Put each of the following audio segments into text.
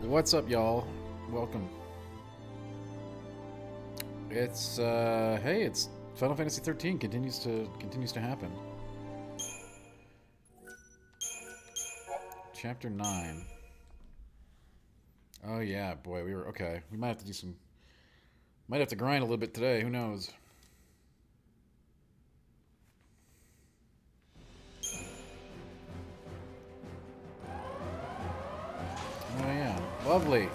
What's up, y'all? Welcome. It's hey, it's Final Fantasy XIII continues to happen. Chapter 9. Oh yeah, boy, we were okay. We might have to do some might have to grind a little bit today, who knows. Oh yeah, lovely.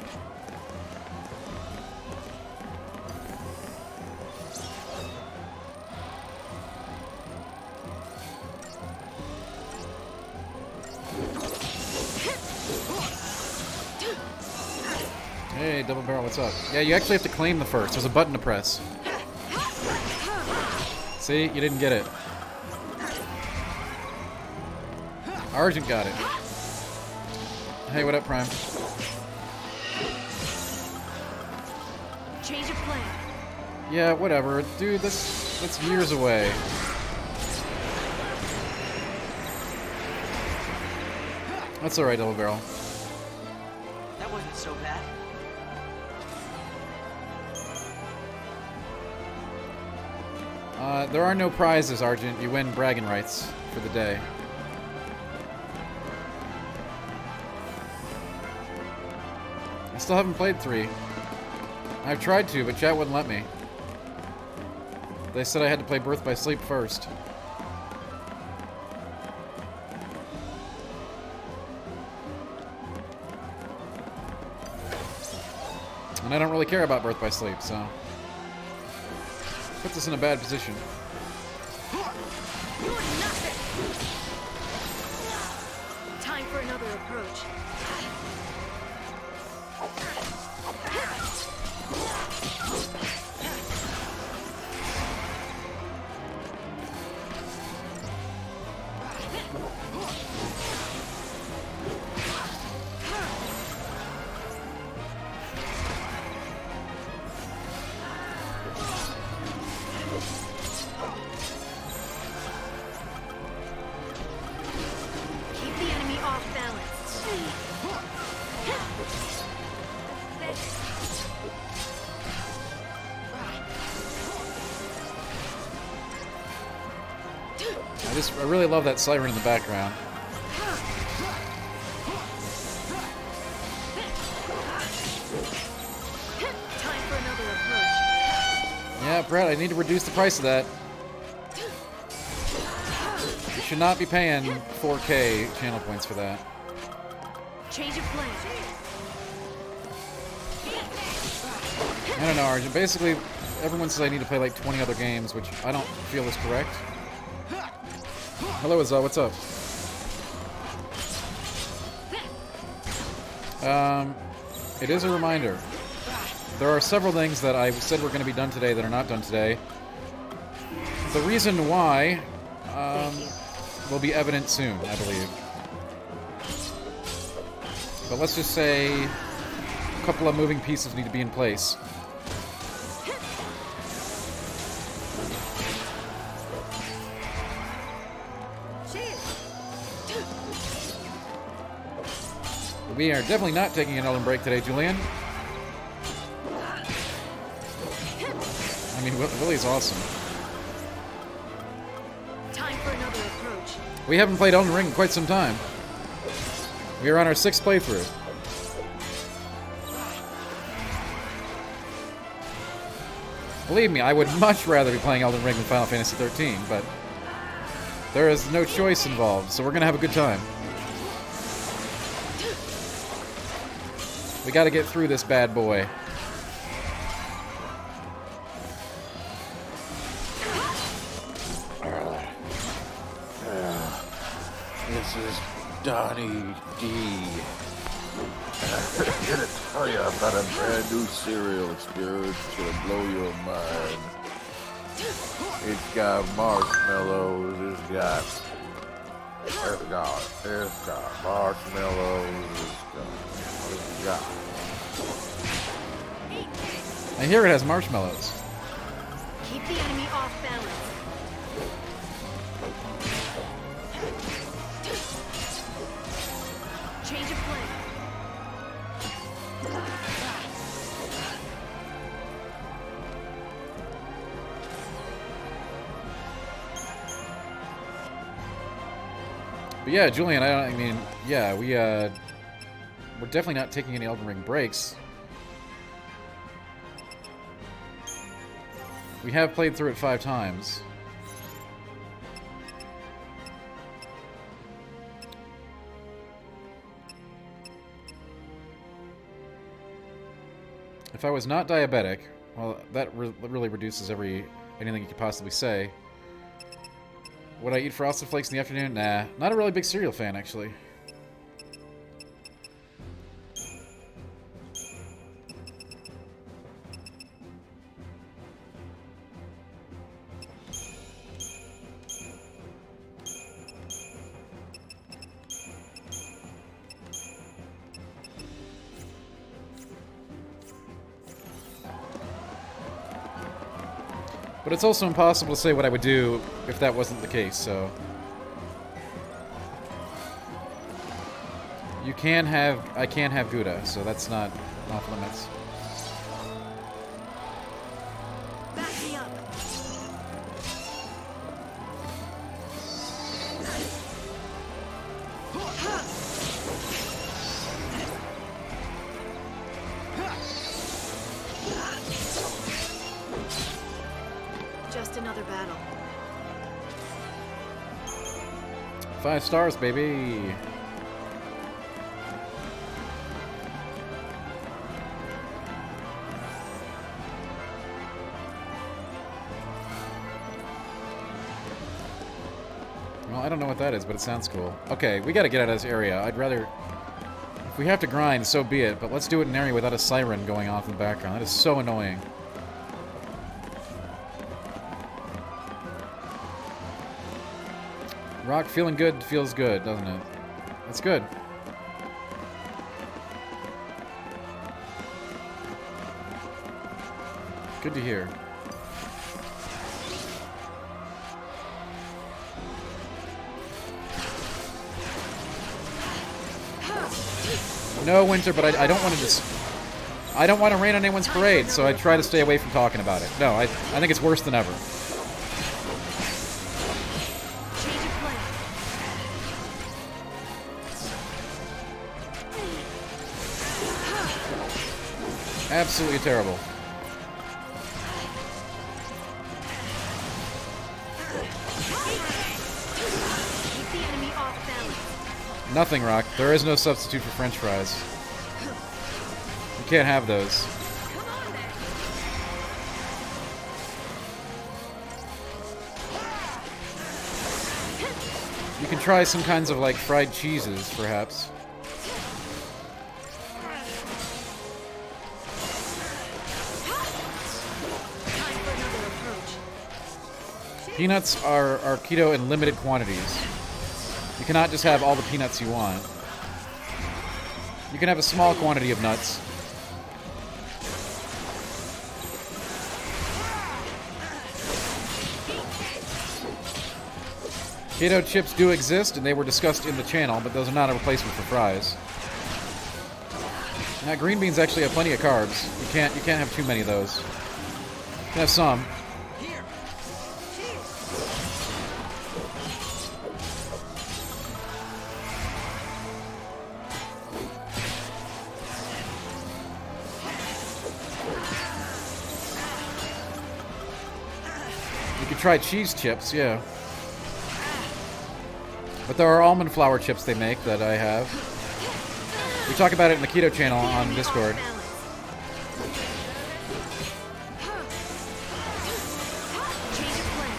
Hey, Double Barrel, what's up? Yeah, you actually have to claim the first. There's a button to press. See? You didn't get it. Argent got it. Hey, what up, Prime? Change of plan. Yeah, whatever. Dude, that's years away. That's alright, Double Barrel. That wasn't so bad. There are no prizes, Argent. You win bragging rights for the day. I still haven't played 3. I've tried to, but chat wouldn't let me. They said I had to play Birth by Sleep first. And I don't really care about Birth by Sleep, so... puts us in a bad position. You're nothing. Time for another approach. Keep the enemy off balance. I really love that siren in the background. Time for another approach. Yeah, Brett, I need to reduce the price of that. You should not be paying 4K channel points for that. Change of plan. I don't know, Arjun. Basically, everyone says I need to play like 20 other games, which I don't feel is correct. Hello, Azza, what's up? It is a reminder. There are several things that I said were going to be done today that are not done today. The reason why will be evident soon, I believe. But let's just say a couple of moving pieces need to be in place. We are definitely not taking an Elden break today, Julian. I mean, Willie's awesome. Time for another approach. We haven't played Elden Ring in quite some time. We are on our 6th playthrough. Believe me, I would much rather be playing Elden Ring than Final Fantasy XIII, but there is no choice involved, so we're gonna have a good time. We gotta get through this bad boy. This is Donnie D. I'm gonna tell you about a brand new cereal experience that's gonna blow your mind. It's got marshmallows, it's got marshmallows, it's got I hear it has marshmallows. Keep the enemy off balance. Change of plan. But yeah, Julian, I mean, yeah, we're definitely not taking any Elden Ring breaks. We have played through it 5 times. If I was not diabetic, well, that really reduces anything you could possibly say. Would I eat Frosted Flakes in the afternoon? Nah, not a really big cereal fan, actually. But it's also impossible to say what I would do if that wasn't the case, so... I can have Gouda, so that's not off limits. Back me up. Just another battle. 5 stars, baby! Well, I don't know what that is, but it sounds cool. Okay, we gotta get out of this area. I'd rather... If we have to grind, so be it, but let's do it in an area without a siren going off in the background. That is so annoying. Rock feeling good feels good, doesn't it? That's good. Good to hear. No, Winter, but I don't want to I don't want to rain on anyone's parade, so I try to stay away from talking about it. No, I think it's worse than ever. Change of plan. Absolutely terrible. Keep the enemy off balance. Nothing, Rock. There is no substitute for French fries. You can't have those. Come on then. You can try some kinds of, like, fried cheeses, perhaps. Time for another approach. Peanuts are keto in limited quantities. You cannot just have all the peanuts you want. You can have a small quantity of nuts. Keto chips do exist, and they were discussed in the channel, but those are not a replacement for fries. Now, green beans actually have plenty of carbs. You can't have too many of those. You can have some. You could try cheese chips, yeah. But there are almond flour chips they make that I have. We talk about it in the keto channel on Discord. Change of plan.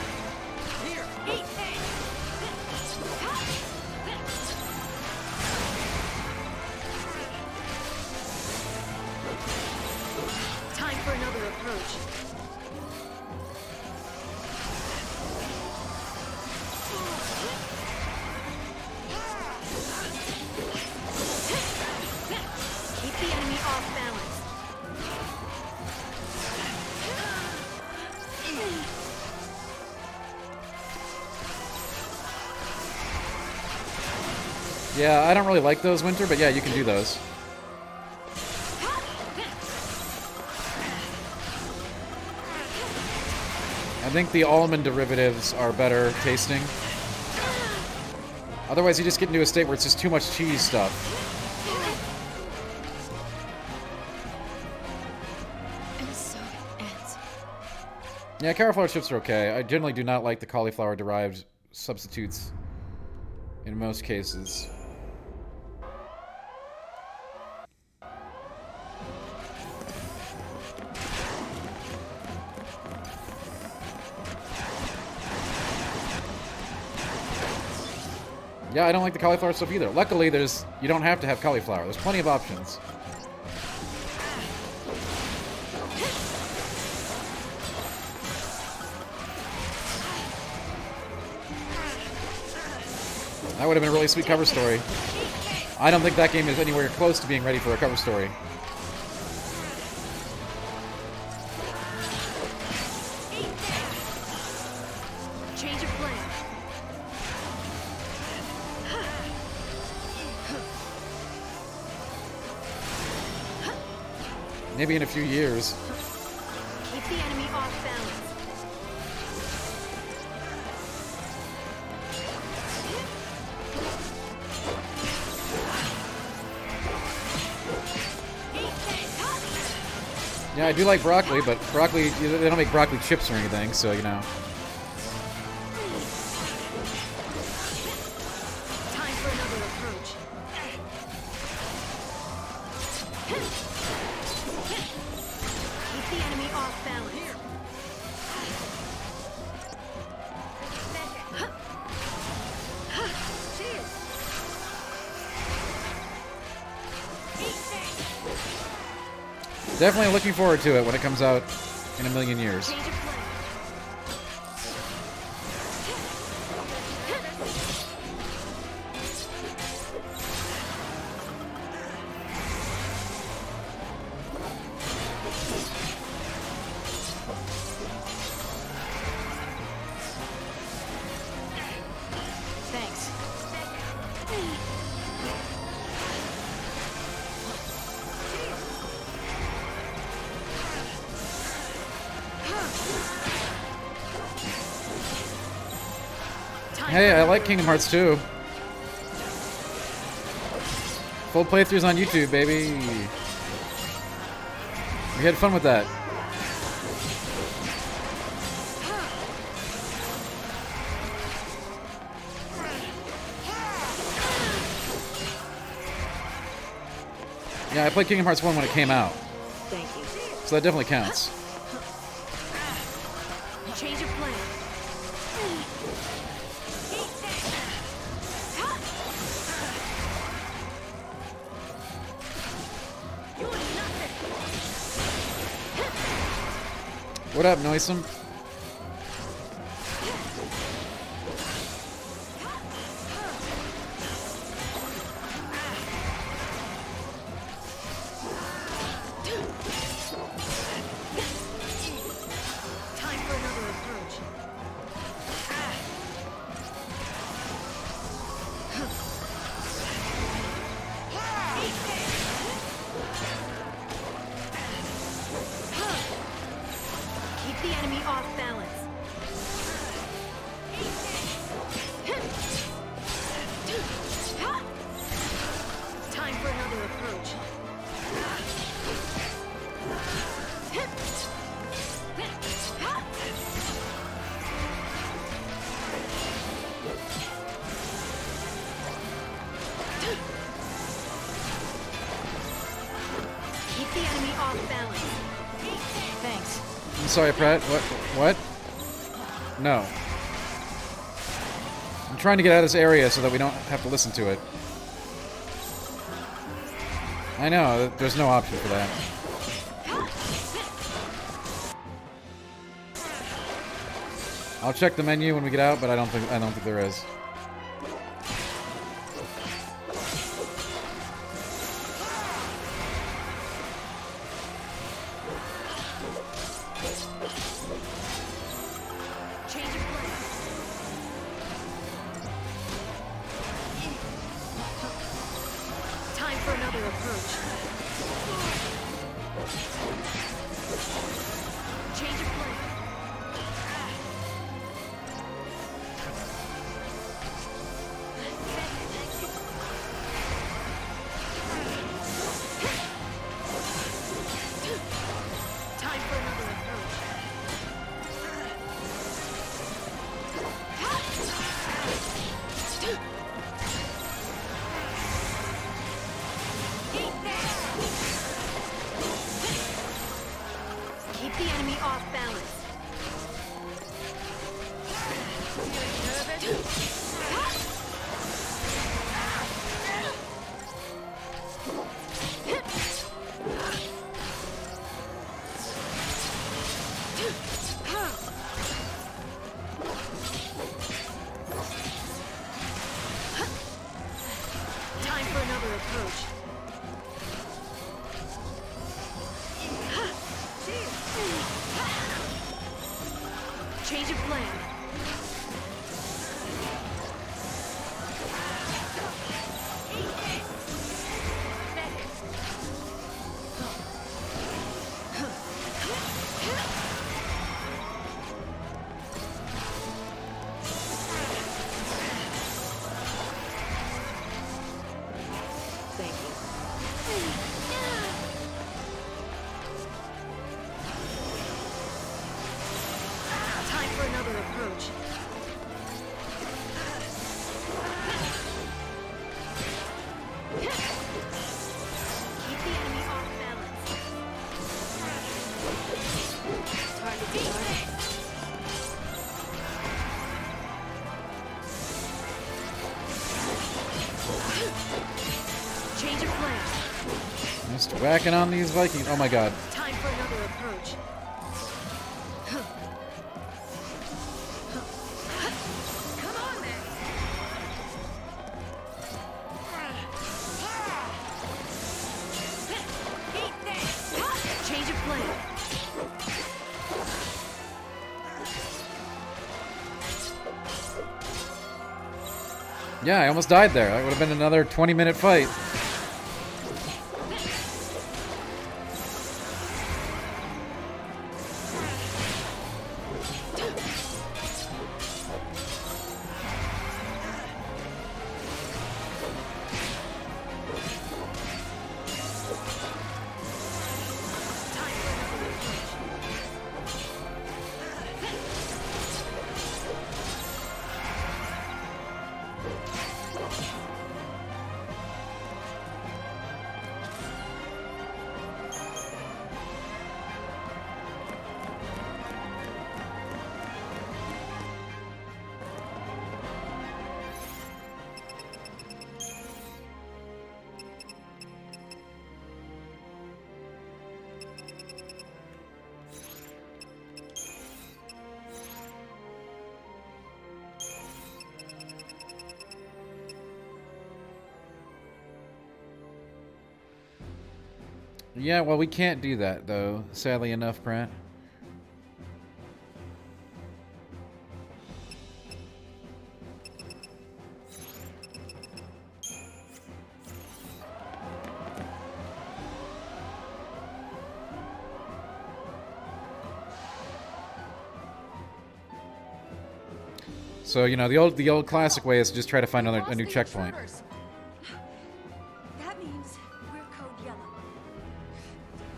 Time for another approach. Keep the enemy off balance. Yeah, I don't really like those, Winter, but yeah, you can do those. I think the almond derivatives are better tasting. Otherwise, you just get into a state where it's just too much cheese stuff. And so it ends. Yeah, cauliflower chips are okay. I generally do not like the cauliflower-derived substitutes in most cases. Yeah, I don't like the cauliflower stuff either. Luckily, you don't have to have cauliflower. There's plenty of options. That would have been a really sweet cover story. I don't think that game is anywhere close to being ready for a cover story. Change of plan. Maybe in a few years. Keep the enemy off balance. Yeah, I do like broccoli, but broccoli, they don't make broccoli chips or anything, so, you know. Time for another approach. Keep the enemy off balance. Definitely looking forward to it when it comes out in a million years. Change of plan. Thanks. Hey, I like Kingdom Hearts 2. Full playthroughs on YouTube, baby. We had fun with that. Yeah, I played Kingdom Hearts 1 when it came out, Thank you. so that definitely counts. Change of plan. What up, Noisome? Time for another approach. Keep the enemy off balance. Time for another approach. Keep the enemy off balance. Thanks. I'm sorry, Pratt. What? No. I'm trying to get out of this area so that we don't have to listen to it. I know, there's no option for that. I'll check the menu when we get out, but I don't think there is. Change of plan. Time for another approach. Change of plan. approach. Change of plan. Thank you. Time for another approach. Keep the enemy off balance. Target destroyed. Change of plan. Just whacking on these Vikings. Oh my god. Time for another approach. Come on, then. Eat this. Change of plan. Yeah, I almost died there. That would have been another 20-minute fight. Yeah, well, we can't do that, though, sadly enough, Pratt. So, you know, the old classic way is to just try to find a new checkpoint. That means we're code yellow.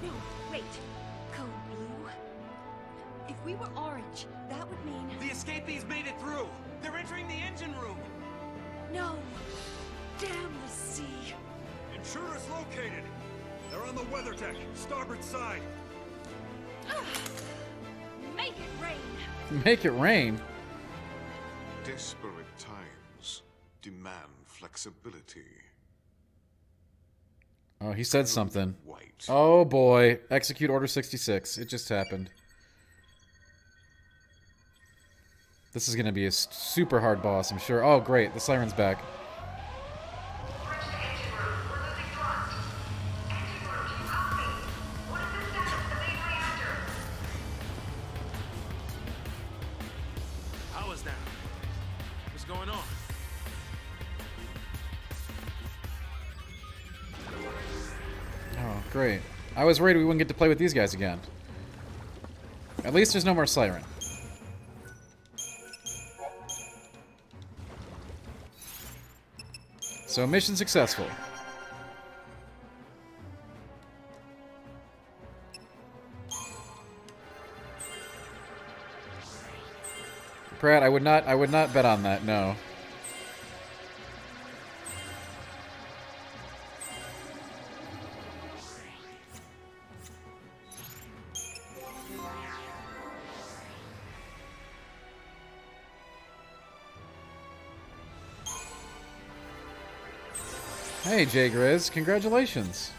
No, wait. Code blue? If we were orange, that would mean... The escapees made it through! They're entering the engine room! No! Damn the sea! Intruders located! They're on the weather deck, starboard side! Make it rain! Make it rain? Desperate times demand flexibility. Oh, he said something. White. Oh boy. Execute Order 66. It just happened. This is going to be a super hard boss, I'm sure. Oh, great. The siren's back. How is that? What's going on? Oh, great. I was worried we wouldn't get to play with these guys again. At least there's no more siren. So, mission successful. Pratt, I would not bet on that, no. Hey, Jay Grizz, congratulations.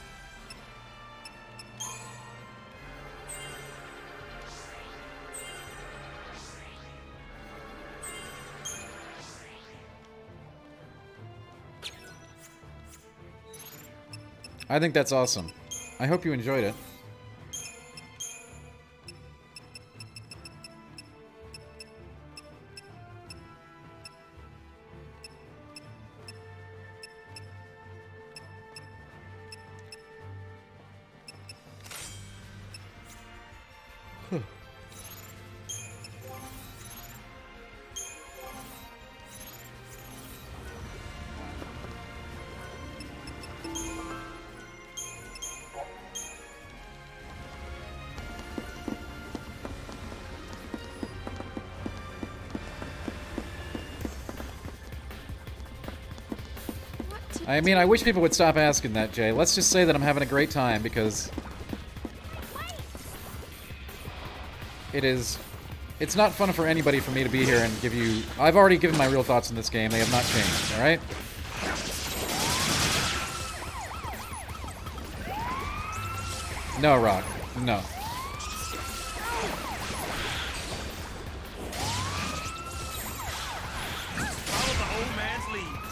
I think that's awesome. I hope you enjoyed it. I mean, I wish people would stop asking that, Jay. Let's just say that I'm having a great time, because it's not fun for anybody for me to be here and give you... I've already given my real thoughts on this game. They have not changed, alright? No, Rock. No.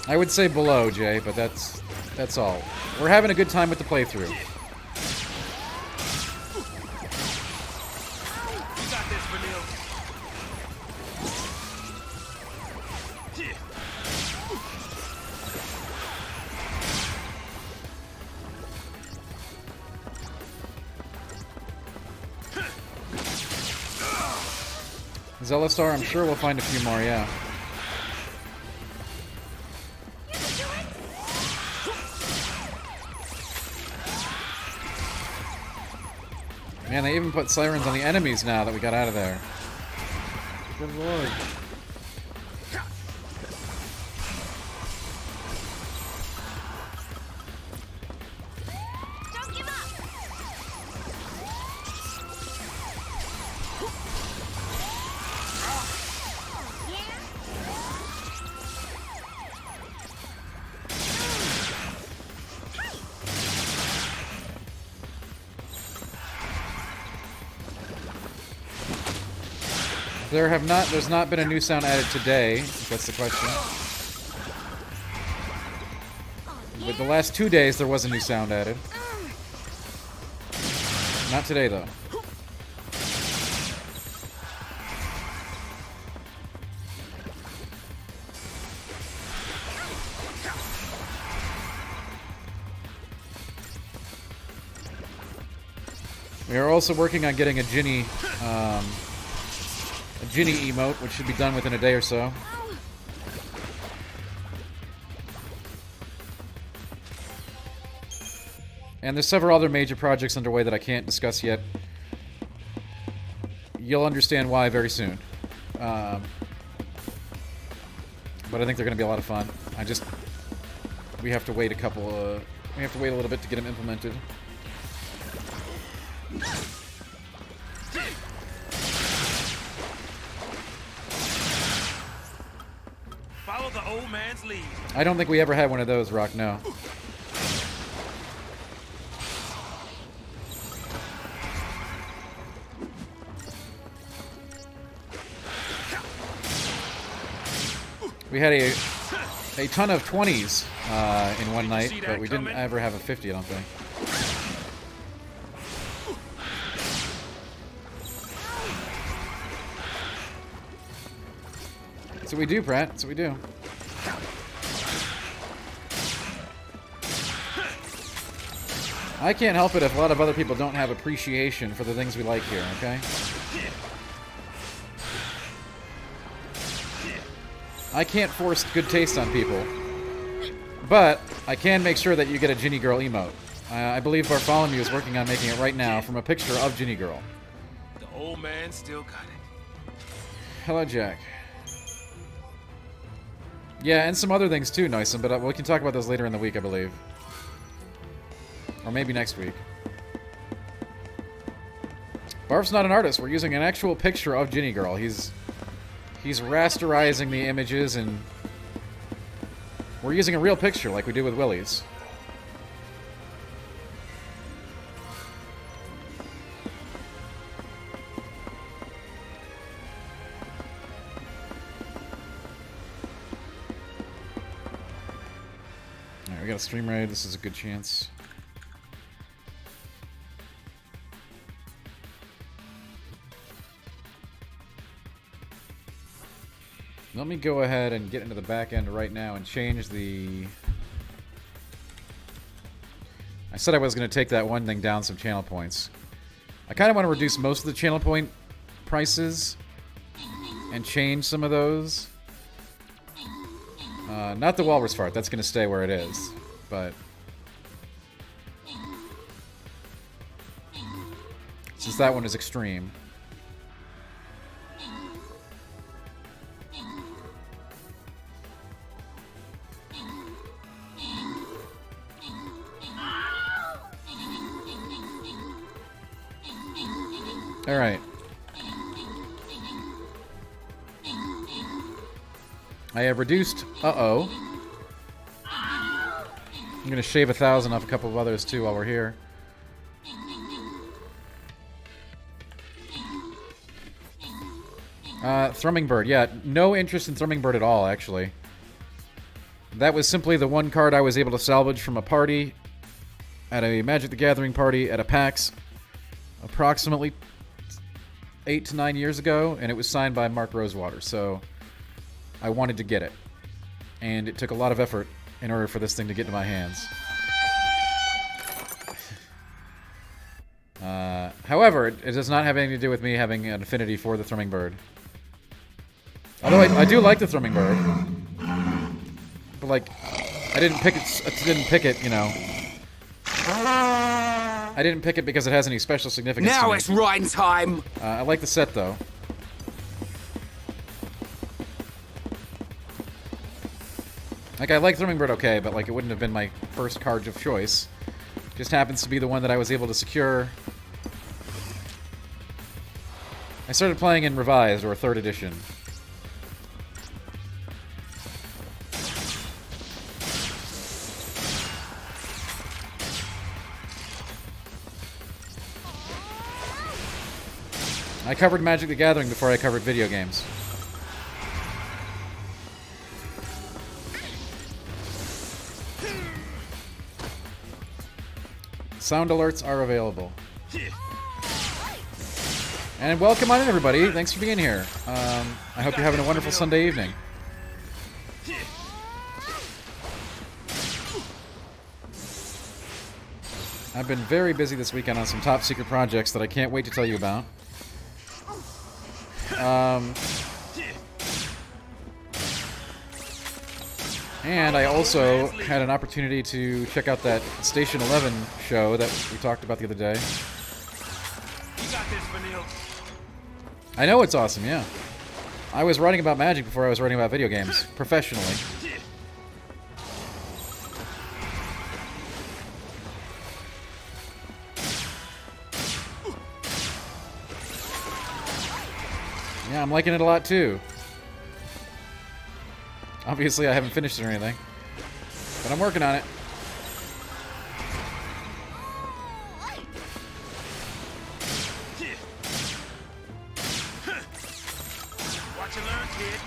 I would say below, Jay, but that's all. We're having a good time with the playthrough. Zelistar, I'm sure we'll find a few more, yeah. Man, they even put sirens on the enemies now that we got out of there. Good lord. Don't give up. There's not been a new sound added today, if that's the question. With the last 2 days, there was a new sound added. Not today, though. We are also working on getting a Ginny emote, which should be done within a day or so. And there's several other major projects underway that I can't discuss yet. You'll understand why very soon. But I think they're going to be a lot of fun. We have to wait we have to wait a little bit to get them implemented. Follow the old man's lead. I don't think we ever had one of those, Rock, no. We had a ton of 20s in one night, but we didn't ever have a 50, I don't think. That's what we do, Pratt. That's what we do. I can't help it if a lot of other people don't have appreciation for the things we like here, okay? I can't force good taste on people. But I can make sure that you get a Ginny Girl emote. I believe Bartholomew is working on making it right now from a picture of Ginny Girl. The old man still got it. Hello, Jack. Yeah, and some other things too, Noisome, but we can talk about those later in the week, I believe. Or maybe next week. Barf's not an artist. We're using an actual picture of Ginny Girl. He's rasterizing the images, and we're using a real picture like we did with Willie's. Alright, we got a stream raid. This is a good chance. Let me go ahead and get into the back end right now and change the... I said I was going to take that one thing down some channel points. I kind of want to reduce most of the channel point prices and change some of those. Not the walrus fart, that's going to stay where it is, but... since that one is extreme. All right. I have reduced. Uh-oh. I'm gonna shave 1,000 off a couple of others too while we're here. Thrumming Bird. Yeah, no interest in Thrumming Bird at all, actually. That was simply the one card I was able to salvage from a party at a Magic the Gathering party at a PAX approximately 8 to 9 years ago, and it was signed by Mark Rosewater, so I wanted to get it. And it took a lot of effort in order for this thing to get into my hands. However, it does not have anything to do with me having an affinity for the Thrumming Bird. Although I do like the Thrumming Bird. But, like, I didn't pick it, you know. I didn't pick it because it has any special significance to Now me. it's writing time! I like the set, though. Like, I like Thrumming Bird okay, but, like, it wouldn't have been my first card of choice. Just happens to be the one that I was able to secure. I started playing in Revised, or 3rd edition. I covered Magic the Gathering before I covered video games. Sound alerts are available. And welcome on in, everybody. Thanks for being here. I hope you're having a wonderful Sunday evening. I've been very busy this weekend on some top secret projects that I can't wait to tell you about. And I also had an opportunity to check out that Station 11 show that we talked about the other day. You got this, Vanille. I know it's awesome, yeah. I was writing about Magic before I was writing about video games, professionally. Yeah, I'm liking it a lot too. Obviously, I haven't finished it or anything, but I'm working on it. Watch and learn, kid.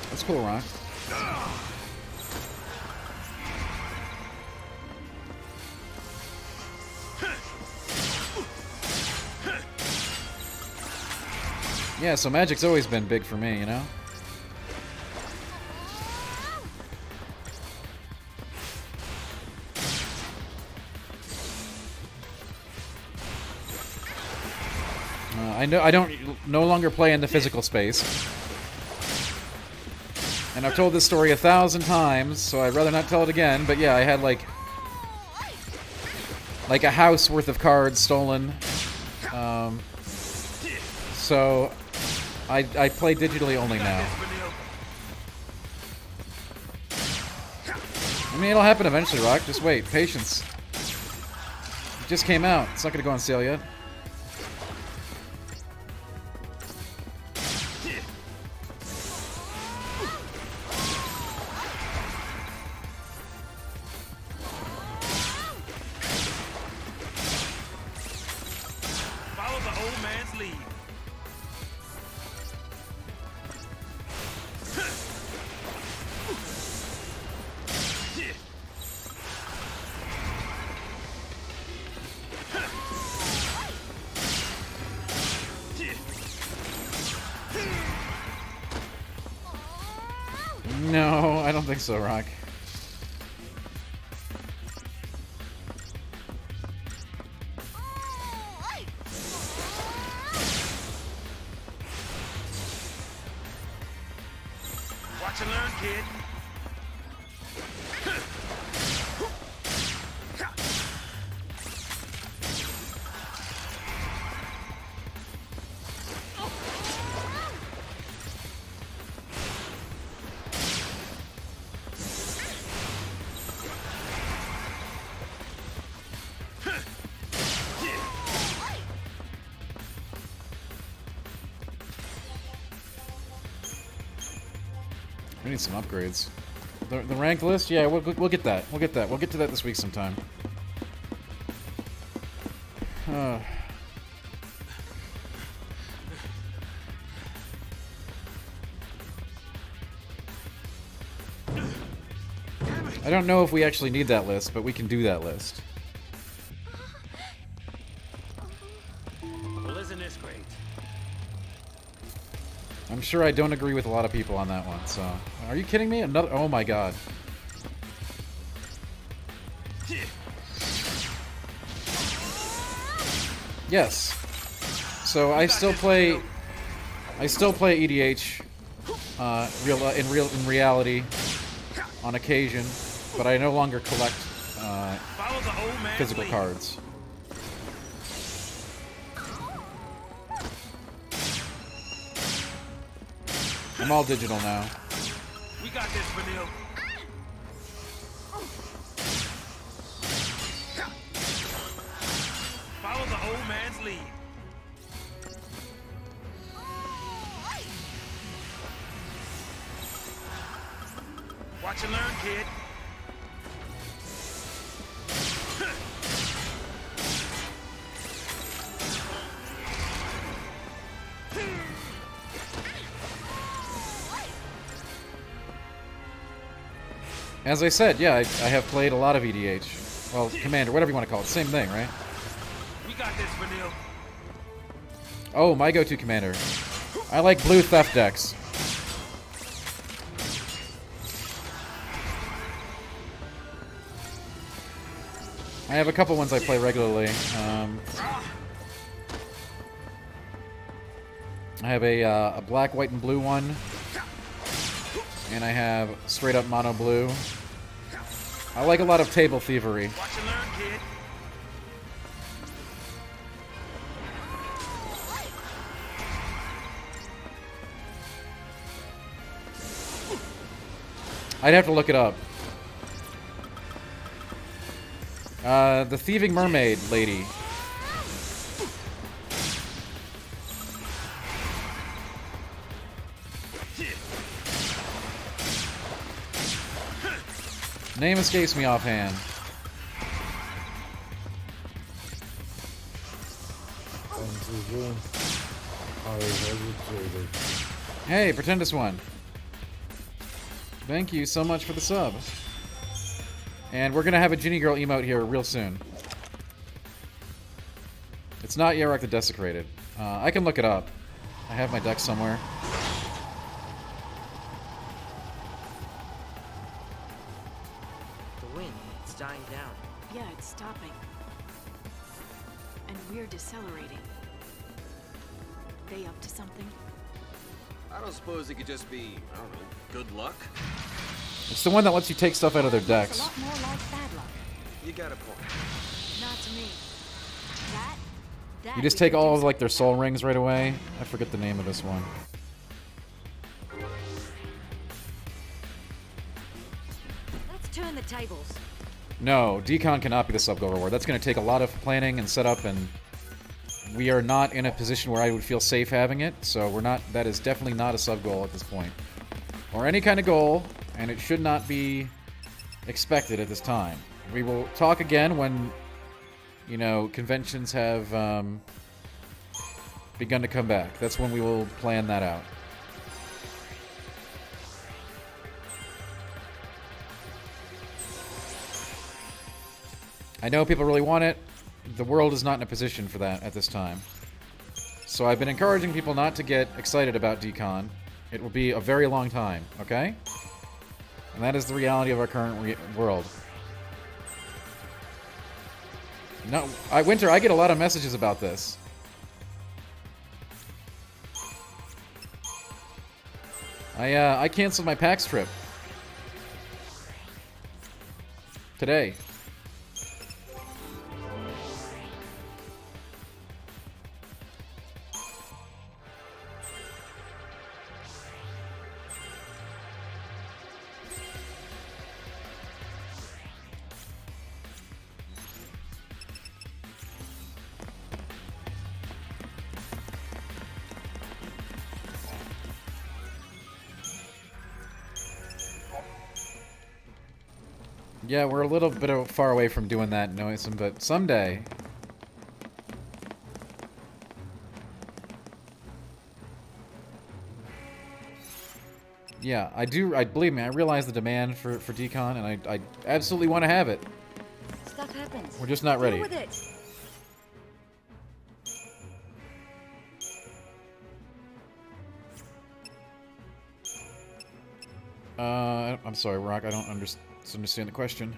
That's cool, Rock. Yeah, so Magic's always been big for me, you know? I don't no longer play in the physical space. And I've told this story 1,000 times, so I'd rather not tell it again, but yeah, I had like a house worth of cards stolen. So I play digitally only now. I mean, it'll happen eventually, Rock. Just wait. Patience. It just came out. It's not going to go on sale yet. the old man's lead. No, I don't think so, Rock. Watch and learn, kid. We need some upgrades. The rank list? Yeah, we'll get that. We'll get that. We'll get to that this week sometime. I don't know if we actually need that list, but we can do that list. Well, isn't this great? I'm sure I don't agree with a lot of people on that one, so... Are you kidding me? Another... Oh my god. Yes. So I still play EDH in reality on occasion, but I no longer collect Follow the old man's physical lead. cards. I'm all digital now. We got this, Vanille. Follow the old man's lead. Watch and learn, kid. As I said, yeah, I have played a lot of EDH. Well, Commander, whatever you want to call it. Same thing, right? We got this, Vanille. Oh, my go-to Commander. I like blue theft decks. I have a couple ones I play regularly. I have a black, white, and blue one. And I have straight up mono blue. I like a lot of table thievery. Watch and learn, kid. I'd have to look it up. The thieving mermaid lady. Name escapes me offhand. Hey, Pretendus one. Thank you so much for the sub. And we're gonna have a Ginny Girl emote here real soon. It's not Yarok the Desecrated. I can look it up. I have my deck somewhere. The wind, it's dying down. Yeah, it's stopping. And we're decelerating. They up to something? I don't suppose it could just be, I don't know, good luck? It's the one that lets you take stuff out of their It's a decks. lot more like bad luck. You got a point. Not to me. That You just we take can all do of like their something soul rings right away. I forget the name of this one. about. Let's turn the tables. No, decon cannot be the sub goal reward. That's going to take a lot of planning and setup, and we are not in a position where I would feel safe having it. So we're not. That is definitely not a sub goal at this point, or any kind of goal, and it should not be expected at this time. We will talk again when, you know, conventions have begun to come back. That's when we will plan that out. I know people really want it. The world is not in a position for that at this time. So I've been encouraging people not to get excited about decon. It will be a very long time, okay? And that is the reality of our current world. No, Winter, I get a lot of messages about this. I canceled my PAX trip today. Yeah, we're a little bit far away from doing that, Noisome, but someday. Yeah, I believe me, I realize the demand for decon, and I absolutely want to have it. Stuff happens. We're just not ready. Deal with it. I'm sorry, Rock, I don't understand the question.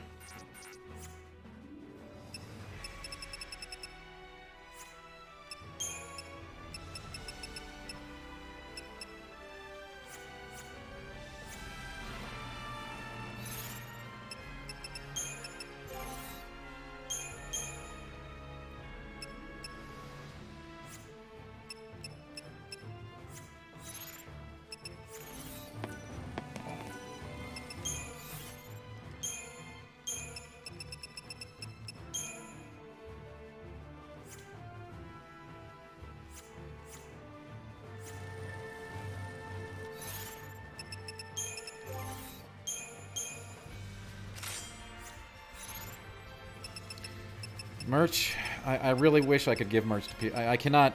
Merch, I really wish I could give merch to people. I cannot.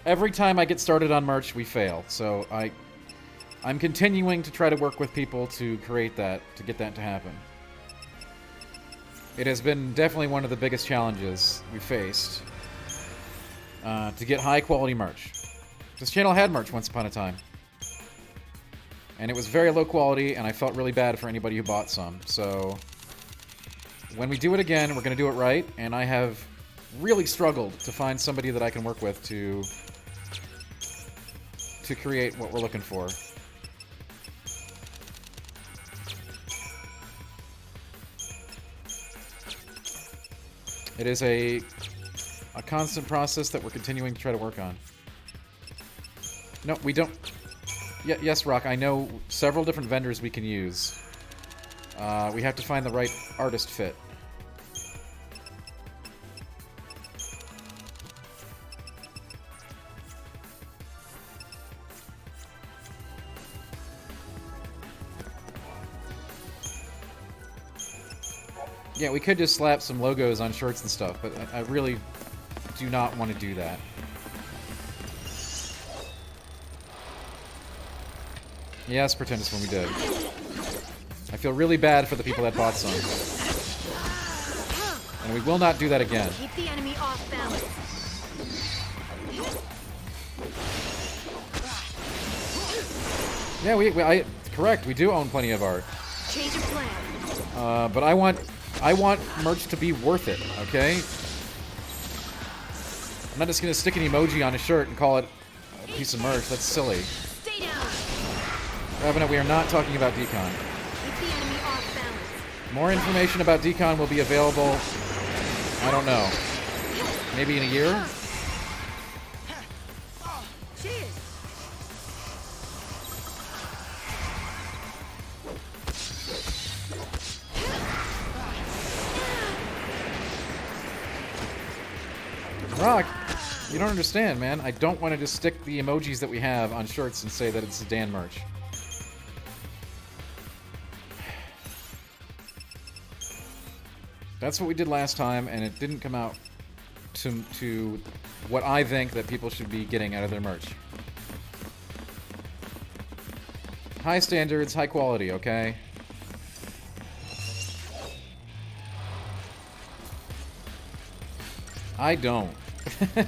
Every time I get started on merch, we fail. So I'm continuing to try to work with people to create that, to get that to happen. It has been definitely one of the biggest challenges we faced to get high quality merch. This channel had merch once upon a time. And it was very low quality, and I felt really bad for anybody who bought some. So when we do it again, we're going to do it right, and I have really struggled to find somebody that I can work with to create what we're looking for. It is a constant process that we're continuing to try to work on. No, we don't. Yes, Rock, I know several different vendors we can use. We have to find the right artist fit. Yeah, we could just slap some logos on shirts and stuff, but I really do not want to do that. Yes, pretend it's when we did. I feel really bad for the people that bought some. And we will not do that again. Keep the enemy off balance. Yeah, correct. We do own plenty of art. Change of plan. But I want merch to be worth it. Okay. I'm not just gonna stick an emoji on a shirt and call it a piece of merch. That's silly. Stay down. Revenant, we are not talking about decon. Keep the enemy off balance. More information about decon will be available, I don't know, maybe in a year? Cheers. Rock, you don't understand, man. I don't want to just stick the emojis that we have on shirts and say that it's Dan merch. That's what we did last time, and it didn't come out to what I think that people should be getting out of their merch. High standards, high quality, okay? I don't. Keep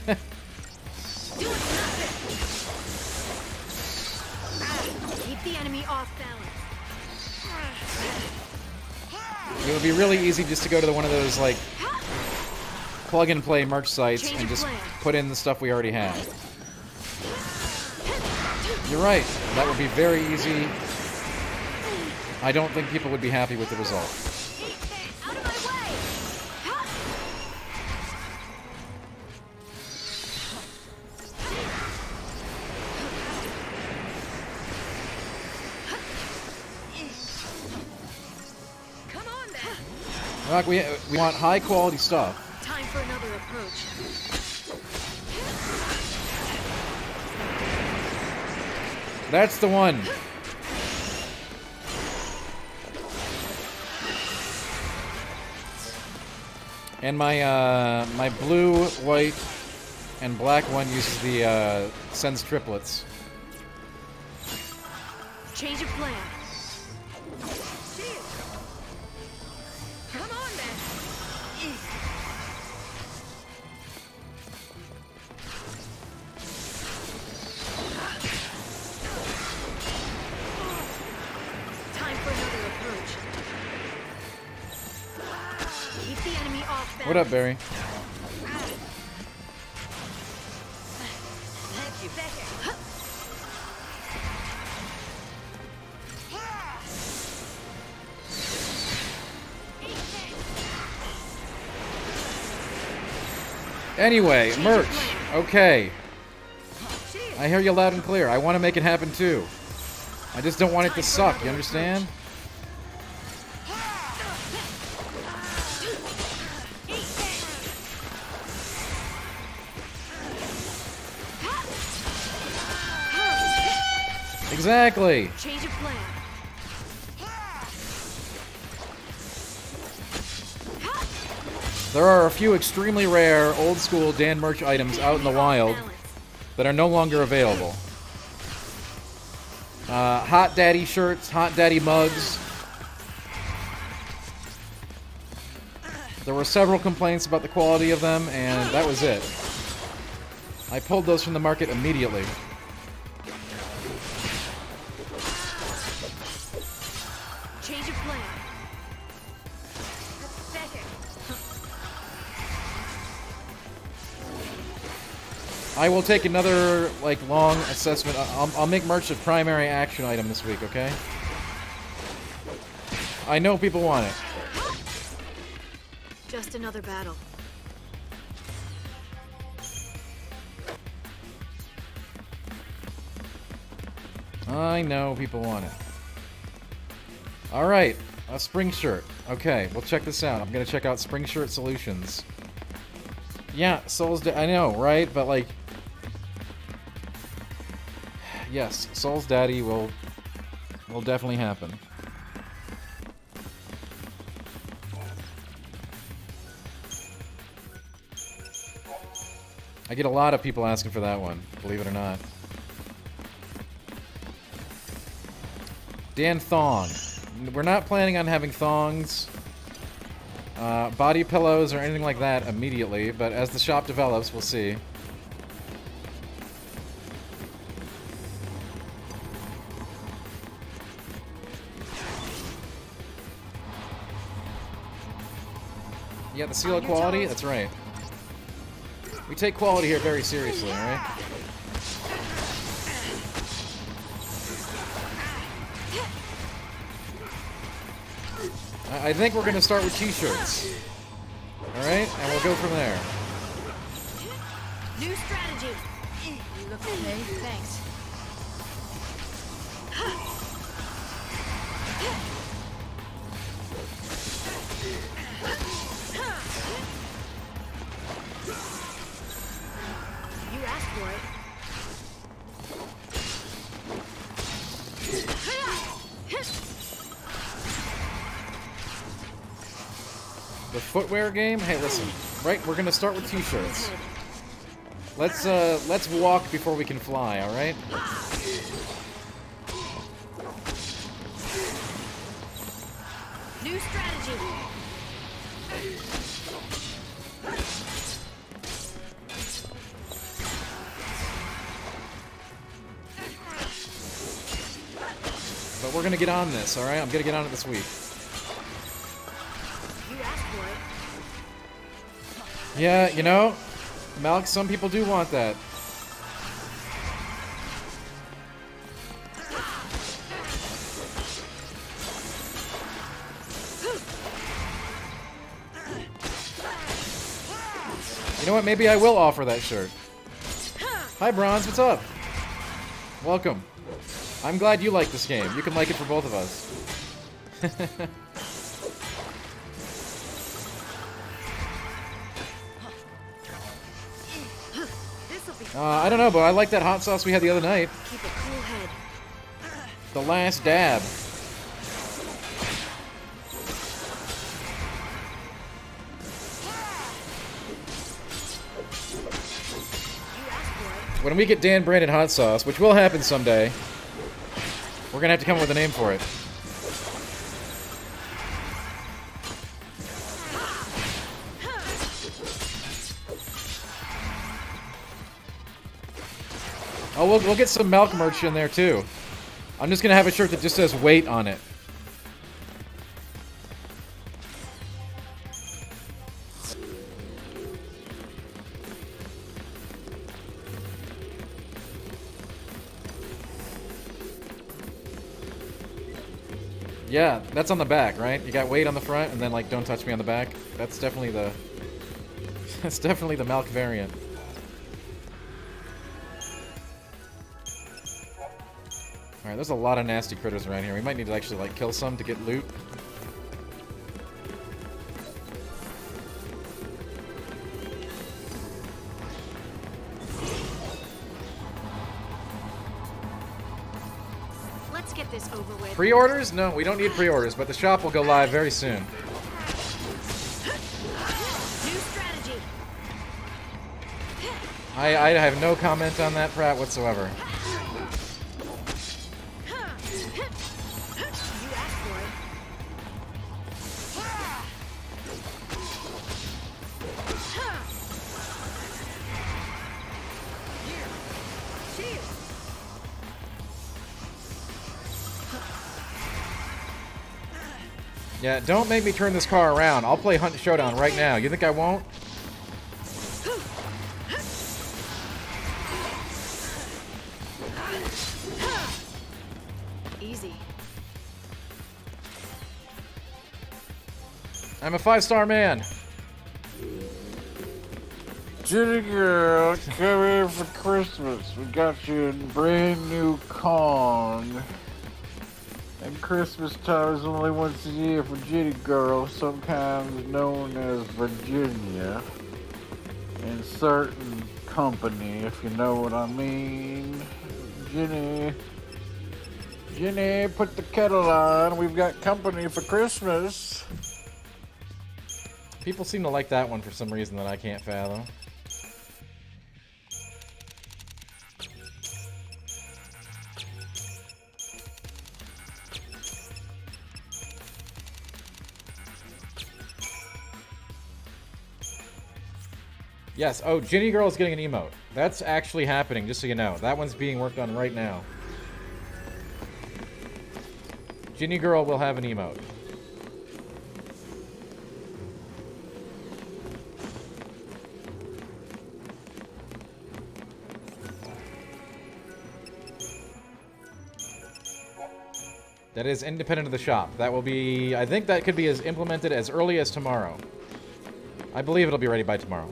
the enemy off balance. It would be really easy just to go to one of those, like, plug-and-play merch sites Change and of just plan. put in the stuff we already have. You're right. That would be very easy. I don't think people would be happy with the result. Out of my way! Come on then! Rock, we want high-quality stuff. Time for another approach. That's the one. And my my blue, white, and black one uses the sends triplets. Change of plan. Come on then! Time for another approach. Keep the enemy off balance. What up, Barry? Thank you, Becker. Anyway, merch. Okay. I hear you loud and clear. I want to make it happen too. I just don't want it to suck, you understand? Exactly. Change of plan. There are a few extremely rare, old-school Dan merch items out in the wild that are no longer available. Hot Daddy shirts, Hot Daddy mugs. There were several complaints about the quality of them, and that was it. I pulled those from the market immediately. Change of plan. Becker. I will take another, like, long assessment. I'll make merch a primary action item this week, okay? I know people want it. Just another battle. I know people want it. Alright, a spring shirt. Okay, we'll check this out. I'm gonna check out Spring Shirt Solutions. Yeah, I know, right? But, like... Yes, Soul's Daddy will definitely happen. I get a lot of people asking for that one, believe it or not. Dan Thong. We're not planning on having thongs, body pillows, or anything like that immediately, but as the shop develops, we'll see. Yeah, the seal of quality? That's right. We take quality here very seriously, alright? I think we're going to start with t-shirts. Alright? And we'll go from there. New strategy. You look okay. Thanks. You asked for it. The footwear game? Hey, listen. Right, we're gonna start with t-shirts. Let's walk before we can fly, alright? New strategy. But we're gonna get on this, alright? I'm gonna get on it this week. You asked for it. Yeah, you know, Malk, some people do want that. You know what? Maybe I will offer that shirt. Hi, Bronze. What's up? Welcome. I'm glad you like this game. You can like it for both of us. This'll be I don't know, but I like that hot sauce we had the other night. keep a cool head. The last dab. You asked for it. When we get Dan branded hot sauce, which will happen someday, we're gonna have to come up with a name for it. Oh, we'll get some Malk merch in there too. I'm just gonna have a shirt that just says "wait" on it. Yeah, that's on the back, right? You got "wait" on the front, and then like "don't touch me" on the back. That's definitely the that's definitely the Malk variant. Alright, there's a lot of nasty critters around here. We might need to actually, like, kill some to get loot. Let's get this over with. Pre-orders? No, we don't need pre-orders, but the shop will go live very soon. New strategy. I have no comment on that, Pratt, whatsoever. You asked for it. Shield. Yeah, don't make me turn this car around. I'll play Hunt Showdown right now. You think I won't? Easy. I'm a 5-star man. Judy girl, come here for Christmas. We got you a brand new Kong. And Christmas time is only once a year for Judy girl, sometimes known as Virginia. In certain company, if you know what I mean. Jenny, put the kettle on. We've got company for Christmas. People seem to like that one for some reason that I can't fathom. Yes, oh, Ginny Girl is getting an emote. That's actually happening, just so you know. That one's being worked on right now. Ginny Girl will have an emote. That is independent of the shop. That will be... I think that could be implemented as early as tomorrow. I believe it'll be ready by tomorrow.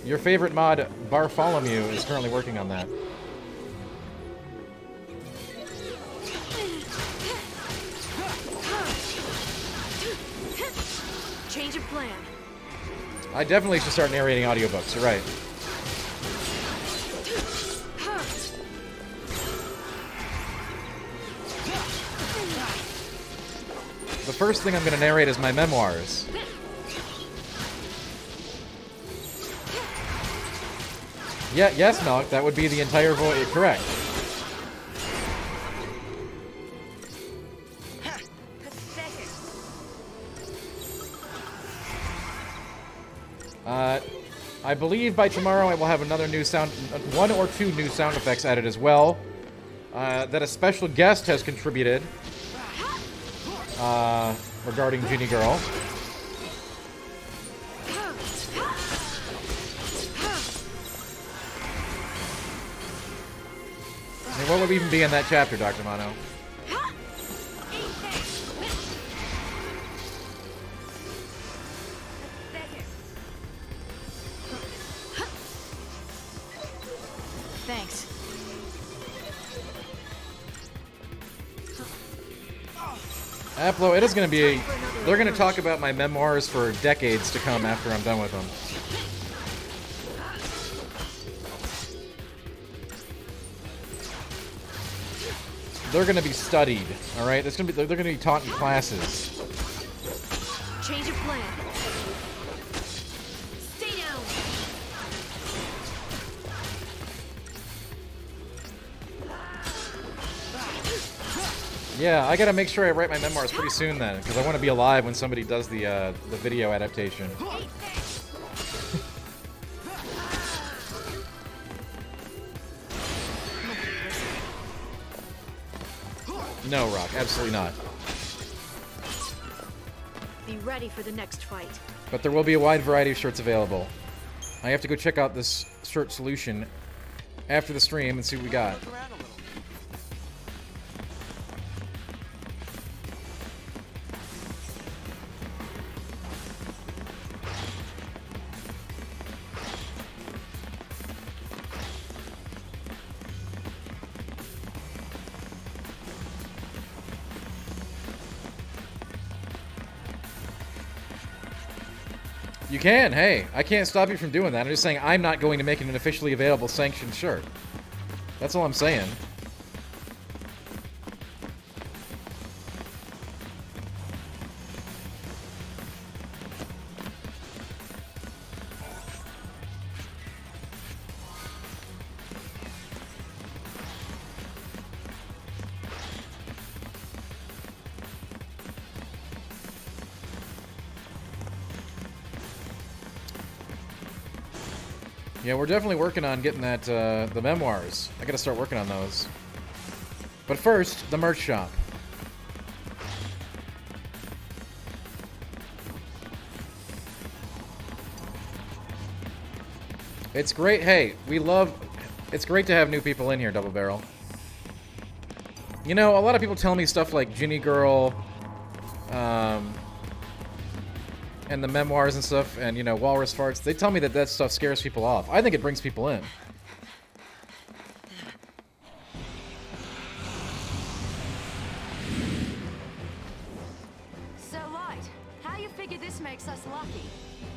Your favorite mod, Bartholomew, is currently working on that. Change of plan. I definitely should start narrating audiobooks, you're right. The first thing I'm going to narrate is my memoirs. Yeah, yes, Milk, that would be the entire voice. Correct. I believe by tomorrow I will have another new sound, one or two new sound effects added as well. That a special guest has contributed regarding Genie Girl. I mean, what would even be in that chapter, Dr. Mono? Thanks. Aplo, it is going to be... They're going to talk about my memoirs for decades to come after I'm done with them. They're going to be studied, all right? They're going to be taught in classes. Change of plan. Stay down. Yeah, I got to make sure I write my memoirs pretty soon then, because I want to be alive when somebody does the video adaptation. No, Rock, absolutely not. Be ready for the next fight. But there will be a wide variety of shirts available. I have to go check out this shirt solution after the stream and see what we got. Look around a little. You can, hey. I can't stop you from doing that. I'm just saying I'm not going to make it an officially available sanctioned shirt. That's all I'm saying. Yeah, we're definitely working on getting that, the memoirs. I gotta start working on those. But first, the merch shop. It's great. Hey, it's great to have new people in here, Double Barrel. You know, a lot of people tell me stuff like Ginny Girl, and the memoirs and stuff, and, you know, Walrus Farts. They tell me that that stuff scares people off. I think it brings people in. So, Light, how you figure this makes us lucky?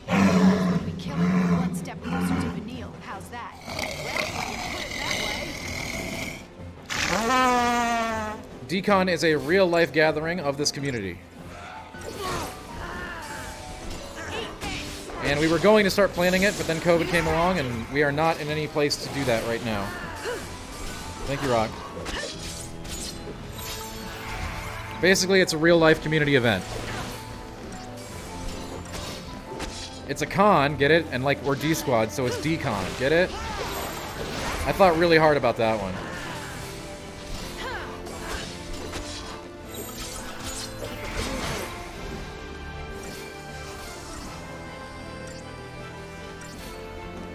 When we kill him, we're one step closer to Vanille. How's that? Well, when you put it that way. Decon is a real-life gathering of this community. And we were going to start planning it, but then COVID came along, and we are not in any place to do that right now. Thank you, Rock. Basically, it's a real-life community event. It's a con, get it? And, like, we're D-Squad, so it's D-Con, get it? I thought really hard about that one.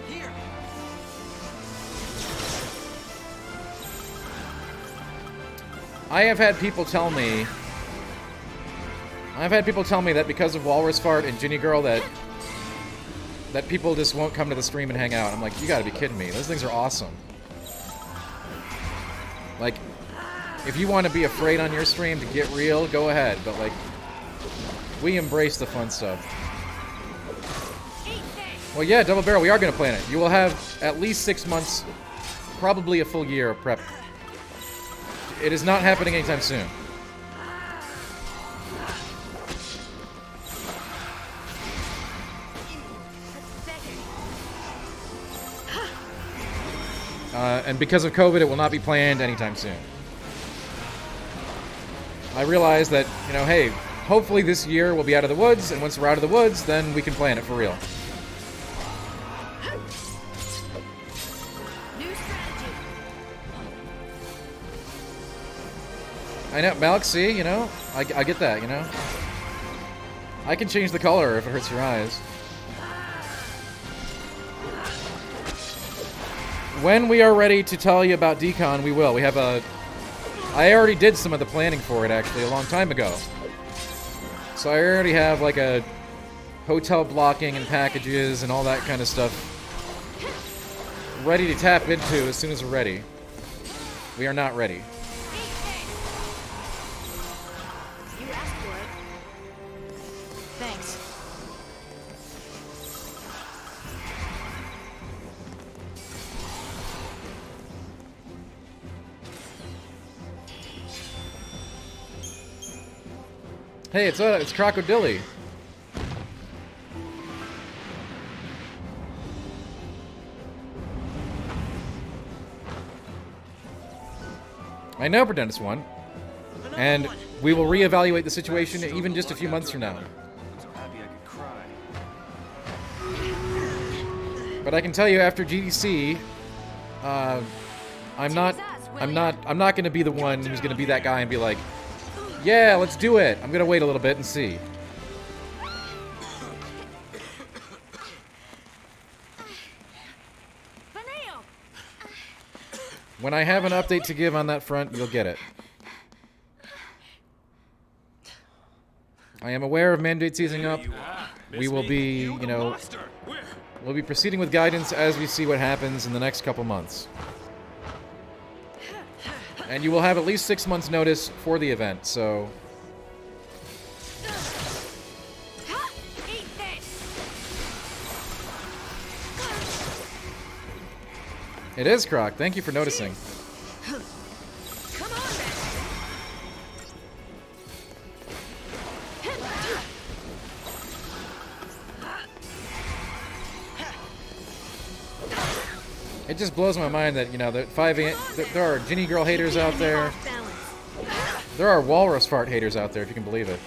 Here. I have had people tell me... that because of Walrus Fart and Ginny Girl that people just won't come to the stream and hang out. I'm like, you gotta be kidding me. Those things are awesome. Like, if you want to be afraid on your stream to get real, go ahead. But, like, we embrace the fun stuff. Well, yeah, Double Barrel, we are going to plan it. You will have at least 6 months, probably a full year of prep. It is not happening anytime soon. And because of COVID, it will not be planned anytime soon. I realize that, you know, hey, hopefully this year we'll be out of the woods, and once we're out of the woods, then we can plan it for real. New strategy. I know, Malik, see, you know, I get that, you know. I can change the color if it hurts your eyes. When we are ready to tell you about Decon, we will. We have a... I already did some of the planning for it, actually, a long time ago. So I already have, like, a hotel blocking and packages and all that kind of stuff ready to tap into as soon as we're ready. We are not ready. You asked for it. Thanks. Hey, it's Crocodile. I know Prudence won. And we will reevaluate the situation even just a few months from now. I'm so happy I could cry. But I can tell you after GDC, I'm not going to be the one who's going to be that guy and be like, yeah, let's do it. I'm going to wait a little bit and see. Fineo! When I have an update to give on that front, you'll get it. I am aware of mandates easing up. We will be, you know, we'll be proceeding with guidance as we see what happens in the next couple months. And you will have at least 6 months notice for the event, so... Eat this! It is, Croc. Thank you for noticing. Come on, then! It just blows my mind that, you know, that there are Ginny Girl haters out there. There are Walrus Fart haters out there, if you can believe it.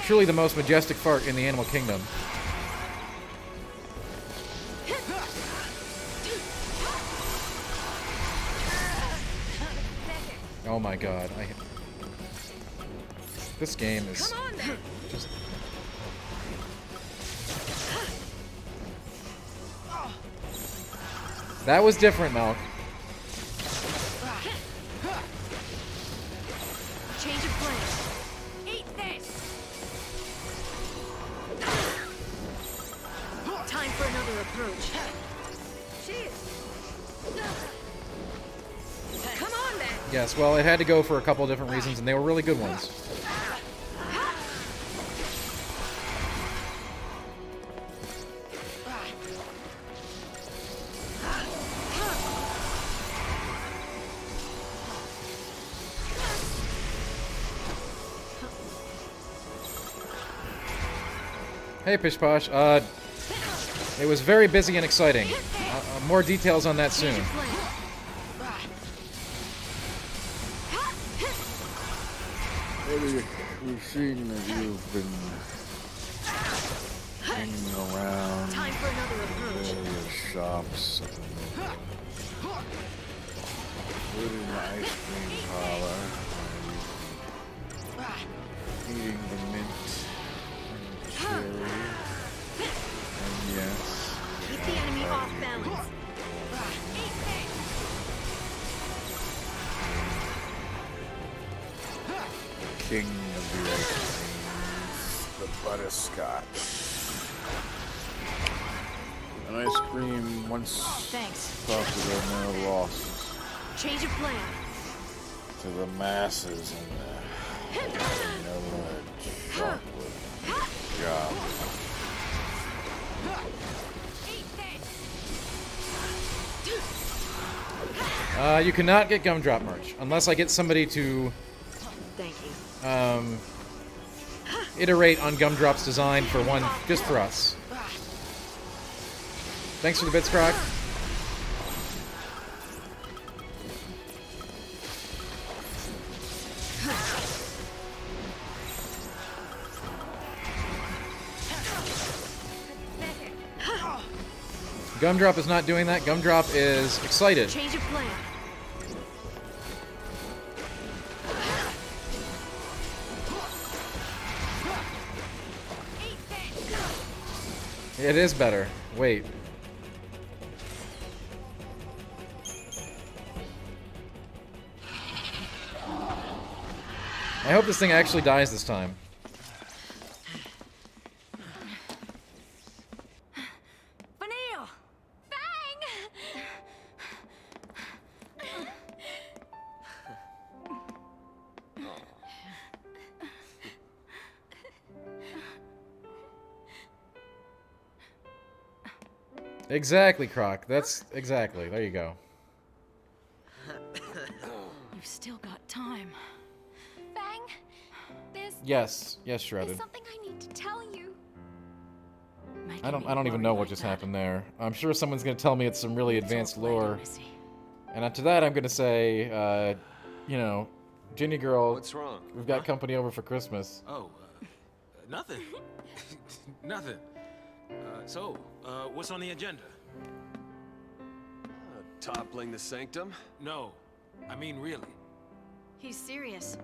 Truly the most majestic fart in the animal kingdom. Oh my god. This game is Come on, then! just... That was different, Malk. Change of plan. Eat this! Time for another approach. Cheers! Come on, then! Yes, well, it had to go for a couple of different reasons, and they were really good ones. Hey, Pish Posh. It was very busy and exciting. More details on that soon. We've seen that you've been hanging around Time for another approach. various shops, including the ice cream parlor, eating the mint and cherry, and yes, Keep the enemy off balance. Eat this! king of the ice creams, the butterscotch. An ice cream once Thanks. popular, now lost Change of plan. to the masses in the vanilla chocolate job. Eat this! You cannot get Gumdrop merch unless I get somebody to Thank you. iterate on Gumdrop's design for one just for us. Thanks for the bits, Croc. Gumdrop is not doing that. Gumdrop is excited. Change of plan. It is better. Wait. I hope this thing actually dies this time. Vanille! Bang! Exactly, Croc. That's exactly. There you go. You've still got time. Bang! There's Yes. Yes, Shredded. something I need to tell you. I don't even know what just happened there. I'm sure someone's gonna tell me it's some really advanced lore. And after that, I'm gonna say, you know, Ginny girl, What's wrong? we've got company over for Christmas. Oh, nothing. Nothing. What's on the agenda? Toppling the sanctum? No, I mean really. He's serious.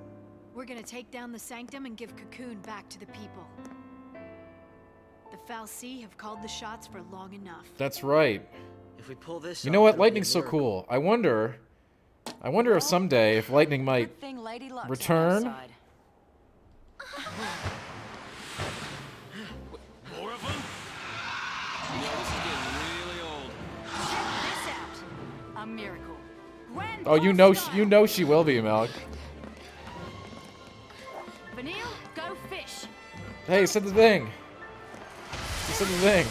We're gonna take down the Sanctum and give Cocoon back to the people. The Fal'Cie have called the shots for long enough. That's right. If we pull this You know off, what? it'll be a Lightning's so miracle. cool. I wonder if someday, if Lightning might Good thing Lady Luck's on return. our side. More of them? You know, this is getting really old. Check this out. A miracle. Grand Oh, you know she will be, Milk. Vanille, go fish. Hey, said the thing. You said the thing.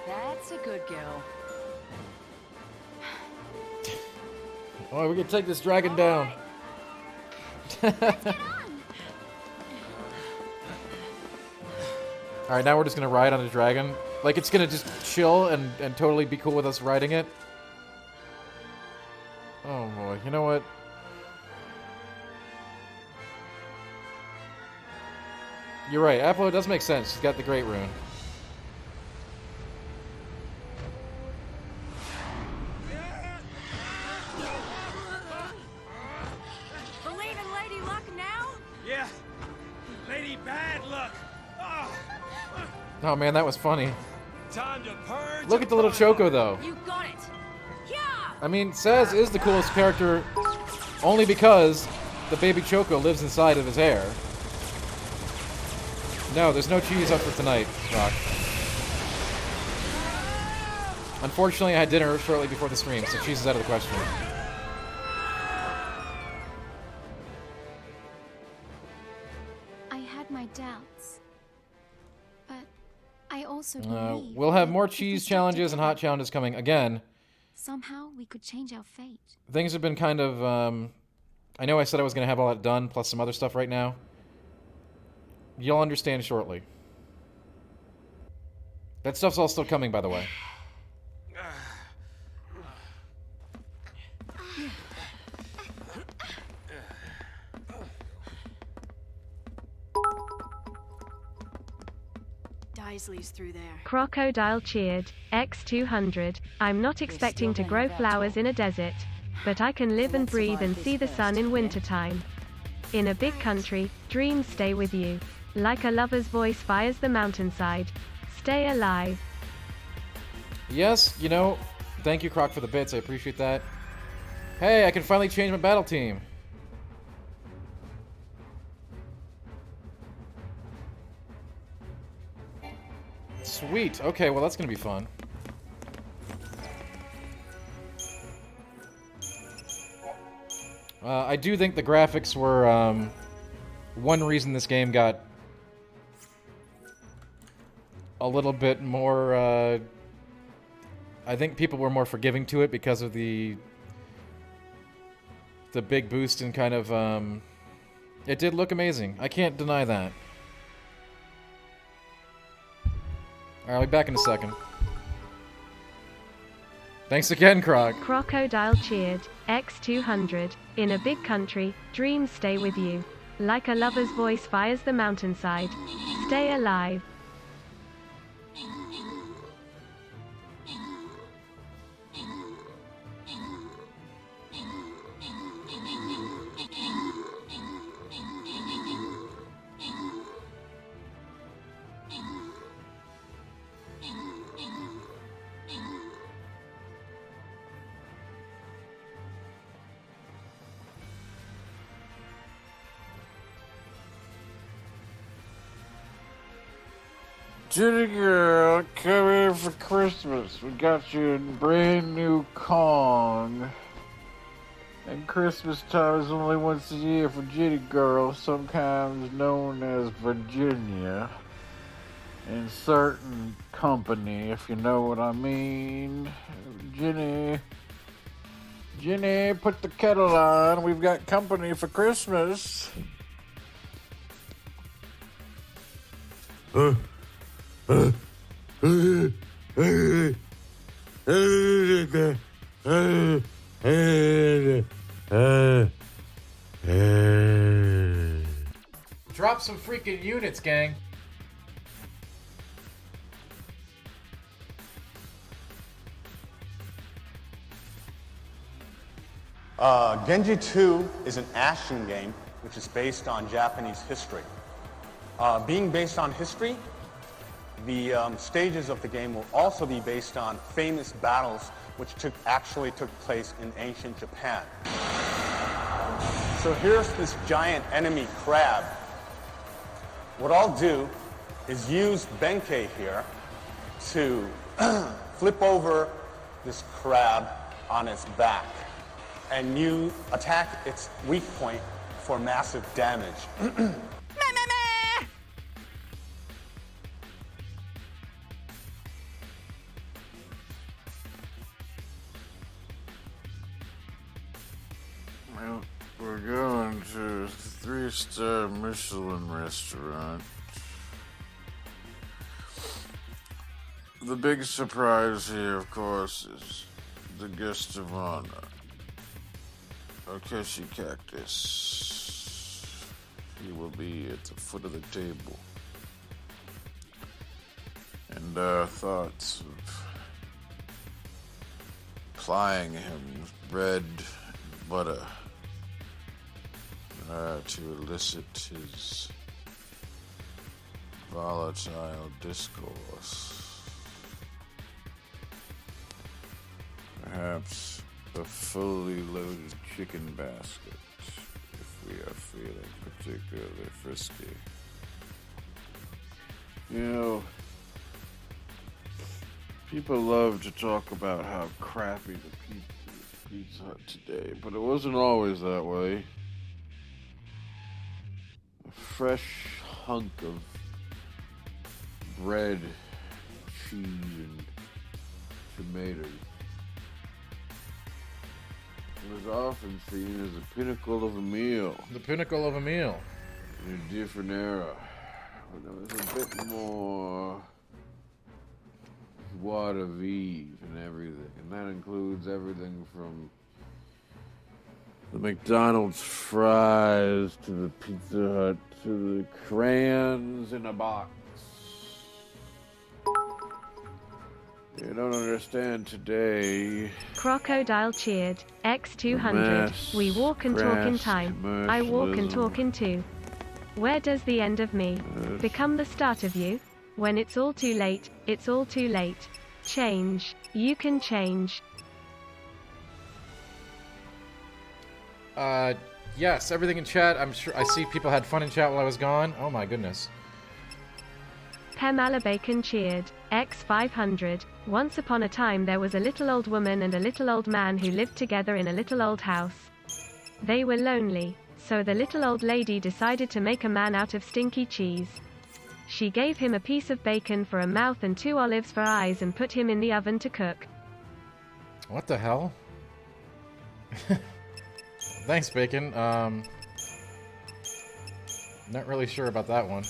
That's a good girl. Oh, we can take this dragon down. Alright, now we're just gonna ride on a dragon. Like, it's gonna just chill and totally be cool with us riding it. Oh boy, you know what? You're right, Apollo does make sense. She's got the Great Rune. Believe in Lady Luck now? Yeah. Lady Bad Luck. Oh, Oh man, that was funny. time to purge. Look at the little Choco, though. You got it. Yeah. I mean, Saz is the coolest character only because the baby Choco lives inside of his hair. No, there's no cheese up for tonight, Rock. Unfortunately, I had dinner shortly before the stream, so cheese is out of the question. I had my doubts, but I also believe We'll have that more if we cheese stuck challenges and hot together, challenges coming again. somehow we could change our fate. Things have been kind of, I know I said I was going to have all that done, plus some other stuff right now. You'll understand shortly. That stuff's all still coming, by the way. Daisley's through there. Crocodile cheered. X200. I'm not expecting to grow flowers in a desert, but I can live and breathe and see the sun in wintertime. In a big country, dreams stay with you. Like a lover's voice fires the mountainside. Stay alive. Yes, you know, thank you, Croc, for the bits. I appreciate that. Hey, I can finally change my battle team. Sweet. Okay, well, that's going to be fun. I do think the graphics were one reason this game got a little bit more... I think people were more forgiving to it because of the big boost and kind of... it did look amazing. I can't deny that. Alright, I'll be back in a second. Thanks again, Croc. Crocodile cheered. X200. In a big country, dreams stay with you. Like a lover's voice fires the mountainside. Stay alive. Jenny girl, come here for Christmas. We got you a brand new Kong. And Christmas time is only once a year for Jenny girl, sometimes known as Virginia. In certain company, if you know what I mean. Jenny, put the kettle on. We've got company for Christmas. Drop some freaking units, gang. Genji 2 is an action game which is based on Japanese history. Being based on history, the stages of the game will also be based on famous battles which actually took place in ancient Japan. So here's this giant enemy crab. What I'll do is use Benkei here to flip over this crab on its back, and you attack its weak point for massive damage. Well, we're going to a 3-star Michelin restaurant. The big surprise here, of course, is the guest of honor. Okeshi Cactus. He will be at the foot of the table. And our thoughts of plying him with bread and butter to elicit his volatile discourse. Perhaps a fully loaded chicken basket if we are feeling particularly frisky. You know, people love to talk about how crappy the Pizza Hut today, but it wasn't always that way. A fresh hunk of bread, cheese, and tomatoes was often seen as the pinnacle of a meal. The pinnacle of a meal. In a different era, when there was a bit more joie de vivre and everything. And that includes everything from the McDonald's fries to the Pizza Hut to the crayons in a box. You don't understand today. Crocodile cheered. X200. We walk and talk in time. I walk and talk in two. Where does the end of me become the start of you? When it's all too late, it's all too late. Change. You can change. Yes, everything in chat. I'm sure I see people had fun in chat while I was gone. Oh my goodness. Pamela Bacon cheered. X500. Once upon a time there was a little old woman and a little old man who lived together in a little old house. They were lonely, so the little old lady decided to make a man out of stinky cheese. She gave him a piece of bacon for a mouth and 2 olives for eyes and put him in the oven to cook. What the hell? Thanks, Bacon. Not really sure about that one.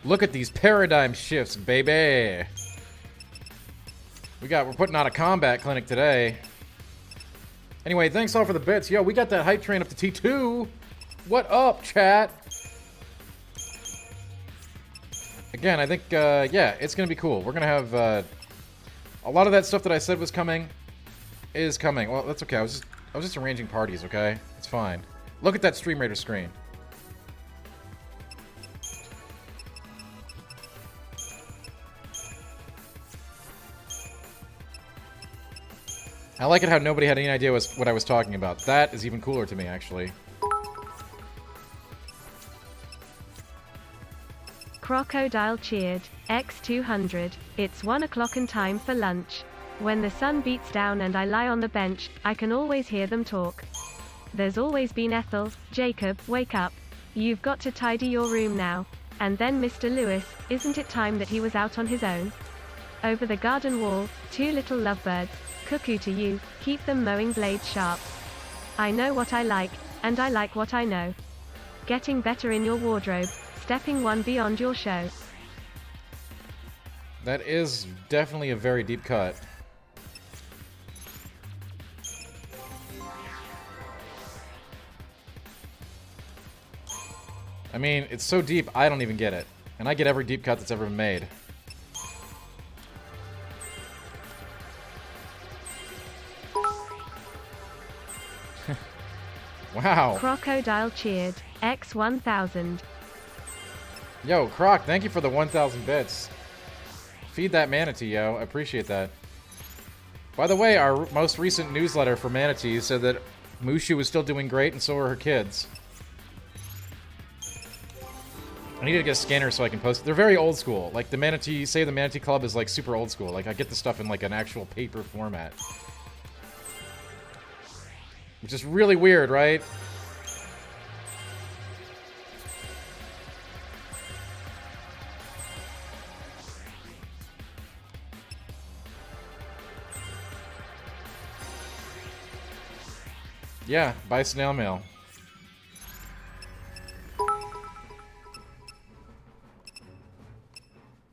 Look at these paradigm shifts, baby. We're putting on a combat clinic today. Anyway, thanks all for the bits. Yo, we got that hype train up to T2. What up, chat? Again, I think, yeah, it's gonna be cool. We're gonna have, a lot of that stuff that I said was coming is coming. Well, that's okay. I was just arranging parties, okay? It's fine. Look at that Stream Raider screen. I like it how nobody had any idea what I was talking about. That is even cooler to me, actually. Crocodile cheered. X200. It's 1 o'clock and time for lunch. When the sun beats down and I lie on the bench, I can always hear them talk. There's always been Ethel. Jacob, wake up. You've got to tidy your room now. And then Mr. Lewis, isn't it time that he was out on his own? Over the garden wall, 2 little lovebirds. Cuckoo to you, keep them mowing blades sharp. I know what I like, and I like what I know. Getting better in your wardrobe, stepping one beyond your show. That is definitely a very deep cut. I mean, it's so deep, I don't even get it. And I get every deep cut that's ever been made. Wow. Crocodile cheered. X1000. Yo, Croc, thank you for the 1,000 bits. Feed that manatee, yo. I appreciate that. By the way, our most recent newsletter for Manatee said that Mushu was still doing great, and so are her kids. I need to get a scanner so I can post it. They're very old school. Like, the Manatee, say the Manatee Club is, like, super old school. Like, I get the stuff in, like, an actual paper format. Which is really weird, right? Yeah, buy snail mail.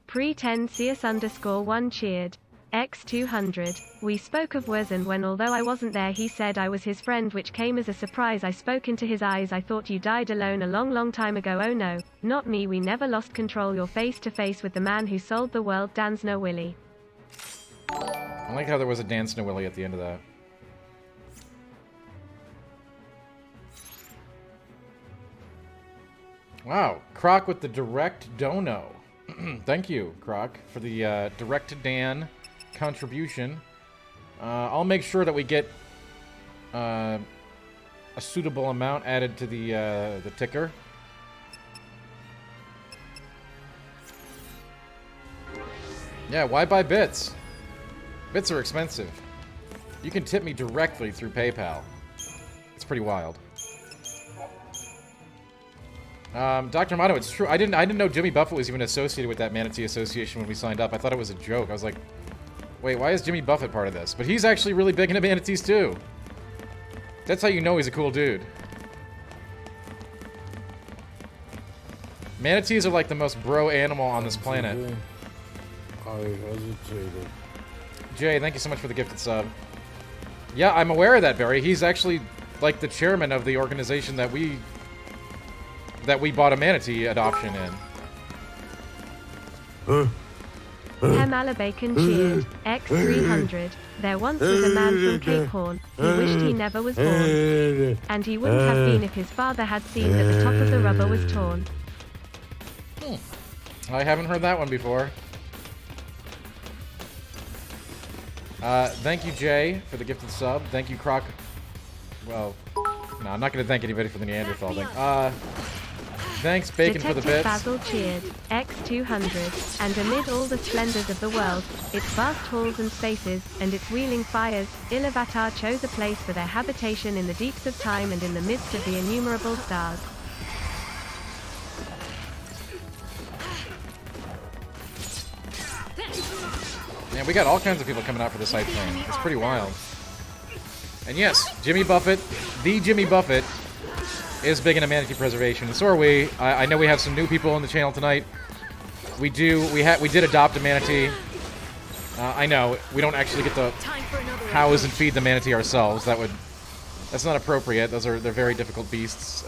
Pre-10CS_1 cheered. X200. We spoke of Wes, and when, although I wasn't there, he said I was his friend, which came as a surprise. I spoke into his eyes. I thought you died alone a long, long time ago. Oh no, not me. We never lost control. You're face to face with the man who sold the world. Dan Snow Willie. I like how there was a Dan Snow Willie at the end of that. Wow, Croc with the direct dono. Thank you, Croc, for the direct to Dan contribution. I'll make sure that we get a suitable amount added to the ticker. Yeah, why buy bits? Bits are expensive. You can tip me directly through PayPal. It's pretty wild. Dr. Amato, it's true. I didn't know Jimmy Buffett was even associated with that Manatee Association when we signed up. I thought it was a joke. I was like, wait, why is Jimmy Buffett part of this? But he's actually really big into manatees too. That's how you know he's a cool dude. Manatees are like the most bro animal on this planet. I hesitated. Jay, thank you so much for the gifted sub. Yeah, I'm aware of that, Barry. He's actually like the chairman of the organization that we bought a manatee adoption in. Malabacon cheered. X300. There once was a man from Cape Horn. He wished he never was born. And he wouldn't have been if his father had seen that the top of the rubber was torn. I haven't heard that one before. Thank you, Jay, for the gifted sub. Thank you, Croc. Well, no, I'm not going to thank anybody for the Neanderthal thing. Thanks, Bacon, for the bits. Basil cheered. X200. And amid all the splendors of the world, its vast halls and spaces, and its wheeling fires, Ilúvatar chose a place for their habitation in the deeps of time and in the midst of the innumerable stars. Man, we got all kinds of people coming out for this hype train. It's pretty wild. And yes, Jimmy Buffett, the Jimmy Buffett, is big into manatee preservation, and so are we. I know we have some new people on the channel tonight. We did adopt a manatee. I know we don't actually get to house and feed the manatee ourselves. That's not appropriate. They're very difficult beasts.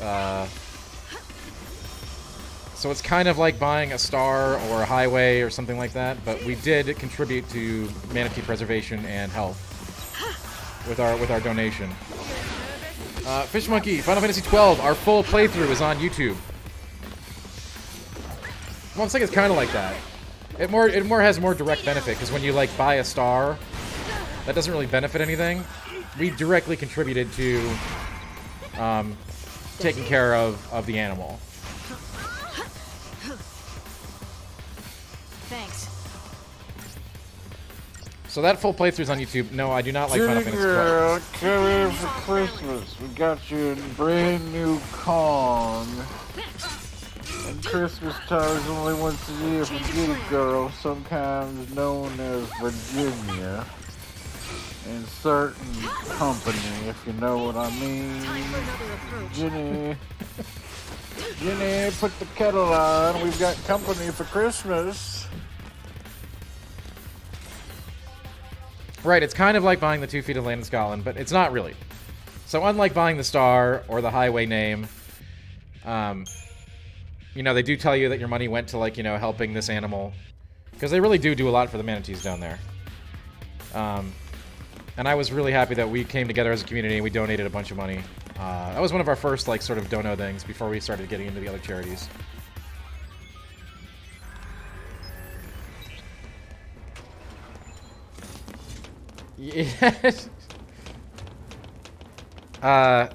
So it's kind of like buying a star or a highway or something like that. But we did contribute to manatee preservation and health with our donation. Fish Monkey, Final Fantasy XII. Our full playthrough is on YouTube. Well, it's kind of like that. It more has more direct benefit, because when you, like, buy a star, that doesn't really benefit anything. We directly contributed to taking care of the animal. Thanks. So that full playthrough is on YouTube. No, I do not like Final Fantasy XII. Girl, come here for Christmas. We got you a brand new Kong. And Christmas time is only once a year for Giddy Girl, sometimes known as Virginia. In certain company, if you know what I mean. Jenny, put the kettle on. We've got company for Christmas. Right, it's kind of like buying the 2 feet of land in Scotland, but it's not really. So unlike buying the star or the highway name, you know, they do tell you that your money went to, like, you know, helping this animal. Because they really do a lot for the manatees down there. And I was really happy that we came together as a community and we donated a bunch of money. That was one of our first, like, sort of dono things before we started getting into the other charities. Yes. Yeah,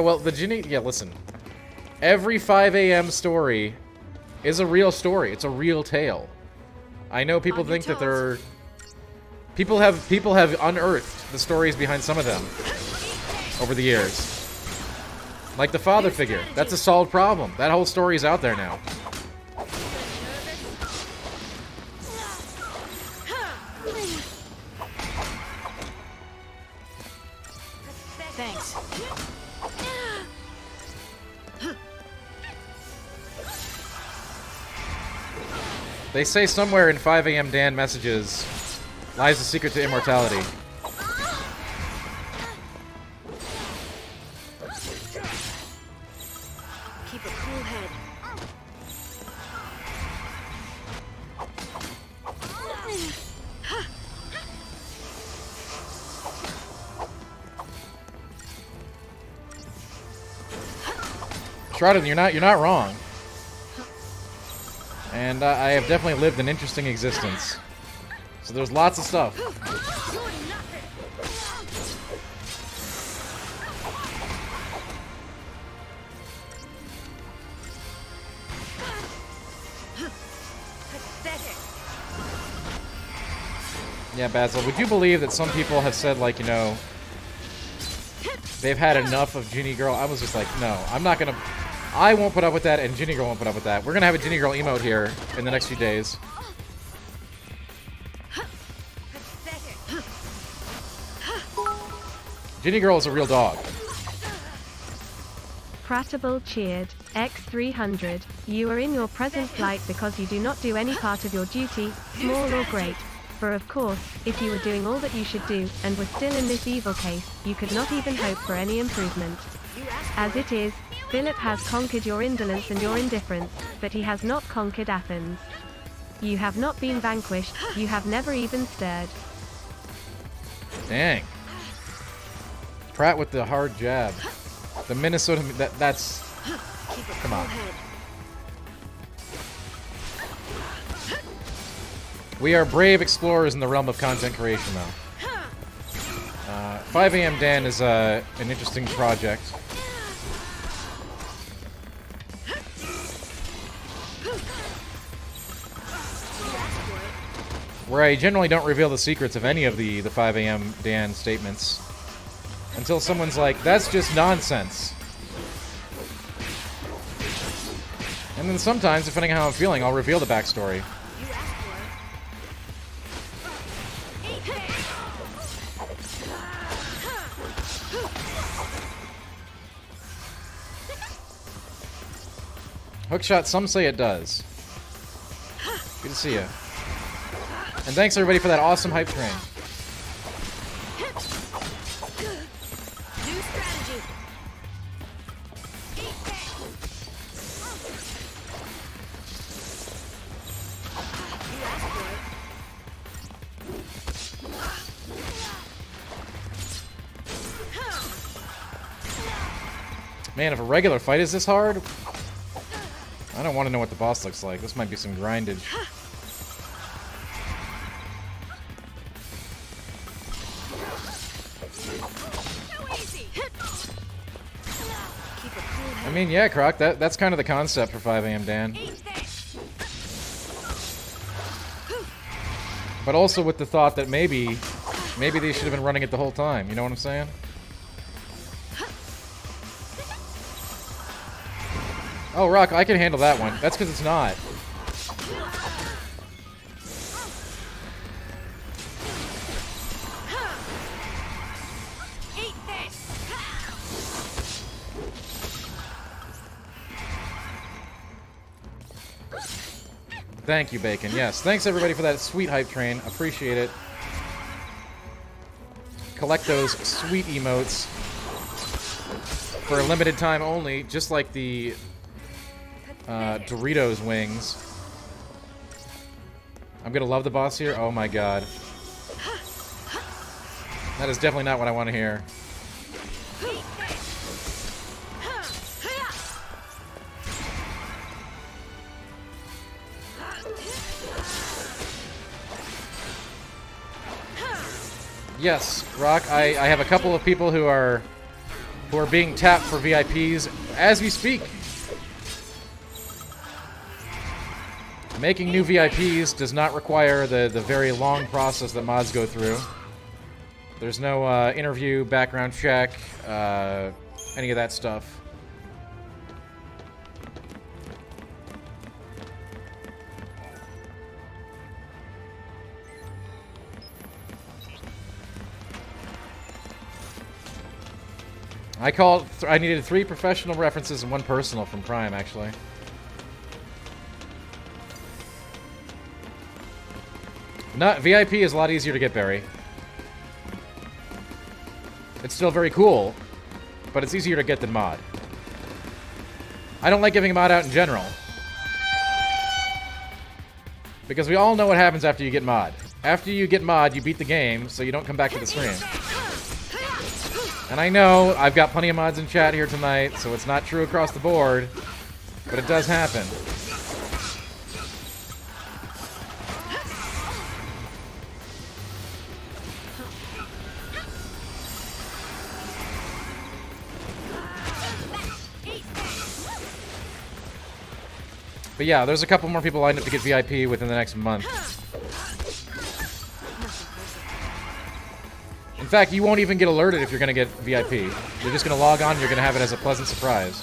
well, the Ginny... Yeah, listen. Every 5 a.m. story is a real story. It's a real tale. I know people think that they're... People have unearthed the stories behind some of them over the years. Like the father figure. That's a solved problem. That whole story is out there now. Thanks. They say somewhere in 5 a.m. Dan messages lies the secret to immortality. Keep a cool head. Shrouded, you're not wrong. And I have definitely lived an interesting existence. So there's lots of stuff. Yeah, Basil, would you believe that some people have said, like, you know, they've had enough of Ginny Girl? I was just like, no, I'm not gonna... I won't put up with that, and Ginny Girl won't put up with that. We're gonna have a Ginny Girl emote here in the next few days. Ginny Girl is a real dog. Pratable cheered. X300. You are in your present plight because you do not do any part of your duty, small or great. For of course, if you were doing all that you should do, and were still in this evil case, you could not even hope for any improvement. As it is, Philip has conquered your indolence and your indifference, but he has not conquered Athens. You have not been vanquished, you have never even stirred. Dang. Pratt with the hard jab. The Minnesota... That's... Come on. We are brave explorers in the realm of content creation, though. 5 a.m. Dan is an interesting project. Where I generally don't reveal the secrets of any of the 5 a.m. Dan statements. Until someone's like, that's just nonsense. And then sometimes, depending on how I'm feeling, I'll reveal the backstory. Hookshot, some say it does. Good to see you. And thanks everybody for that awesome hype train. New strategy. You asked for it. Man, if a regular fight is this hard, I don't want to know what the boss looks like. This might be some grindage. I mean, yeah, Croc, that's kind of the concept for 5 AM Dan. But also with the thought that maybe they should have been running it the whole time. You know what I'm saying? Oh, Rock, I can handle that one. That's because it's not. Thank you, Bacon. Yes, thanks everybody for that sweet hype train. Appreciate it. Collect those sweet emotes for a limited time only, just like the Doritos wings. I'm gonna love the boss here. Oh my god. That is definitely not what I want to hear. Yes, Rock, I have a couple of people who are being tapped for VIPs as we speak. Making new VIPs does not require the very long process that mods go through. There's no interview, background check, any of that stuff. I needed 3 professional references and 1 personal from Prime, actually. VIP is a lot easier to get, Barry. It's still very cool, but it's easier to get than mod. I don't like giving mod out in general, because we all know what happens after you get mod. After you get mod, you beat the game, so you don't come back to the stream. And I know I've got plenty of mods in chat here tonight, so it's not true across the board, but it does happen. But yeah, there's a couple more people lined up to get VIP within the next month. In fact, you won't even get alerted if you're going to get VIP. You're just going to log on and you're going to have it as a pleasant surprise.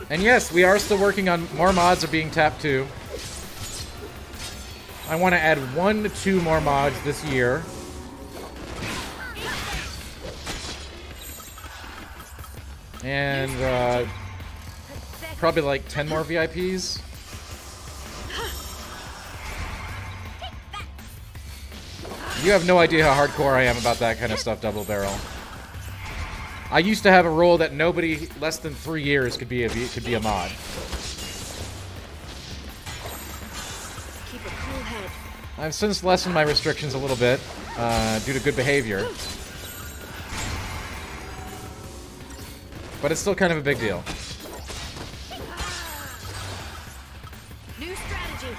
And yes, we are still working on more mods are being tapped too. I want to add 1 to 2 more mods this year. And probably like 10 more VIPs. You have no idea how hardcore I am about that kind of stuff, Double Barrel. I used to have a rule that nobody less than 3 years could be a mod. Keep a cool head. I've since lessened my restrictions a little bit due to good behavior. But it's still kind of a big deal. New strategy.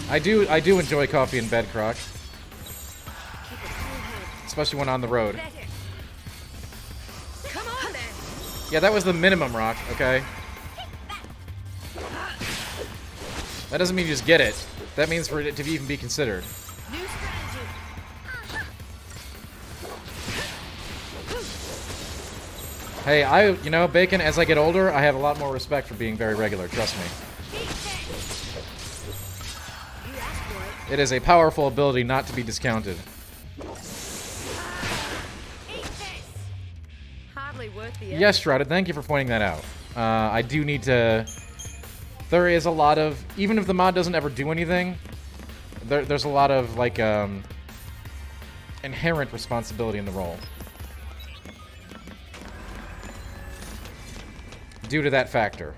I do enjoy coffee in bed, Croc. Especially when on the road. Come on then. Yeah, that was the minimum, Rock, okay? That doesn't mean you just get it. That means for it to even be considered. New strategy. Hey, you know, Bacon, as I get older, I have a lot more respect for being very regular, trust me. It is a powerful ability not to be discounted. Hardly worth the Yes, Shrouded, thank you for pointing that out. I do need to... There is a lot of... Even if the mod doesn't ever do anything, there's a lot of, like, inherent responsibility in the role. Due to that factor.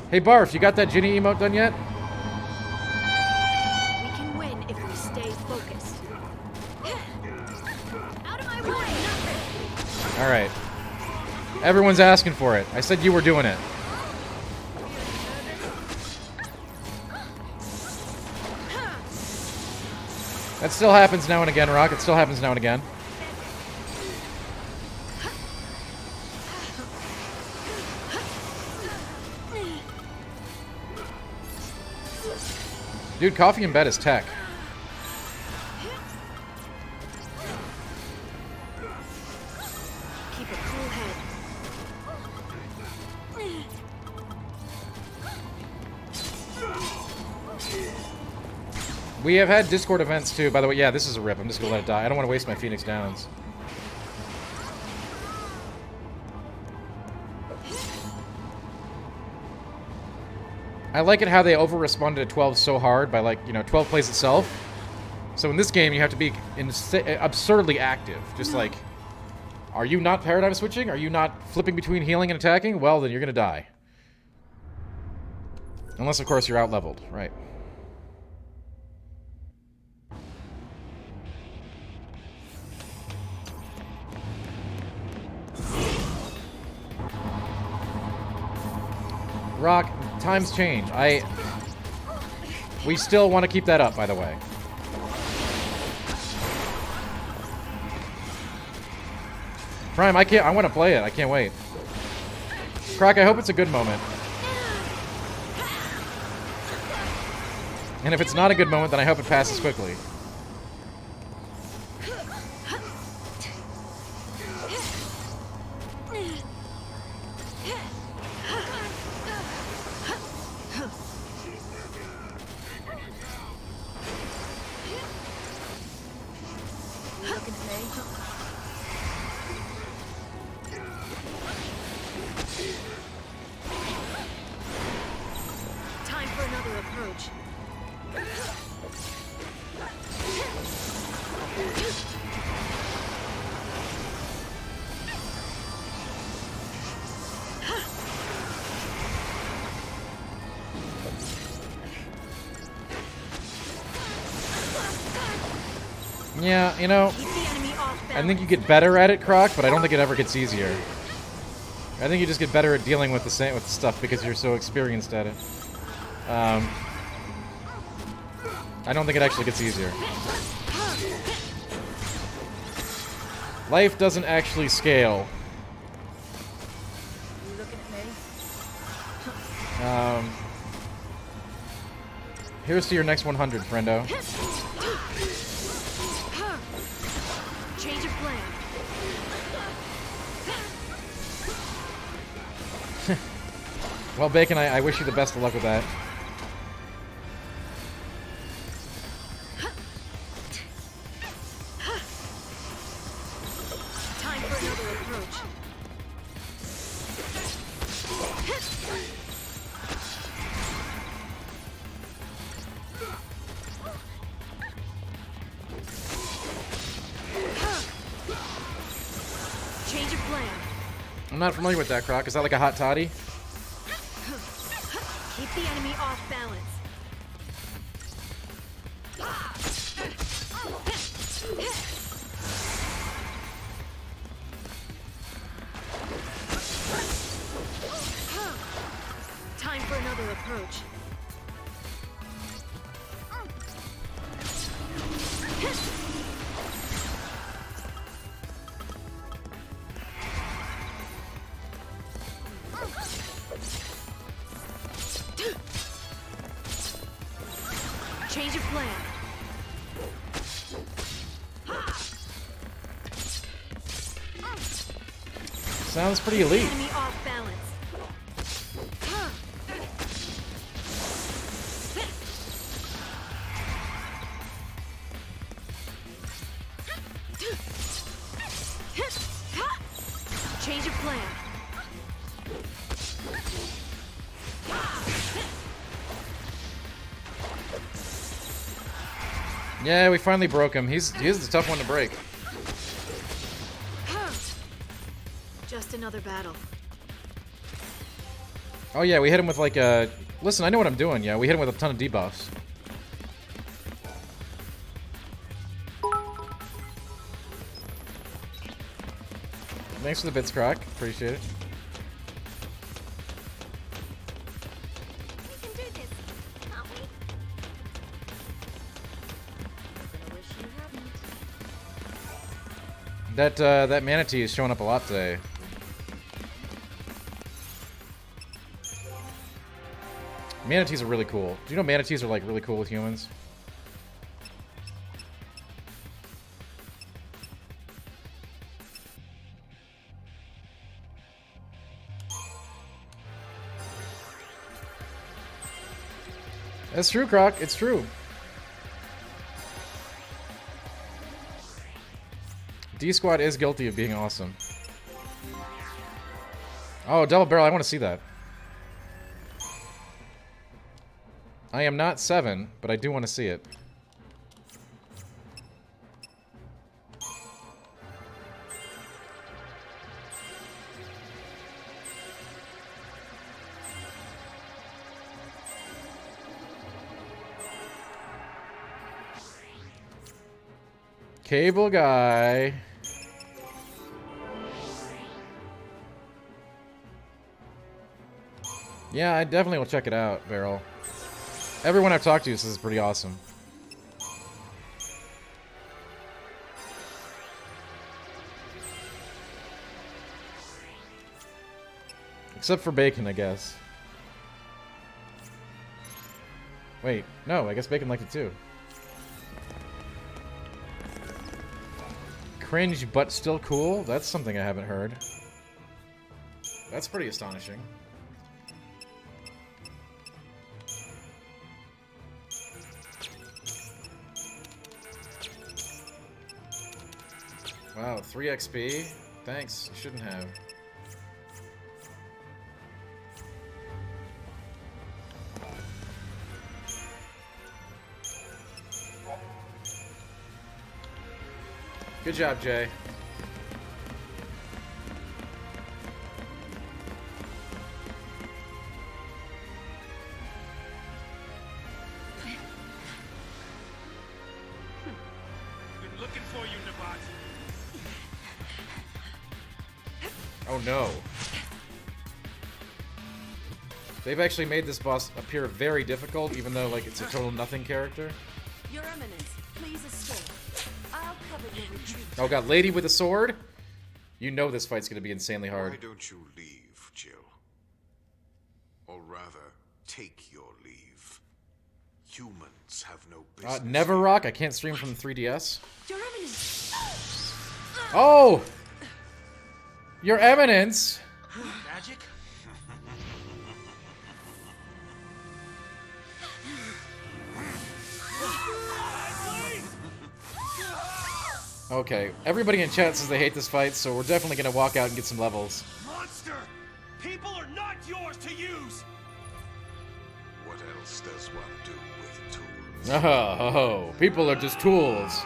Hey Barf, you got that Ginny emote done yet? We can win if we stay focused. Out of my way! Alright. Everyone's asking for it. I said you were doing it. That still happens now and again, Rock. It still happens now and again. Dude, coffee in bed is tech. Keep a cool head. We have had Discord events too. By the way, yeah, this is a rip. I'm just gonna let it die. I don't want to waste my Phoenix Downs. I like it how they over-responded to 12 so hard by, like, you know, 12 plays itself. So in this game, you have to be absurdly active. Just like, are you not paradigm switching? Are you not flipping between healing and attacking? Well, then you're gonna die. Unless, of course, you're out-leveled. Right. Rock, times change. We still want to keep that up, by the way. Prime, I want to play it. I can't wait. Croc, I hope it's a good moment. And if it's not a good moment, then I hope it passes quickly. Time for another approach. Yeah, you know, I think you get better at it, Croc, but I don't think it ever gets easier. I think you just get better at dealing with the stuff because you're so experienced at it. I don't think it actually gets easier. Life doesn't actually scale. Here's to your next 100, friendo. Change of plan. Well, Bacon, I wish you the best of luck with that. Time for another approach. Change of plan. I'm not familiar with that, Croc. Is that like a hot toddy? Keep the enemy off balance. Time for another approach. Change of plan. Sounds pretty elite. Enemy off balance. Change of plan. Yeah, we finally broke him. He's the tough one to break. Just another battle. Oh yeah, we hit him with like a... Listen, I know what I'm doing, yeah. We hit him with a ton of debuffs. Thanks for the bits, Croc. Appreciate it. We can do this, can't we? I wish you hadn't. That manatee is showing up a lot today. Manatees are really cool. Do you know manatees are like really cool with humans? That's true, Croc. It's true. D-Squad is guilty of being awesome. Oh, double barrel. I want to see that. I am not 7, but I do want to see it. Cable guy. Yeah, I definitely will check it out, Beryl. Everyone I've talked to says it's pretty awesome. Except for Bacon, I guess. Wait, no, I guess Bacon liked it too. Cringe, but still cool? That's something I haven't heard. That's pretty astonishing. Wow, 3 XP? Thanks, you shouldn't have. Good job, Jay. Been looking for you, Nabat. Oh no. They've actually made this boss appear very difficult, even though like it's a total nothing character. Your Eminence, please escape. I'll cover your retreat. Oh god, lady with a sword? You know this fight's gonna be insanely hard. Why don't you leave, Jill? Or rather, take your leave. Humans have no business. Never Rock? I can't stream from the 3DS. Your Eminence! Oh! Your Eminence! Magic? Okay, everybody in chat says they hate this fight, so we're definitely gonna walk out and get some levels. Monster! People are not yours to use! What else does one do with tools? Oh, people are just tools.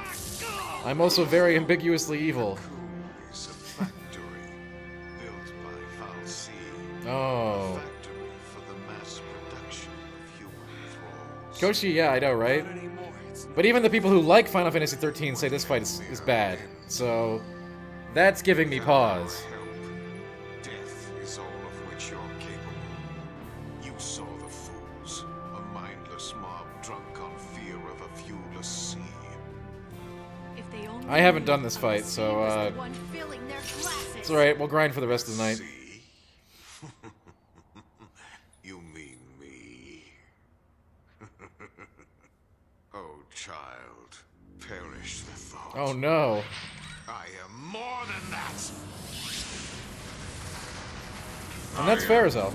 I'm also very ambiguously evil. It's a factory built by Falsi. Oh. A factory for the mass production of human thralls. Koshi, yeah, I know, right? But even the people who like Final Fantasy XIII say this fight is bad. So, that's giving me pause. Death is all of which you're capable. You saw the fools, a mindless mob drunk on fear of a viewless sea. If they only I haven't done this fight, so it's alright, we'll grind for the rest of the night. You mean me? Oh, child, perish the thought. Oh no. I am more than that! And that's Pharazal.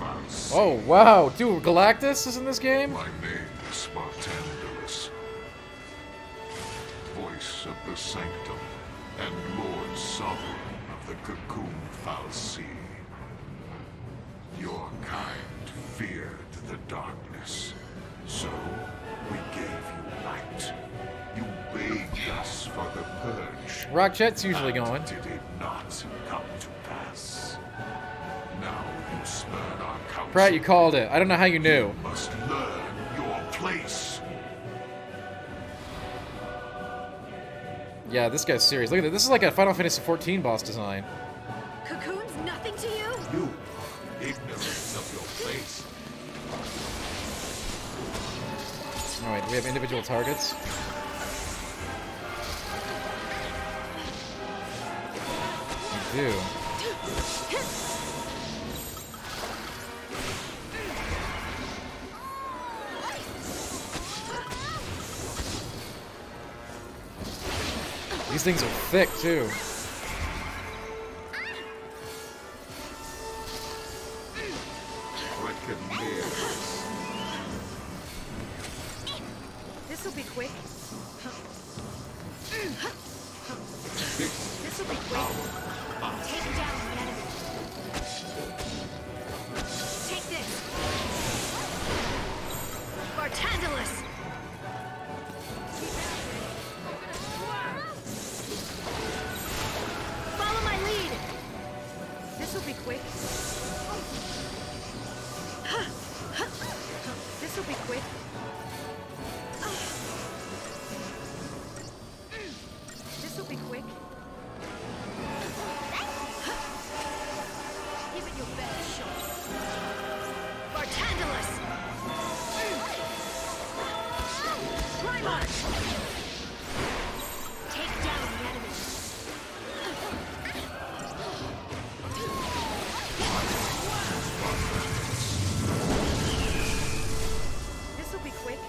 Oh, wow. Dude, Galactus is in this game? My name is Spartandulus, voice of the Sanctum and Lord Sovereign of the Cocoon Fal'Cie. Your kind feared the darkness, so we gave you light. You begged us for the purge. Rockjet's usually and going. did it not come to pass? Now you spurn our counsel. Pratt, you called it. I don't know how you knew. You must learn your place. Yeah, this guy's serious. Look at this. This is like a Final Fantasy XIV boss design. Cocoon's nothing to you? You, ignorant of your place. Alright, do we have individual targets? We do. These things are thick, too. This'll be quick. This'll be quick. Take down the enemy. Take this. Bartandulus! Follow my lead. This'll be quick. This'll be quick. This'll be quick. Give it your best shot. Bartandulus! Climb. Take down the enemy. This'll be quick.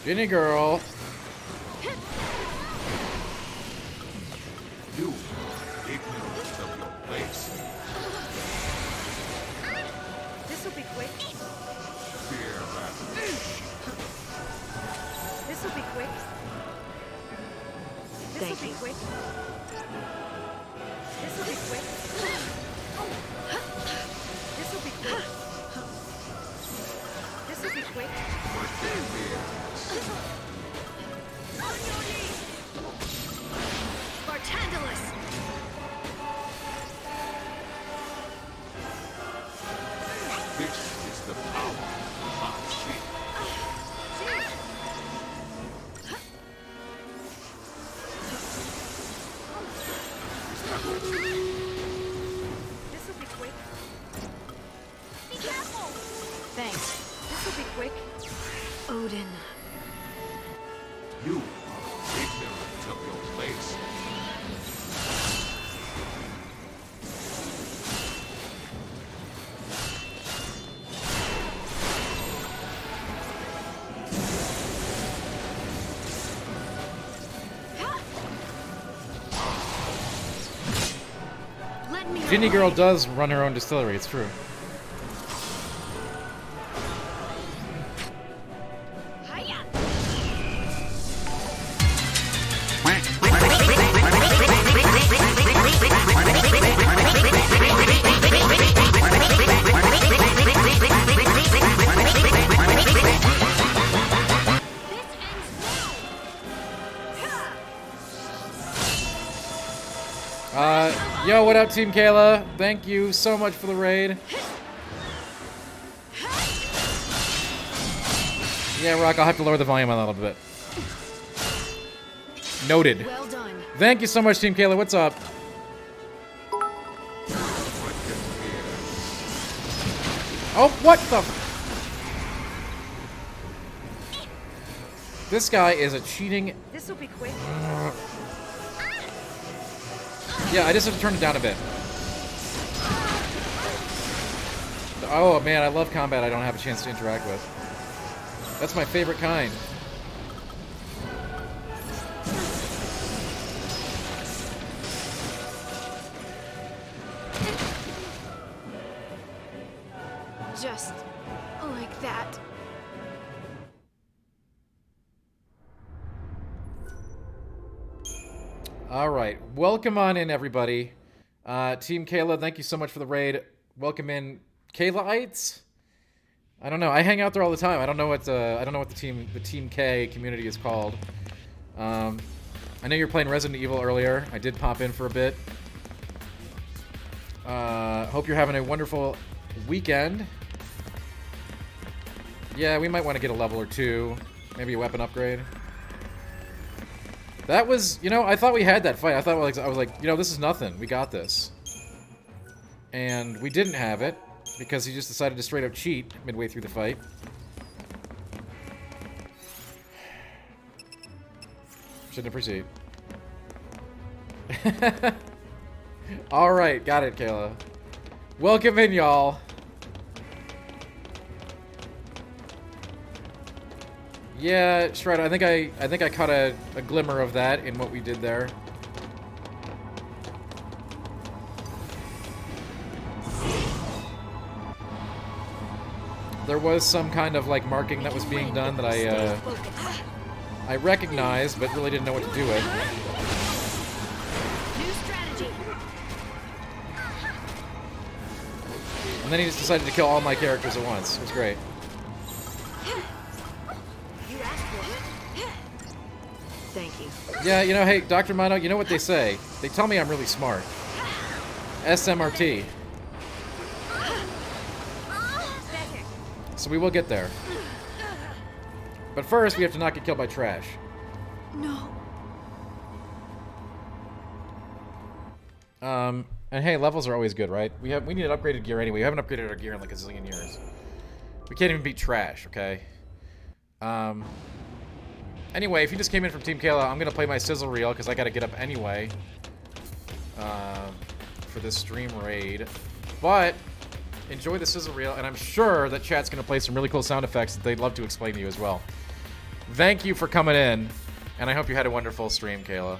Ginny girl. You, ignorant of your place. This'll be quick. Fear that. This'll be quick. This'll be quick. This'll be quick. This'll be quick. This'll be quick. On your knees! Bartandulus! This is the power of Fal'Cie. This'll be quick. Be careful! Thanks. This'll be quick. Odin. You are ignorant of your place. Let me Ginny girl does run her own distillery, it's true. Hiya! Yo, what up, Team Kayla? Thank you so much for the raid. Yeah, Rock, I'll have to lower the volume a little bit. Noted. Well done. Thank you so much, Team Kayla. What's up? Oh, what the? This guy is a cheating. This'll be quick. Yeah, I just have to turn it down a bit. Oh man, I love combat I don't have a chance to interact with. That's my favorite kind. Just like that. Alright, welcome on in, everybody. Team Kayla, thank you so much for the raid. Welcome in, Kaylaites? I don't know. I hang out there all the time. I don't know what the Team K community is called. I know you were playing Resident Evil earlier. I did pop in for a bit. Hope you're having a wonderful weekend. Yeah, we might want to get a level or two. Maybe a weapon upgrade. That was, you know, I thought we had that fight. I was like, you know, this is nothing. We got this. And we didn't have it because he just decided to straight up cheat midway through the fight. Shouldn't proceed. Alright, got it, Kayla. Welcome in, y'all. Yeah, Shredder, I think I caught a glimmer of that in what we did there. There was some kind of like marking that was being done that I recognized, but really didn't know what to do with. New strategy. And then he just decided to kill all my characters at once. It was great. Thank you. Yeah, you know, hey, Dr. Mono, you know what they say? They tell me I'm really smart. SMRT. So we will get there. But first, we have to not get killed by trash. No. And hey, levels are always good, right? We need upgraded gear anyway. We haven't upgraded our gear in like a zillion years. We can't even beat trash, okay? Anyway, if you just came in from Team Kayla, I'm gonna play my sizzle reel because I gotta get up anyway. For this stream raid. But enjoy the sizzle reel, and I'm sure that chat's gonna play some really cool sound effects that they'd love to explain to you as well. Thank you for coming in, and I hope you had a wonderful stream, Kayla.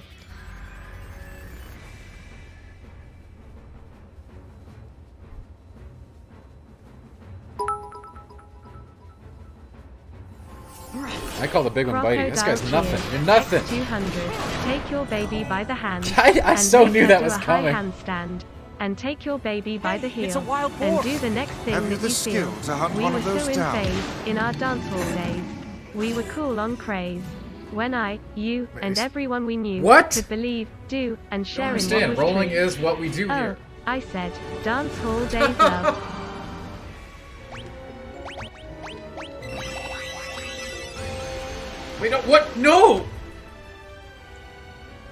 I call the big one biting. This guy's nothing. You're nothing. XIII. Take your baby by the hand. I so knew that was coming. Handstand. And take your baby by the heel. It's a wild boar. And do the next thing Have you that the you skill feel. to hunt We one were of those so in down? phase in our dancehall days. We were cool on craze. When I, you, and everyone we knew could believe, do, and share in what Understand, was rolling true. is what we do Oh, here. I said, dance hall days love. Wait, no, what? No!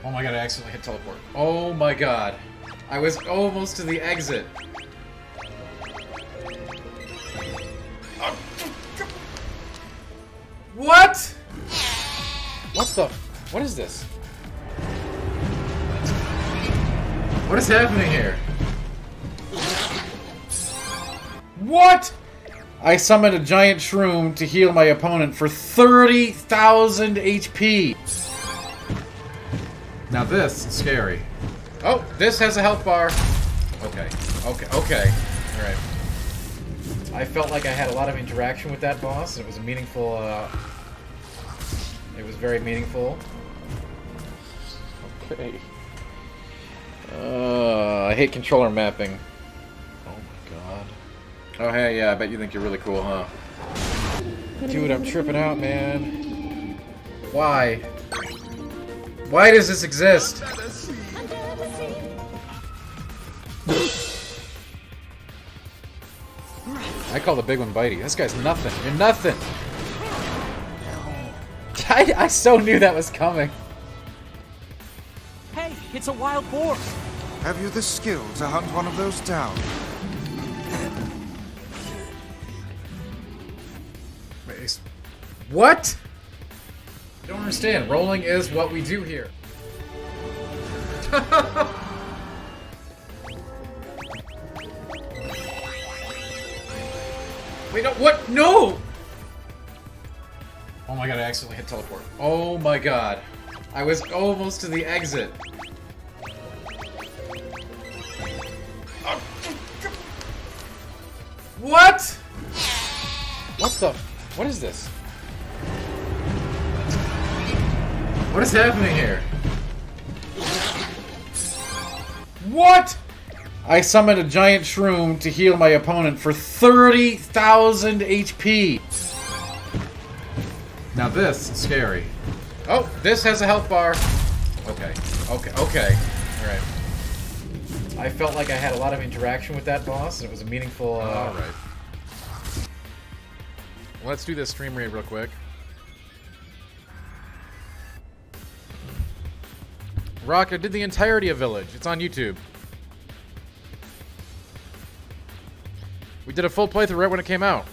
Oh my god, I accidentally hit teleport. Oh my god. I was almost to the exit. What? What the? What is this? What is happening here? What? I summoned a giant shroom to heal my opponent for 30,000 HP. Now this is scary. Oh, this has a health bar. Okay, okay. Alright. I felt like I had a lot of interaction with that boss, and it was a meaningful, it was very meaningful. Okay. I hate controller mapping. Oh my god. Oh hey, yeah, I bet you think you're really cool, huh? Dude, I'm tripping out, man. Why? Why does this exist? I call the big one bitey. This guy's nothing. You're nothing. I so knew that was coming. Hey, it's a wild boar. Have you the skill to hunt one of those down? Wait, what? I don't understand. Rolling is what we do here. Wait, no, what? No! Oh my god, I accidentally hit teleport. Oh my god. I was almost to the exit. What? What the? What is this? What is happening here? What? I summoned a giant shroom to heal my opponent for 30,000 HP. Now this is scary. Oh, this has a health bar. Okay, okay. Alright. I felt like I had a lot of interaction with that boss. It was a meaningful, Alright. Let's do this stream raid real quick. Rock, I did the entirety of Village. It's on YouTube. We did a full playthrough right when it came out.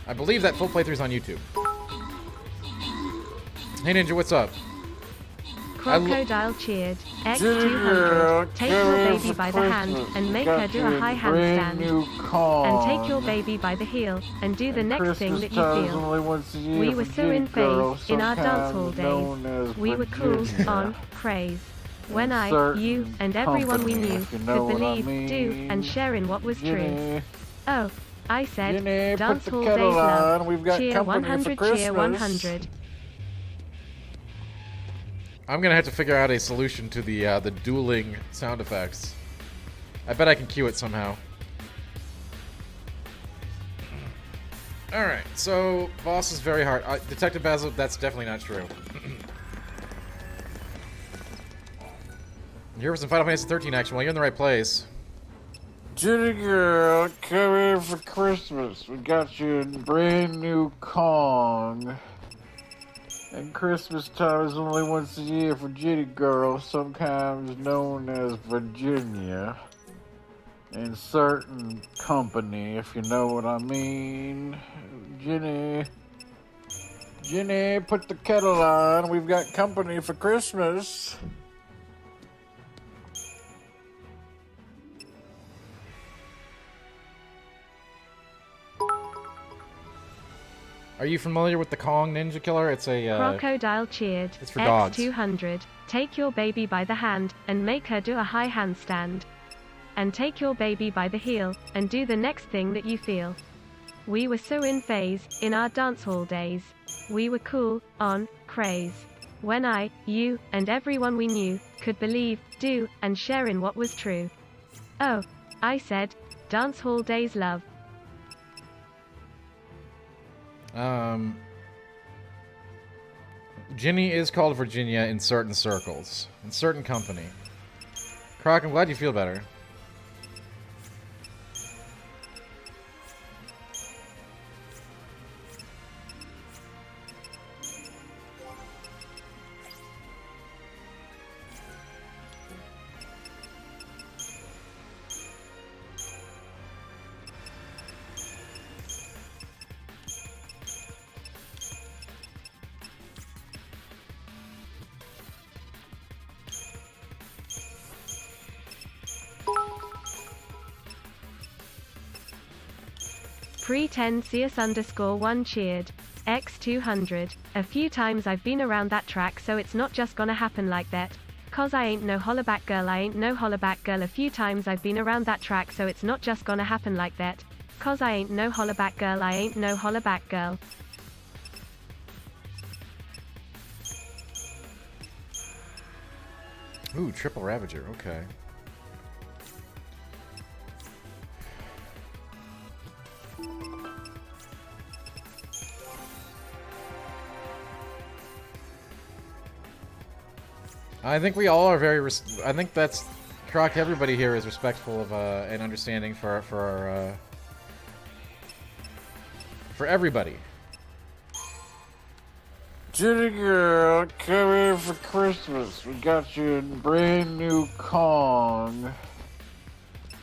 I believe that full playthrough is on YouTube. Hey Ninja, what's up? Crocodile cheered. X200. Take your baby by the hand and make her do a high handstand. And take your baby by the heel and do the next thing that you feel. We were so in phase in our dance hall days. We were cool, on, craze. When I, you, and everyone we knew could believe, do, and share in what was true. Oh, I said, dance hall days love. Cheer 100, cheer 100. I'm gonna have to figure out a solution to the dueling sound effects. I bet I can cue it somehow. Alright, so boss is very hard. Detective Basil, that's definitely not true. Here for some Final Fantasy 13 action. Well, you're in the right place. Jenny girl, come here for Christmas. We got you a brand new Kong. And Christmas time is only once a year for Jenny girl, sometimes known as Virginia. In certain company, if you know what I mean. Jenny, put the kettle on. We've got company for Christmas. Are you familiar with the Kong Ninja Killer? It's a Crocodile cheered. It's for dogs. X200. Take your baby by the hand and make her do a high handstand. And take your baby by the heel and do the next thing that you feel. We were so in phase in our dance hall days. We were cool, on, craze. When I, you, and everyone we knew could believe, do, and share in what was true. Oh, I said, dance hall days love. Ginny is called Virginia in certain circles, in certain company. Croc, I'm glad you feel better. Pre-10 CS_1 cheered. X200. A few times I've been around that track, so it's not just gonna happen like that. Cause I ain't no hollaback girl, I ain't no hollaback girl. A few times I've been around that track, so it's not just gonna happen like that. Cause I ain't no hollaback girl, I ain't no hollaback girl. Ooh, triple Ravager, okay. I think we all are very. I think that's Croc. Everybody here is respectful of and understanding for everybody. Jenny girl, come here for Christmas. We got you a brand new Kong.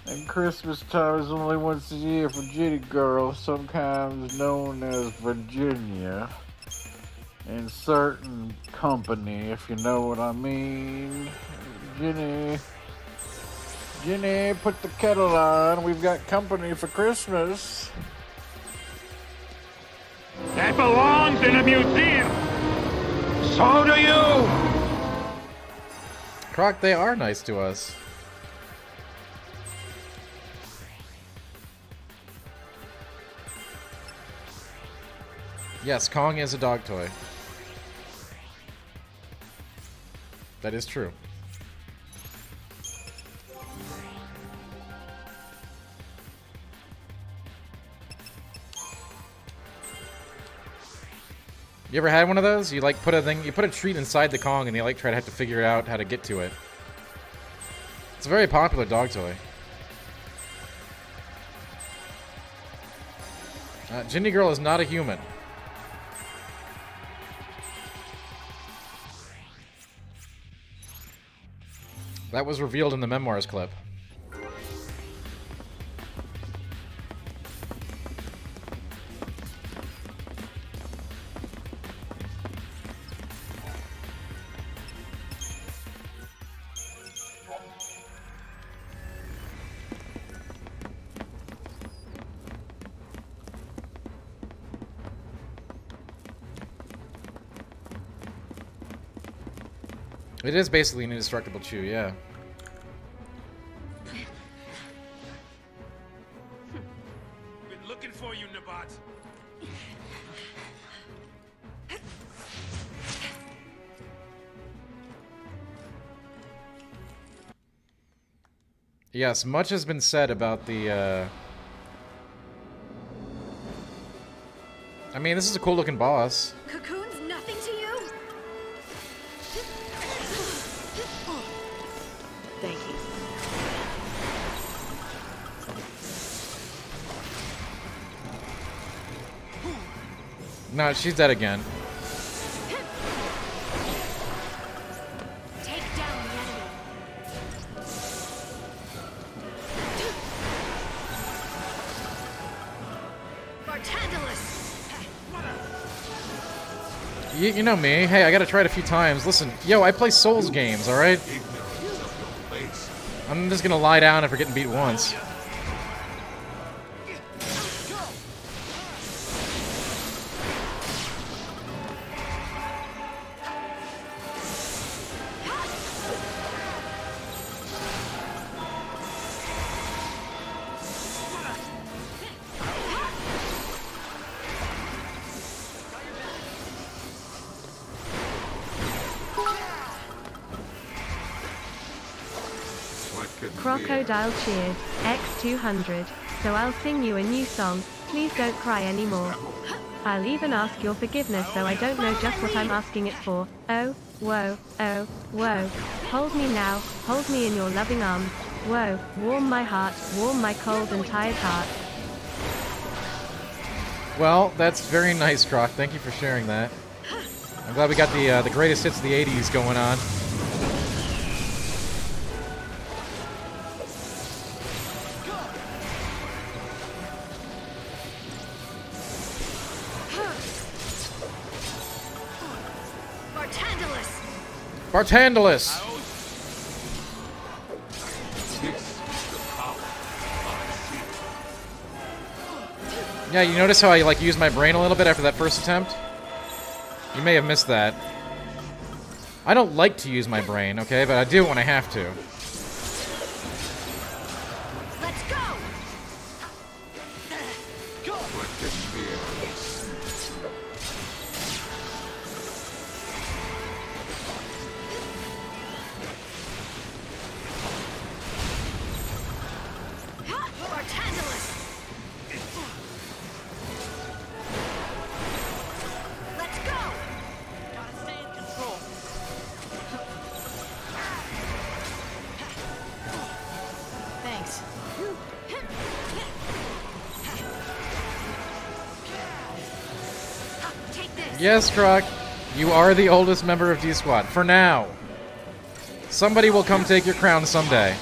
And Christmas time is only once a year for Jenny girl, sometimes known as Virginia. In certain company, if you know what I mean. Jenny, put the kettle on. We've got company for Christmas. That belongs in a museum. So do you. Croc, they are nice to us. Yes, Kong is a dog toy. That is true. You ever had one of those? You like put a treat inside the Kong and they like try to have to figure out how to get to it. It's a very popular dog toy. Ginny Girl is not a human. That was revealed in the memoirs clip. It is basically an indestructible chew, yeah. Been looking for you, Nabat. Yes, much has been said about the, I mean, this is a cool looking boss. Cocoon's nothing to you? Thank you. No, she's dead again. Take down the enemy. You know me. Hey, I gotta try it a few times. Listen, yo, I play Souls games, alright? I'm just gonna lie down after getting beat once. Crocodile cheered, X200, so I'll sing you a new song, please don't cry anymore. I'll even ask your forgiveness though I don't know just what I'm asking it for. Oh, whoa, oh, whoa. Hold me now, hold me in your loving arms. Whoa, warm my heart, warm my cold and tired heart. Well, that's very nice, Croc. Thank you for sharing that. I'm glad we got the greatest hits of the 80s going on. Bartandalus! Yeah, you notice how I like used my brain a little bit after that first attempt? You may have missed that. I don't like to use my brain, okay, but I do when I have to. Let's go. Yes, Croc, you are the oldest member of D-Squad, for now. Somebody will come take your crown someday.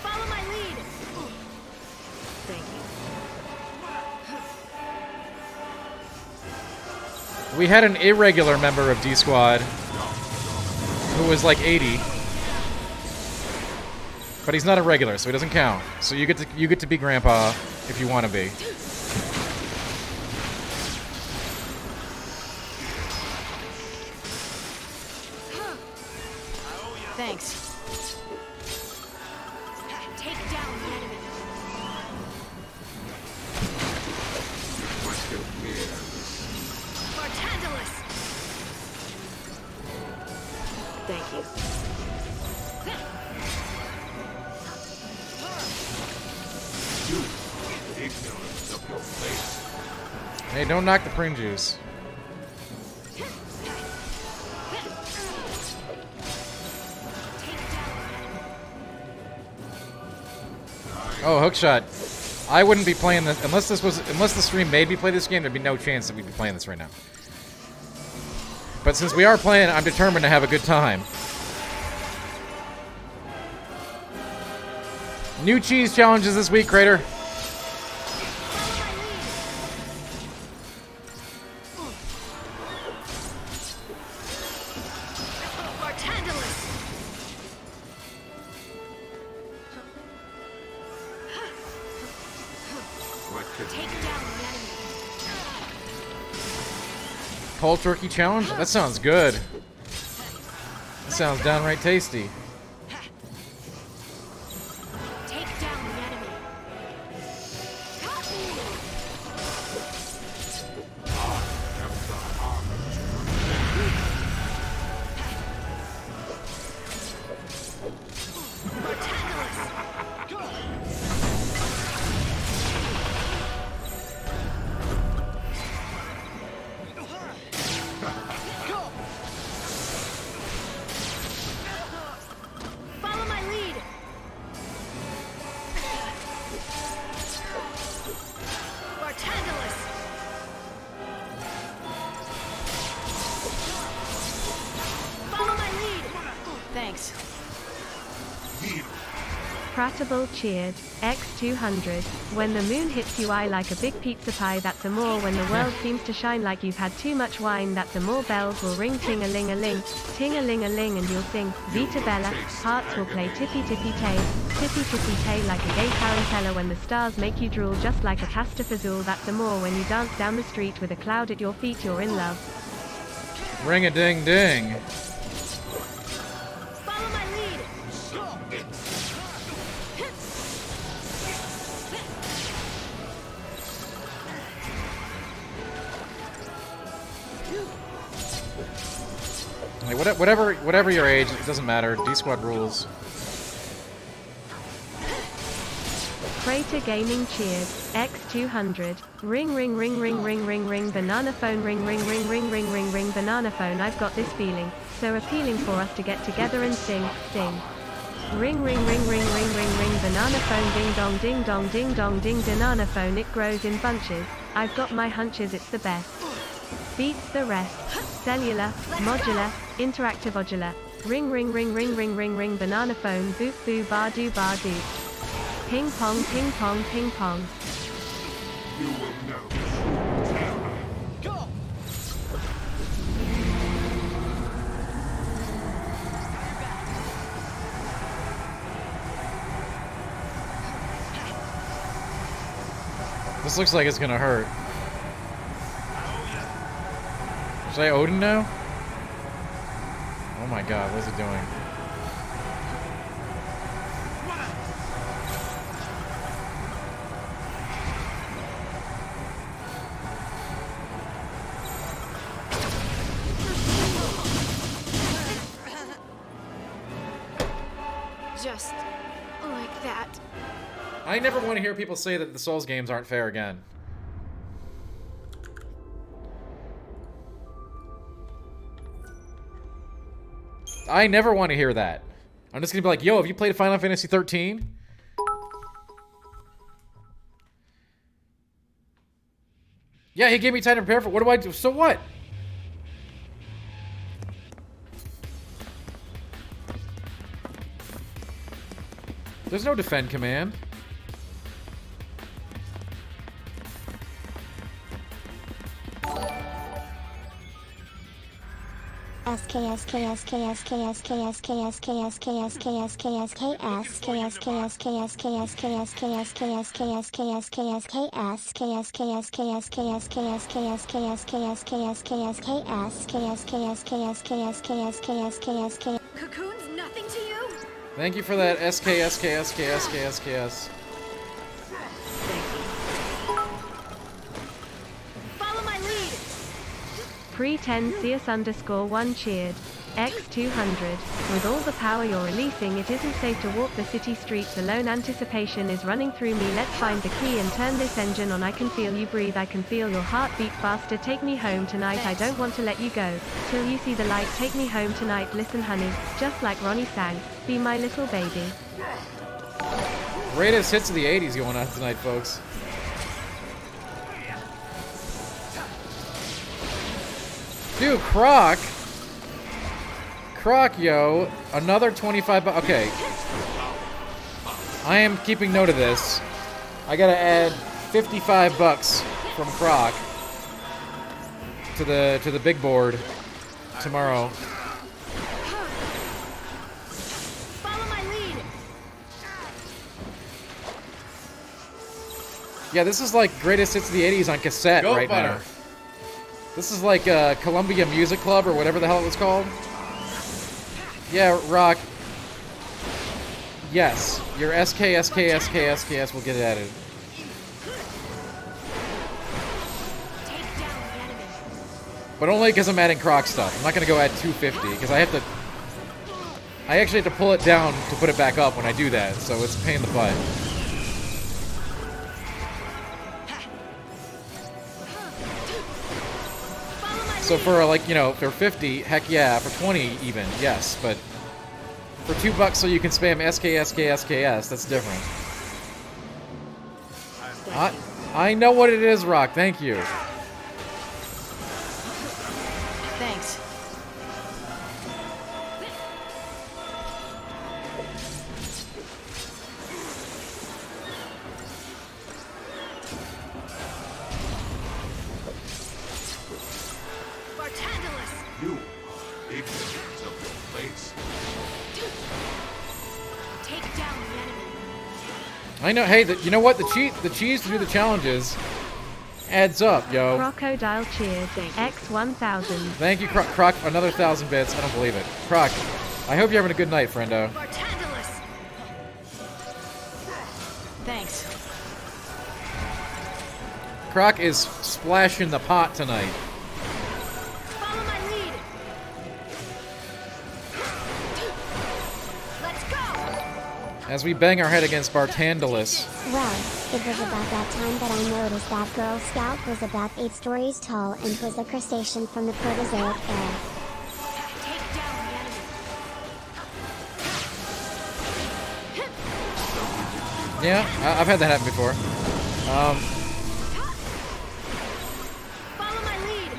Follow my lead. Thank you. We had an irregular member of D-Squad who was like 80. But he's not a regular, so he doesn't count. So you get to be Grandpa if you want to be. Thanks. Take down the enemy. Hey, don't knock the prune juice. Oh, hookshot. I wouldn't be playing this unless the stream made me play this game. There'd be no chance that we'd be playing this right now. But since we are playing, I'm determined to have a good time. New cheese challenges this week, Crater. Cold turkey challenge? That sounds good. That sounds downright tasty. Take down the enemy. Follow my lead. Bartandalus. Follow my lead. Thanks. Pratable cheered. X200. When the moon hits you, I like a big pizza pie. That's a more. When the world seems to shine like you've had too much wine. That's a more. Bells will ring ting-a-ling-a-ling, ting-a-ling-a-ling, and you'll sing Vita Bella. Hearts will play tippy-tippy-tay, tippy-tippy-tay like a gay tarantella. When the stars make you drool just like a pasta fazool. That's a more. When you dance down the street with a cloud at your feet, you're in love. Ring-a-ding-ding. Follow my lead. Like, whatever your age, it doesn't matter. D-Squad rules. Crater Gaming cheered. X200. Ring ring ring ring ring ring ring banana phone ring ring ring ring ring ring ring banana phone. I've got this feeling, so appealing for us to get together and sing. Ring ring ring ring ring ring ring banana phone ding dong ding dong ding dong ding banana phone. It grows in bunches. I've got my hunches, it's the best. Beats the rest. Cellular, modular, interactive modular. Ring ring ring ring ring ring ring banana phone. Boop boo bar doo bar doo. Ping pong ping pong ping pong. You will know. Go! This looks like it's gonna hurt. Should I Odin now? Oh my god, what is it doing? Just like that. I never want to hear people say that the Souls games aren't fair again. I never want to hear that. I'm just gonna be like, yo, have you played Final Fantasy 13? Yeah, he gave me time to prepare for. What do I do? So what? There's no defend command. Cocoon's nothing to you? Thank you for that SKSKSKSKSKS. Follow my lead. Pre-10 CS_1 cheered. X200. With all the power you're releasing, it isn't safe to walk the city streets alone. Anticipation is running through me. Let's find the key and turn this engine on. I can feel you breathe. I can feel your heart beat faster. Take me home tonight. I don't want to let you go till you see the light. Take me home tonight. Listen, honey, just like Ronnie sang, be my little baby. Greatest hits of the 80s going on tonight, folks. Dude, Croc, yo, another 25 bucks. Okay. I am keeping note of this. I gotta add 55 bucks from Croc to the big board tomorrow. Follow my lead. Yeah, this is like greatest hits of the 80s on cassette Go right butter. now. This is like Columbia Music Club or whatever the hell it was called. Yeah, Rock. Yes, your SKS will get added. Take down the enemy. But only because I'm adding Croc stuff. I'm not going to go add 250 because I actually have to pull it down to put it back up when I do that, so it's a pain in the butt. So for like, you know, for 50, heck yeah, for 20 even, yes, but for $2 so you can spam SKS, that's different. I know what it is, Rock, thank you. Thanks. You are ignorant of your place. Take down the enemy. I know, hey, you know what, the cheese to do the challenges adds up, yo. Crocodile cheers. X1000. Thank you, Croc, another 1,000 bits, I don't believe it. Croc, I hope you're having a good night, friendo. Thanks. Croc is splashing the pot tonight. Follow my lead. Let's go. As we bang our head against Bartandalus. Well, it was about that time that I noticed that Girl Scout was about 8 stories tall and was a crustacean from the Proterozoic era. Take down the enemy. Yeah, I've had that happen before. Follow my lead.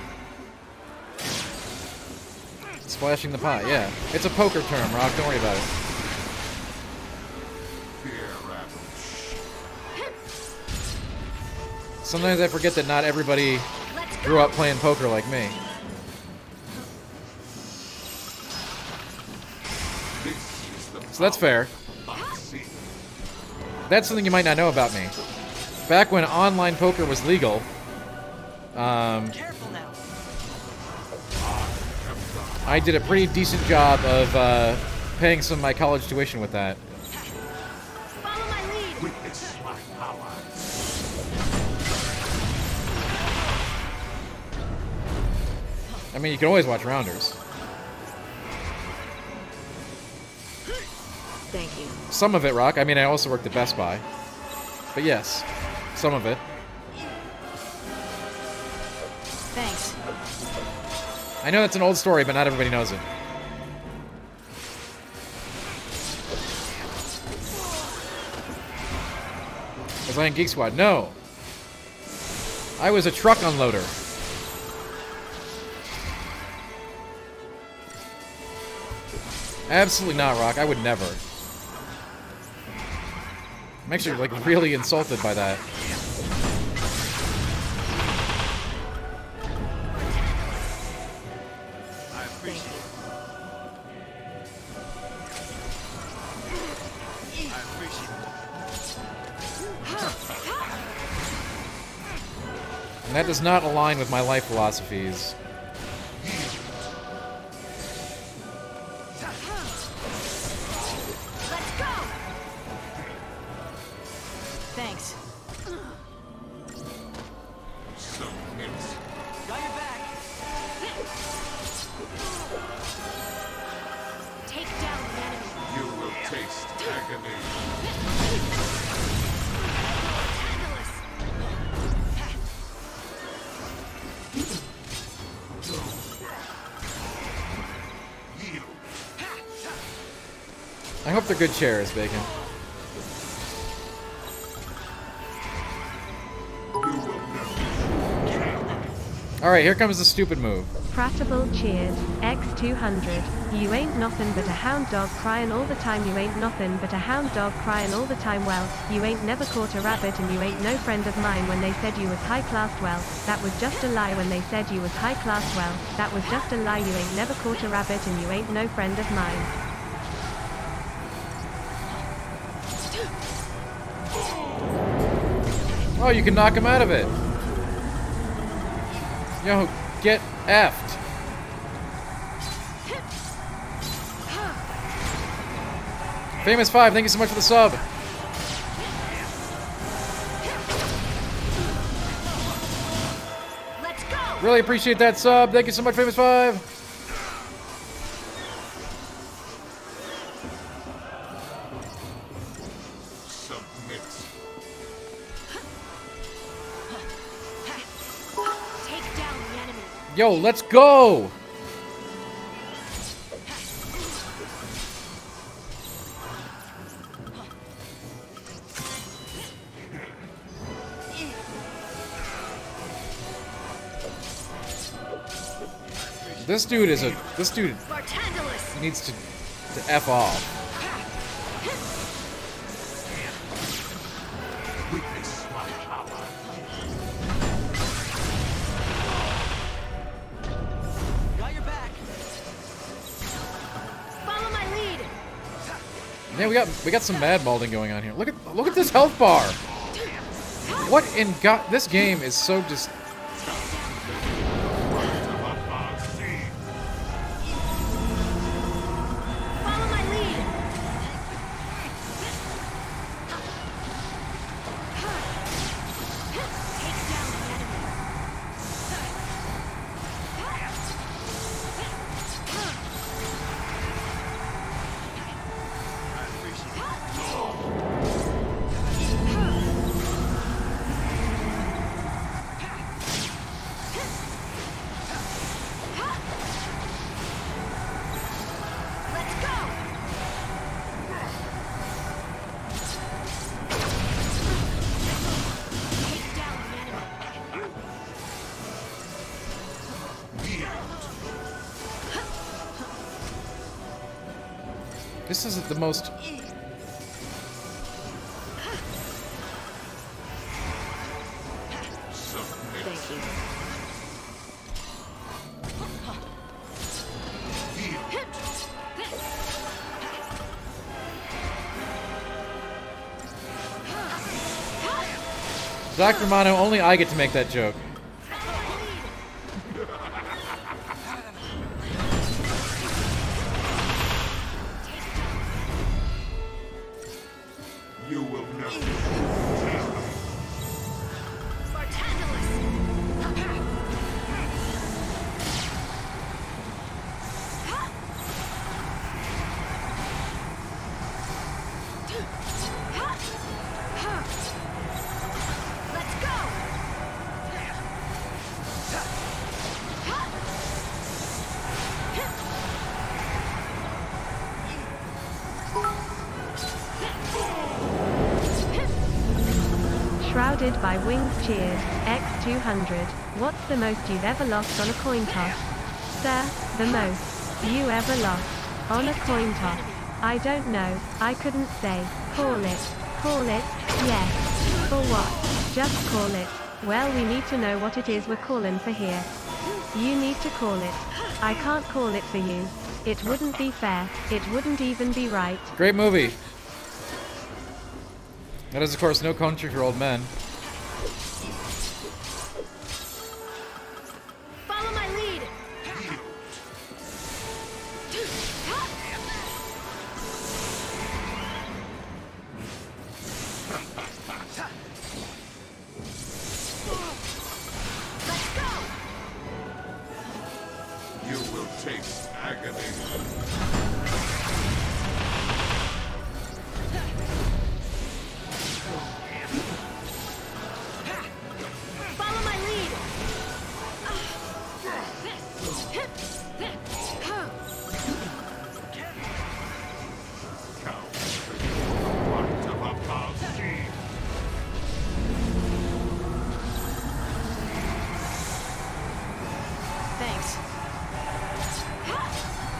Splashing the pot, yeah. It's a poker term, Rock, don't worry about it. Sometimes I forget that not everybody grew up playing poker like me. So that's fair. That's something you might not know about me. Back when online poker was legal, Careful now. I did a pretty decent job of paying some of my college tuition with that. Follow my lead. I mean, you can always watch Rounders. Thank you. Some of it, Rock. I mean, I also worked at Best Buy. But yes, some of it. Thanks. I know that's an old story, but not everybody knows it. Was I in Geek Squad? No. I was a truck unloader. Absolutely not, Rock. I would never. I'm actually, like, really insulted by that. I appreciate it. I appreciate it. And that does not align with my life philosophies. Let's go. Thanks. Got your back. I hope they're good chairs, Bacon. Alright, here comes the stupid move. Pratable cheered. X200. You ain't nothing but a hound dog crying all the time. You ain't nothing but a hound dog crying all the time. Well, you ain't never caught a rabbit and you ain't no friend of mine. When they said you was high class, well, that was just a lie. When they said you was high class, well, that was just a lie. You ain't never caught a rabbit and you ain't no friend of mine. Oh, you can knock him out of it. Yo, get effed. Famous 5, thank you so much for the sub. Let's go. Really appreciate that sub. Thank you so much, Famous 5. Take down the enemy. Yo, let's go. This dude needs to F off. Got your back. Follow my lead. Yeah, we got some mad malding going on here. Look at this health bar. What in God? This game is so just. Follow my lead. Take down the enemy. Let's go. Take down the enemy. This is the most. Thank you. Dr. Mono, only I get to make that joke. You will never. Let's go. Shrouded by wings cheered. X200. What's the most you've ever lost on a coin toss? Sir, the most you ever lost on a coin toss. I don't know, I couldn't say. Call it. Call it, yes. For what? Just call it. Well, we need to know what it is we're calling for here. You need to call it. I can't call it for you. It wouldn't be fair. It wouldn't even be right. Great movie. That is, of course, No Country for Old Men. Follow my lead. Let's go. You will taste agony.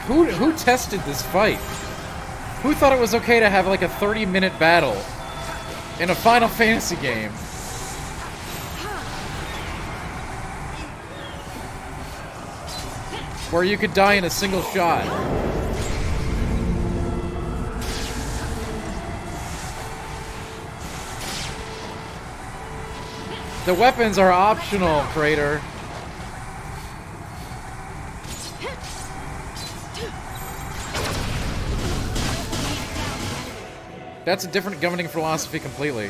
Who tested this fight? Who thought it was okay to have like a 30-minute battle in a Final Fantasy game? Where you could die in a single shot. The weapons are optional, Crater. That's a different governing philosophy completely.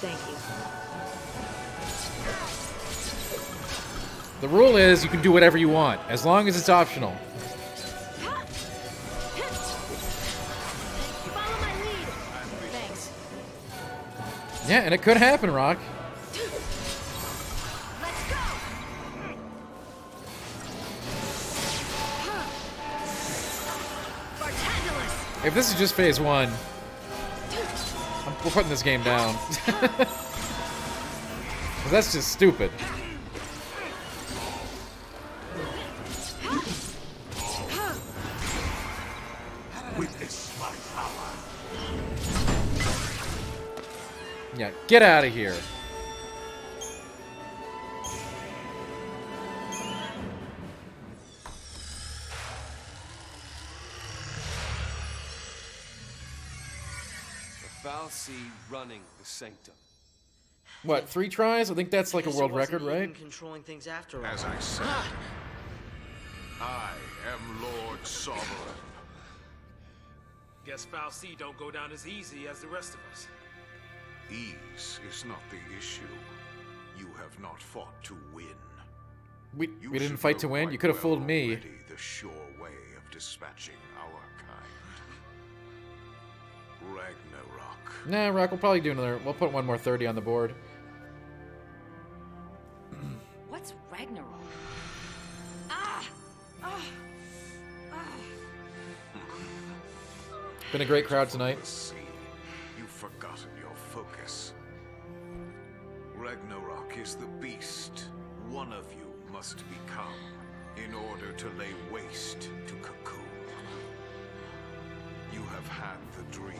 Thank you. The rule is you can do whatever you want, as long as it's optional. Follow my lead. Thanks. Yeah, and it could happen, Rock. Let's go. If this is just phase 1, we're putting this game down. 'Cause that's just stupid. Witness my power. Yeah, get out of here. The Fal'Cie running the Sanctum. What, 3 tries? I think that's like a world record, right? Controlling things after all. As I said, I am Lord Sovereign. Guess Fal'Cie don't go down as easy as the rest of us. Ease is not the issue. You have not fought to win. We You didn't should fight to know win? quite You could have well fooled me. already the sure way of dispatching our kind. Ragnarok. Nah, Rock, we'll probably do another. We'll put one more 30 on the board. What's Ragnarok? Ah! Ah! Ah! Been a great crowd tonight. Let's see. You've forgotten your focus. Ragnarok is the beast one of you must become in order to lay waste to Cocoon. You have had the dream.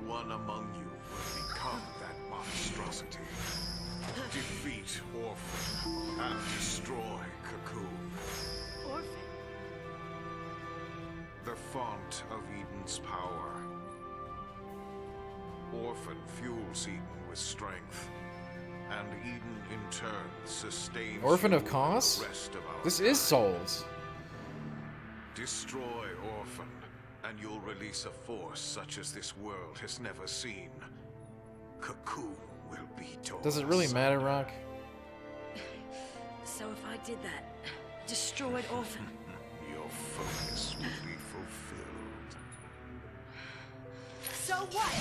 One among you will become that monstrosity. Defeat Orphan and destroy Cocoon. Orphan. The font of Eden's power. Orphan fuels Eden with strength, and Eden in turn sustains Orphan you of and Cos? the rest of our This is kind. Souls. Destroy Orphan, and you'll release a force such as this world has never seen. Cocoon will be yours. Does it really matter, Rock? So if I did that, destroyed Orphan, Your focus will be fulfilled. So what?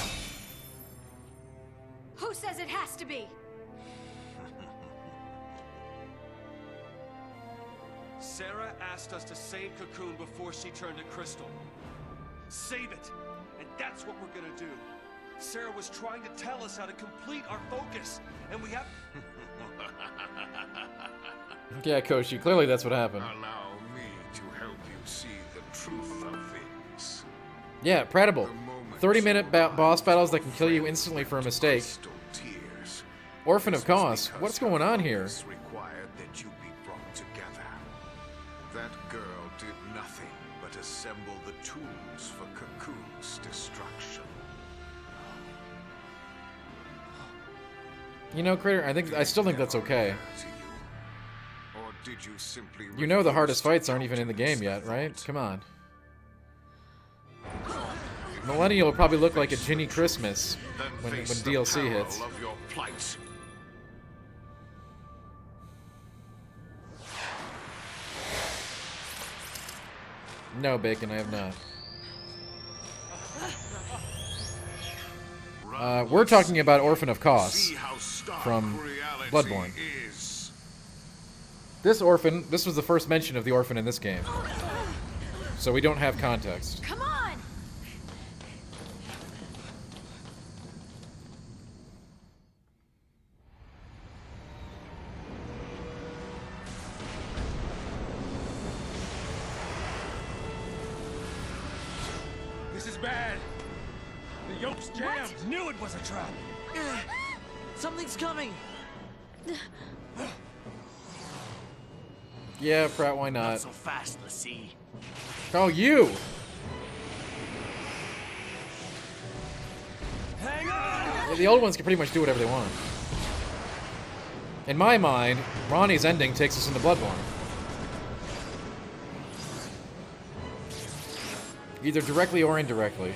Who says it has to be? Sarah asked us to save Cocoon before she turned to Crystal. Save it! And that's what we're gonna do. Sarah was trying to tell us how to complete our focus, and we have... Yeah, Koshi, clearly that's what happened. Allow me to help you see the truth of things. Yeah, Predible. 30-minute boss battles that can kill you instantly for a mistake. Tears. Orphan of Cos. What's going on here? It's required that you be brought together. That girl did nothing but assemble the tools for Cocoon's destruction. You know, Crater, I still think that's okay. Or did you simply You know the refuse hardest to fights aren't even in the game yet, right? Come on. Millennial will probably look like a Ginny Christmas when DLC hits. Of your plight. No, Bacon, I have not. We're talking about Orphan of Cos from Bloodborne. This was the first mention of the Orphan in this game. So we don't have context. Come on! bad. The yoke's jammed. Knew it was a trap. Something's coming. Yeah, Pratt, why Not not? so fast, Lassie. Oh, you! Hang on! Yeah, the old ones can pretty much do whatever they want. In my mind, Ronnie's ending takes us into Bloodborne. Either directly or indirectly.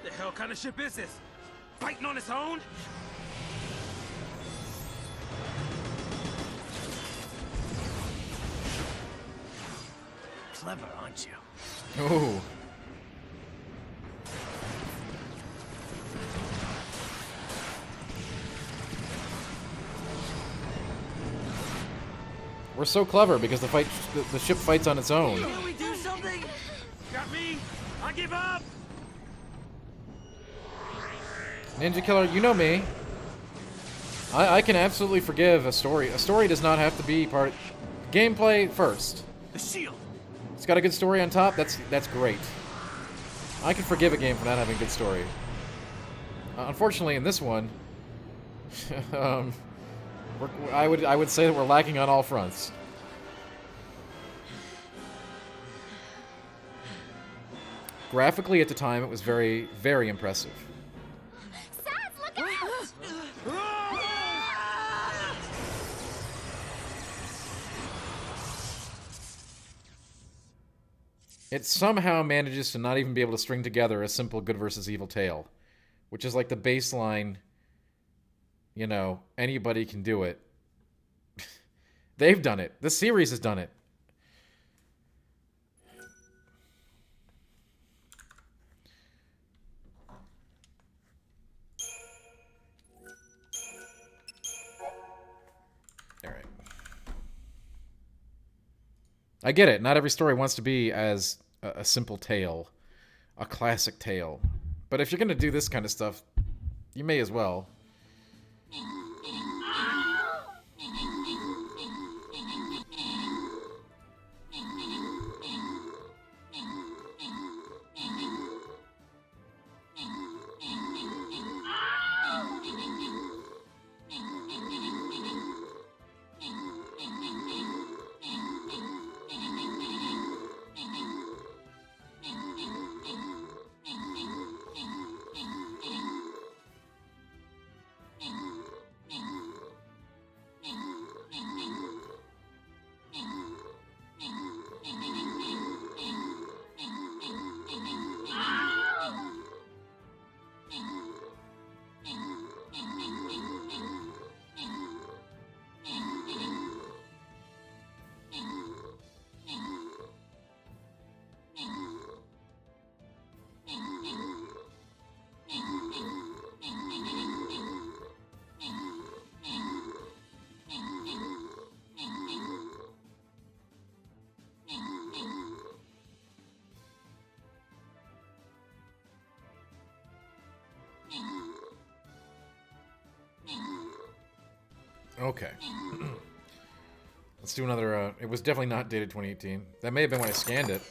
The hell kind of ship is this? Fighting on its own? Clever, aren't you? Oh. We're so clever because the ship fights on its own. Can we do something? Got me? I give up! Ninja Killer, you know me. I can absolutely forgive a story. A story does not have to be part. Gameplay first. The shield. It's got a good story on top. That's great. I can forgive a game for not having a good story. Unfortunately, in this one, I would say that we're lacking on all fronts. Graphically, at the time, it was very, very impressive. Saz, look out! It somehow manages to not even be able to string together a simple good versus evil tale, which is like the baseline, you know, anybody can do it. They've done it. This series has done it. All right. I get it. Not every story wants to be as a simple tale, a classic tale. But if you're going to do this kind of stuff, you may as well. Okay. Let's do another, it was definitely not dated 2018. That may have been when I scanned it.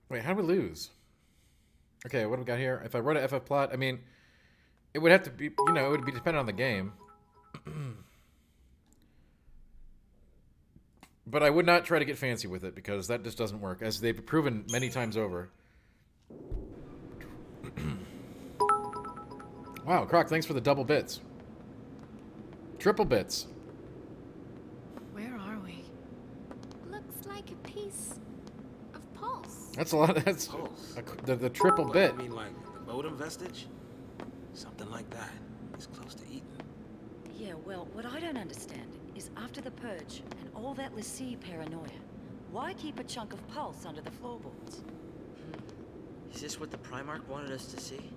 Wait, how did we lose? Okay, what do we got here? If I wrote a FF plot, I mean, it would have to be, you know, it would be dependent on the game. But I would not try to get fancy with it, because that just doesn't work, as they've proven many times over. Wow, Croc, thanks for the double bits. Triple bits. Where are we? Looks like a piece of pulse. That's a lot. That's Pulse? the triple bit. I mean, like the modem vestige? Something like that. It's close to Eden. Yeah, well, what I don't understand is after the purge and all that Lassie paranoia, why keep a chunk of pulse under the floorboards? Is this what the Primarch wanted us to see?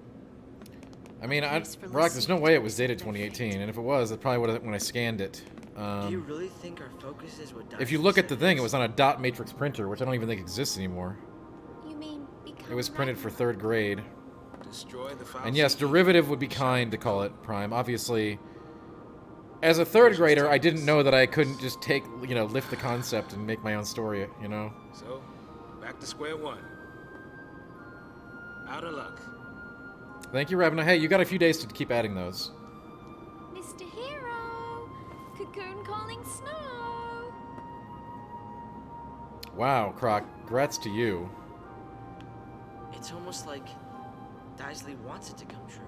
I mean, Brock, there's no way it was dated 2018, and if it was, it probably would have when I scanned it. Do you really think our focus is what If you look at the thing, it was on a dot matrix printer, which I don't even think exists anymore. You It was printed for 3rd grade. Destroy the And yes, derivative would be kind to call it Prime. Obviously, as a 3rd grader, I didn't know that I couldn't just take, you know, lift the concept and make my own story, you know? So, back to square one. Out of luck. Thank you, Ravna. Hey, you got a few days to keep adding those. Mr. Hero! Cocoon calling snow! Wow, Croc. Congrats to you. It's almost like Daisley wants it to come true.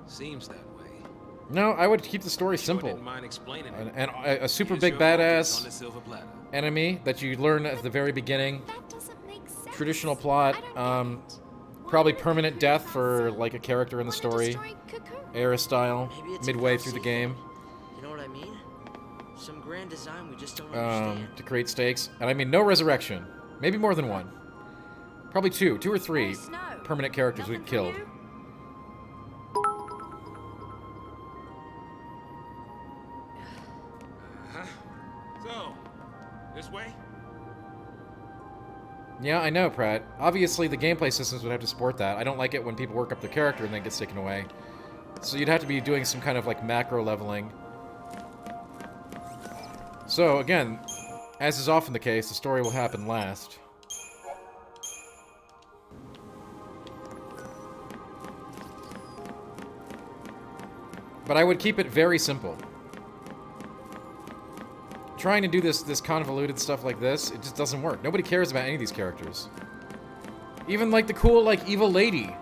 Seems that way. No, I would keep the story simple. Didn't mind explaining it. And a super Here's big your focus on badass the silver platter. enemy that you learn at the very beginning. That doesn't make sense. Traditional plot. Probably permanent death for like a character in the story. Destroy Cocoon. Era style. Maybe it's Midway a through the Falsi game. thing. You know what I mean? Some grand design we just don't understand. To create stakes. And I mean, no resurrection. Maybe more than one. Probably 2 or 3 Hey, Snow. permanent characters we Nothing for killed. you? So, this way? Yeah, I know, Pratt. Obviously, the gameplay systems would have to support that. I don't like it when people work up their character and then it gets taken away. So you'd have to be doing some kind of, like, macro leveling. So, again, as is often the case, the story will happen last. But I would keep it very simple. Trying to do this convoluted stuff like this, it just doesn't work. Nobody cares about any of these characters. Even like the cool like evil lady.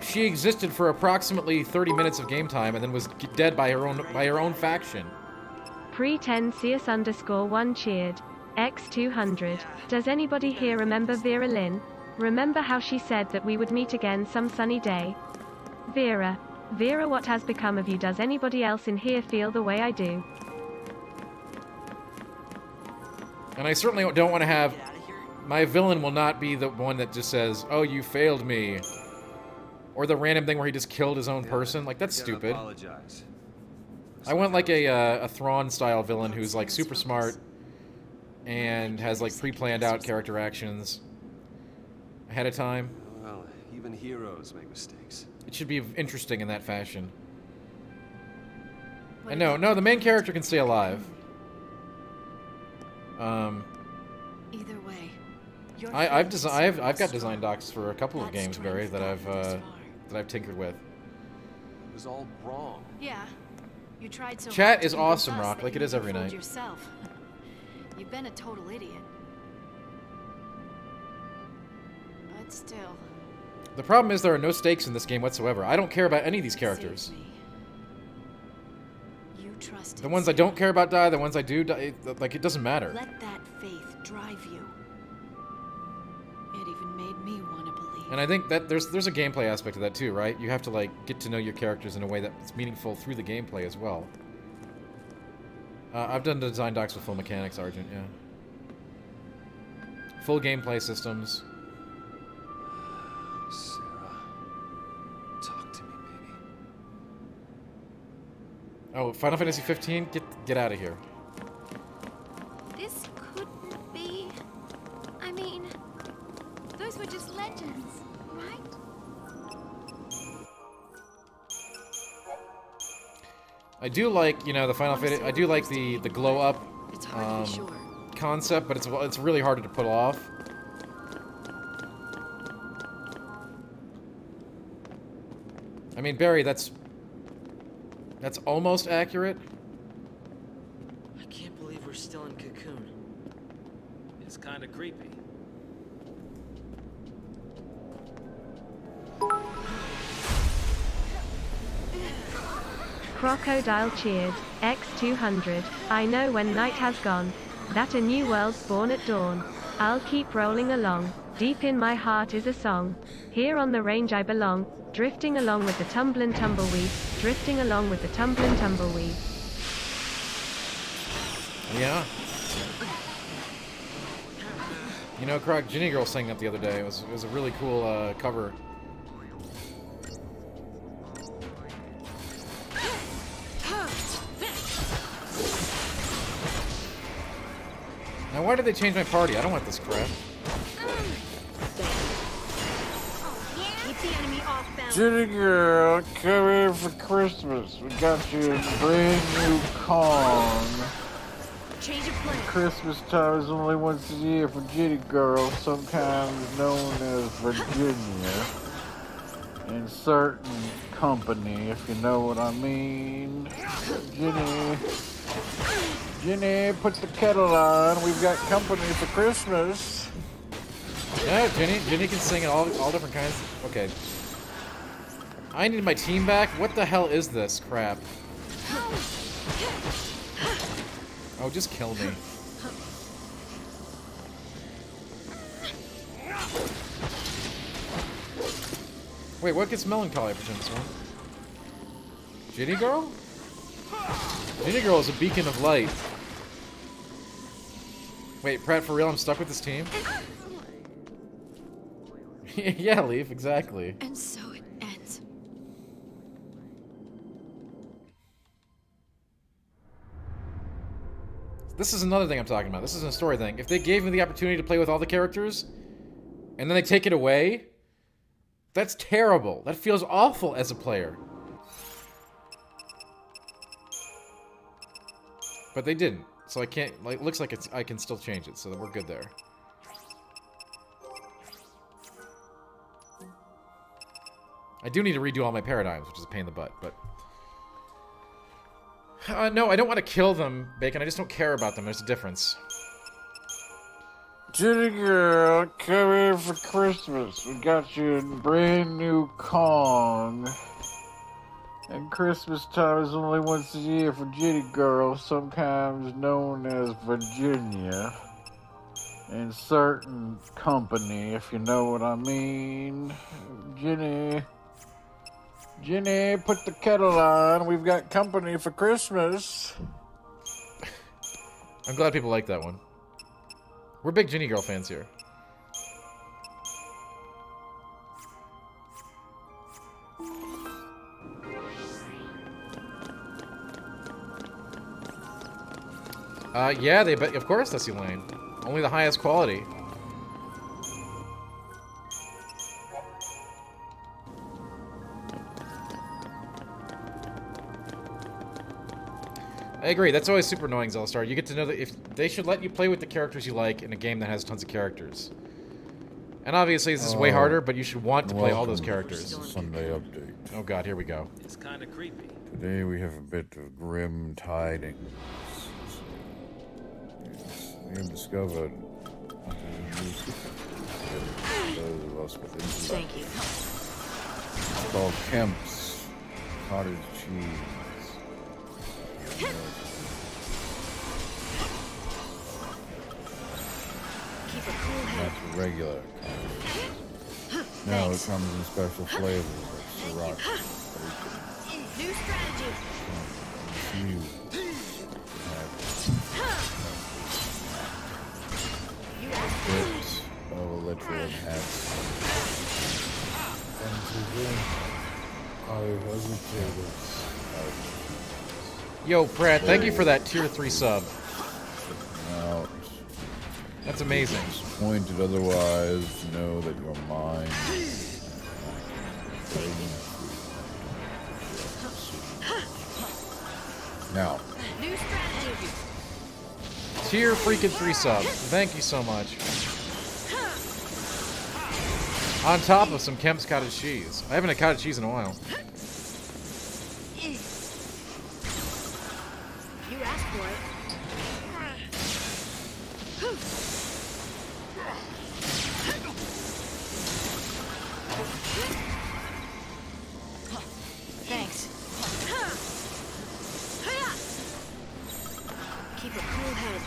She existed for approximately 30 minutes of game time and then was dead by her own faction. Pre-10 CS_1 cheered. X200. Does anybody here remember Vera Lynn? Remember how she said that we would meet again some sunny day? Vera, what has become of you? Does anybody else in here feel the way I do? And I certainly don't want to have... Get out of here. My villain will not be the one that just says, "Oh, you failed me." Or the random thing where he just killed his own person. Like, that's You gotta stupid. apologize. I want like a Thrawn-style villain who's like super smart and has like pre-planned out character actions ahead of time. Well, even heroes make mistakes. It should be interesting in that fashion. And no, the main character can stay alive. Either way, your I've faith is got strong. design docs for a couple of That games, Barry, strength that got me this far. I've tinkered with. It was all wrong. Yeah, you tried so Chat hard to is convince awesome, us Rock, that like you it is every fooled night. Yourself. You've been a total idiot. But still, The problem is there are no stakes in this game whatsoever. I don't care about any of these saved characters. me. You trusted The ones I don't care about die, the ones I do die, like, it doesn't matter. Let that faith drive you. It even made me want to believe. And I think that there's a gameplay aspect to that too, right? You have to like get to know your characters in a way that's meaningful through the gameplay as well. I've done design docs with full mechanics, Argent, yeah. Full gameplay systems. Sarah, talk to me, baby. Oh, Final Fantasy 15? Get out of here. This couldn't be. I mean, those were just legends, right? I do like, you know, the Final Fantasy. I do like the glow up It's hard to be sure. concept, but it's really hard to pull off. I mean, Barry, that's almost accurate. I can't believe we're still in Cocoon. It's kind of creepy. Crocodile cheered. X200. I know when night has gone, that a new world's born at dawn. I'll keep rolling along. Deep in my heart is a song. Here on the range I belong. Drifting along with the tumblin' tumbleweed. Drifting along with the tumblin' tumbleweed. Yeah. You know, Croc, Ginny Girl sang that the other day. It was a really cool cover. Now, why did they change my party? I don't want this crap. Ginny girl, come here for Christmas. We got you a brand new Kong. Change of plan. Christmas time is only once a year for Ginny girl, sometimes known as Virginia. In certain company, if you know what I mean. Ginny, put the kettle on. We've got company for Christmas. Yeah, Ginny can sing in all different kinds. Okay. I need my team back. What the hell is this crap? Oh, just kill me. Wait, what gets melancholy from this one? Ginny Girl? Ginny Girl is a beacon of light. Wait, Pratt, for real? I'm stuck with this team? Yeah, Leaf, exactly. And so it ends. This is another thing I'm talking about. This isn't a story thing. If they gave me the opportunity to play with all the characters, and then they take it away, that's terrible. That feels awful as a player. But they didn't. So I can't, like, looks like I can still change it, so that we're good there. I do need to redo all my paradigms, which is a pain in the butt, but... no, I don't want to kill them, Bacon. I just don't care about them. There's a difference. Ginny girl, come here for Christmas. We got you a brand new Kong. And Christmas time is only once a year for Ginny girl, sometimes known as Virginia. In certain company, if you know what I mean. Ginny, put the kettle on. We've got company for Christmas. I'm glad people like that one. We're big Ginny Girl fans here. Yeah, of course that's Elaine. Only the highest quality. I agree, that's always super annoying, Zelstar. You get to know that if they should let you play with the characters you like in a game that has tons of characters. And obviously this is way harder, but you should want to play all those characters. Sunday update. Oh god, here we go. It's kind of creepy. Today we have a bit of grim tidings. Yes, we have discovered those of us with intellect. Thank you. It's called Kemp's Cottage Cheese. Keep a cool head. That's regular. Now it comes in special flavors like Sriracha. New strategy. Bits of literal hats. And today, I hesitated. Yo, Pratt, thank you for that tier 3 sub. Out. That's amazing. Disappointed otherwise, know that your mind. Now. New strategy. Tier freaking 3 sub. Thank you so much. On top of some Kemp's cottage cheese. I haven't had cottage cheese in a while. You asked for it. Thanks. Keep a cool head.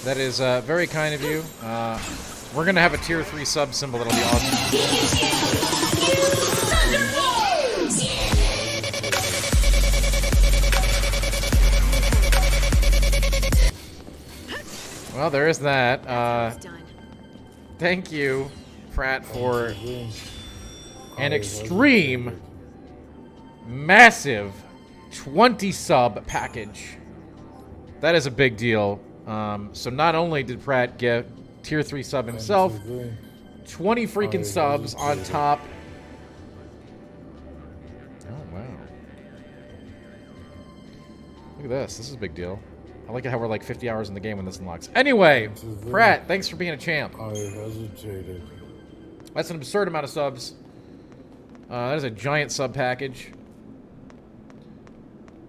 That is very kind of you. We're gonna have a tier 3 sub symbol that'll be awesome. Well, there is that. Thank you, Pratt, for an extreme, massive 20 sub package. That is a big deal. So not only did Pratt get tier 3 sub himself, 20 freaking subs on top. Oh, wow. Look at this. This is a big deal. I like how we're like 50 hours in the game when this unlocks. Anyway, Pratt, thanks for being a champ. I hesitated. That's an absurd amount of subs. That is a giant sub package.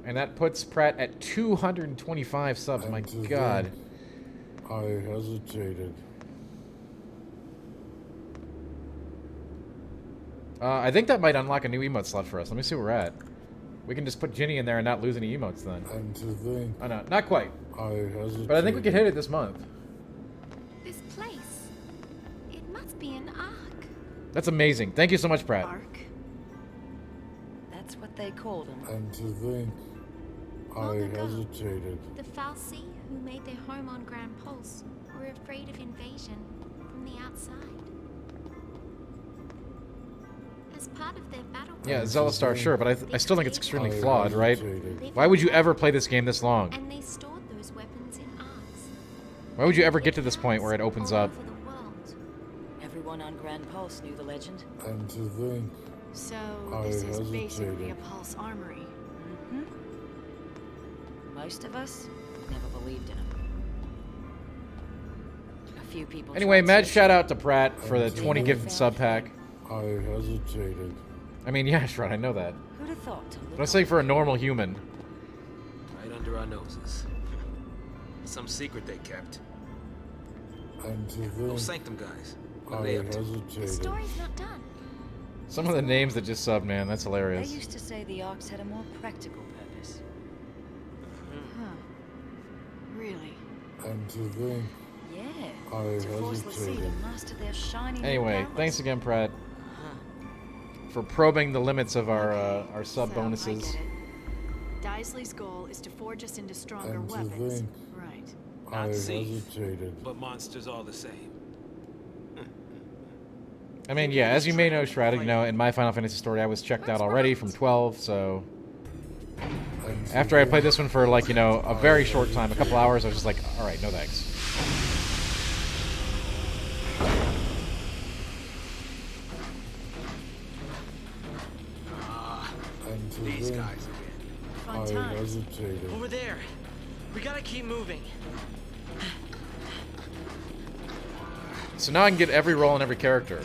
And that puts Pratt at 225 subs. My God. I hesitated. I think that might unlock a new emote slot for us. Let me see where we're at. We can just put Ginny in there and not lose any emotes then. And to think. Oh, no, not quite. I hesitated. But I think we could hit it this month. This place. It must be an ark. That's amazing. Thank you so much, Pratt. Ark? That's what they called him. And to think. I hesitated. The Falsi, who made their home on Grand Pulse, were afraid of invasion from the outside. As part of their battle. Yeah, Zelastar, sure, but I still think it's extremely flawed, right? Why would you ever play this game this long? And they stored those weapons in arks. Why would you ever get to this point where it opens up? Everyone on Grand Pulse knew the legend. And to think. So this is basically a Pulse armory. Most of us never believed in him. A few people. Anyway, mad shout out to Pratt for the 20 gift sub pack. I hesitated. I mean, yeah, sure, I know that. Who'd have thought? But I'm saying for a normal human. Right under our noses. Some secret they kept. And to think. Those Sanctum guys. What are I they up to? The story's not done. Some of the names that just sub, man, that's They hilarious. used to say the arcs had a more practical purpose. Really? And to think. Yeah. I To force the sea to hesitated. master their shiny. Anyway, thanks again, Pratt, for probing the limits of our sub So, bonuses. I get it. Daisley's goal is to forge us into stronger And to weapons. think. Right. I Not safe, hesitated. but monsters all the same. I mean, yeah, as you may know, Shroud, you know, in my Final Fantasy story, I was checked out already from 12, so... After I played this one for, like, you know, a very short time, a couple hours, I was just like, alright, no thanks. And to These think. guys again. Fun I times. hesitated. Over there. We gotta keep moving. So now I can get every role in every character.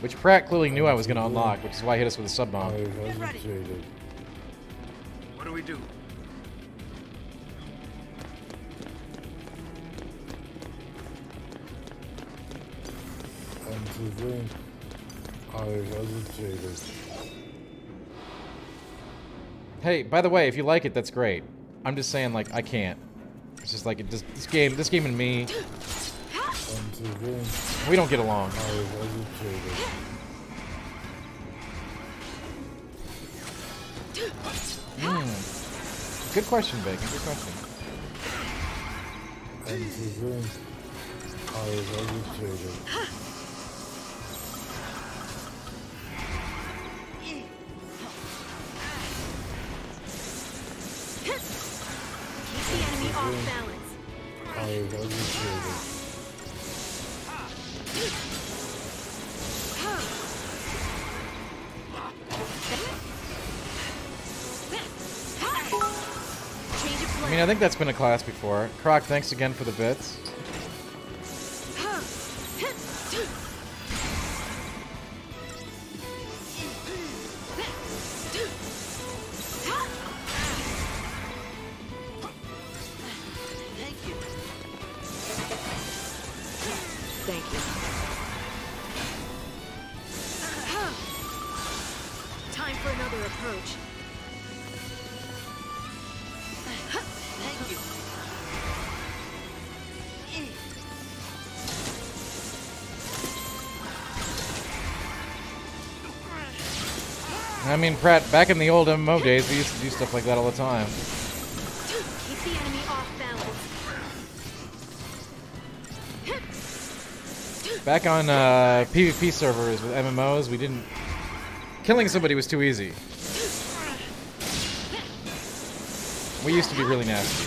Which Pratt clearly knew I was going to unlock, which is why he hit us with a sub bomb. I hesitated. What do we do? And to think. I hesitated. Hey, by the way, if you like it, that's great. I'm just saying, like, I can't. It's just like, it just, this game and me, And to think. we don't get along. I hesitated. Good question, Bacon. Good question. And to think. I hesitated. Keep the enemy off balance. I hesitated. Change of I plan. mean, I think that's been a class before. Croc, thanks again for the bits. Thank you. Thank you. Time for another approach. Thank you. I mean, Pratt, back in the old MMO days, we used to do stuff like that all the time. Keep the enemy off balance. Back on PvP servers with MMOs, we didn't... Killing somebody was too easy. We used to be really nasty.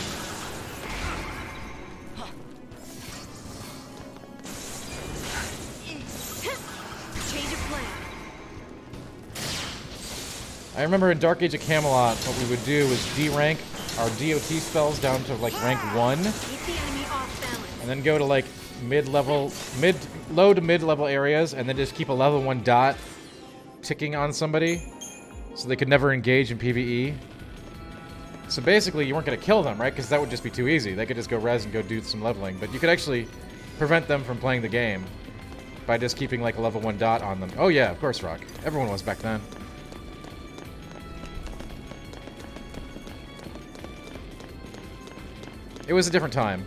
Change of plan. I remember in Dark Age of Camelot, what we would do was D-rank our DOT spells down to like rank 1, Keep the enemy off balance. and then go to like low to mid-level areas, and then just keep a level 1 dot ticking on somebody, so they could never engage in PvE. So basically, you weren't going to kill them, right? Because that would just be too easy. They could just go res and go do some leveling, but you could actually prevent them from playing the game by just keeping like a level 1 dot on them. Oh yeah, of course, Rock. Everyone was back then. It was a different time.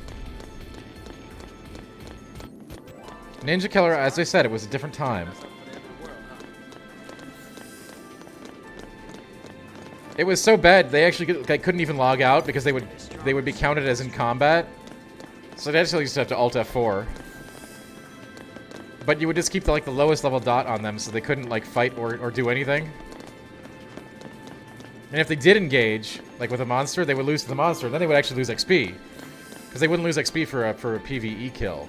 Ninja Killer, as I said, it was a different time. It was so bad they actually couldn't even log out because they would be counted as in combat. So they actually used to have to Alt F4. But you would just keep the lowest level dot on them so they couldn't like fight or do anything. And if they did engage, like with a monster, they would lose to the monster. Then they would actually lose XP. Because they wouldn't lose XP for a PvE kill.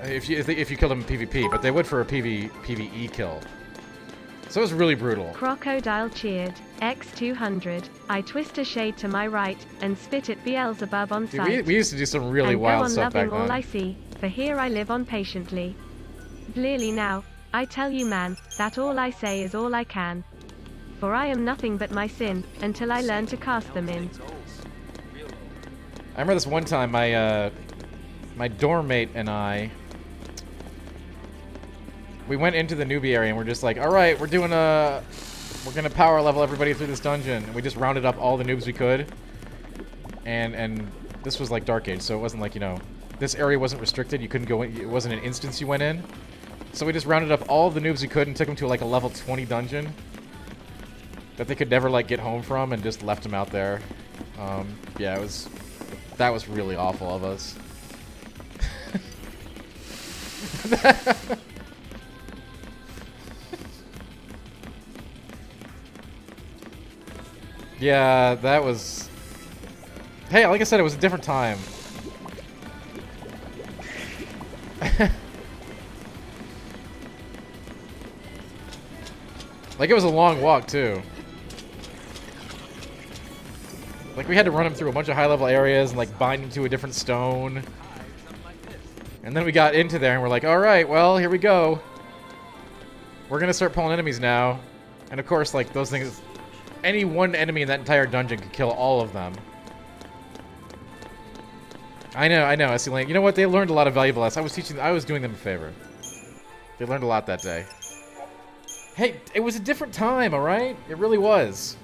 If you killed them in PvP, but they would for a PvE kill. So it was really brutal. Crocodile cheered. X200. I twist a shade to my right and spit at Beelzebub on sight. Dude, we used to do some really wild stuff back then. And go on loving all I see, for here I live on patiently. Clearly now, I tell you man, that all I say is all I can. For I am nothing but my sin, until I learn to cast them in. I remember this one time, my dorm mate and I, we went into the newbie area and we're just like, all right, we're gonna power level everybody through this dungeon. And we just rounded up all the noobs we could. And this was like Dark Age, so it wasn't like, you know, this area wasn't restricted. You couldn't go in, it wasn't an instance you went in. So we just rounded up all the noobs we could and took them to like a level 20 dungeon that they could never like get home from and just left them out there. Yeah, that was really awful of us. Yeah, that was... Hey, like I said, it was a different time. Like, it was a long walk, too. Like, we had to run him through a bunch of high-level areas and, like, bind him to a different stone. And then we got into there and we're like, alright, well, here we go. We're gonna start pulling enemies now. And, of course, like, those things... Any one enemy in that entire dungeon could kill all of them. I know, SC Lane. You know what? They learned a lot of valuable lessons. I was doing them a favor. They learned a lot that day. Hey, it was a different time, alright? It really was.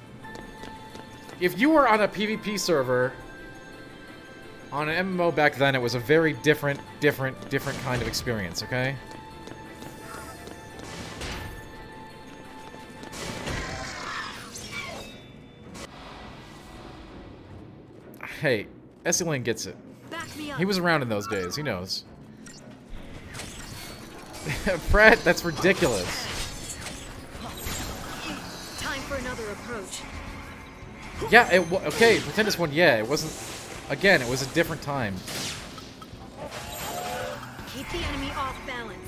If you were on a PvP server, on an MMO back then, it was a very different kind of experience, okay? Hey, SC Lane gets it. He was around in those days, he knows. Fred, that's ridiculous. Time for another approach. Yeah, okay, pretend this one, yeah, it wasn't... Again, it was a different time. Keep the enemy off balance.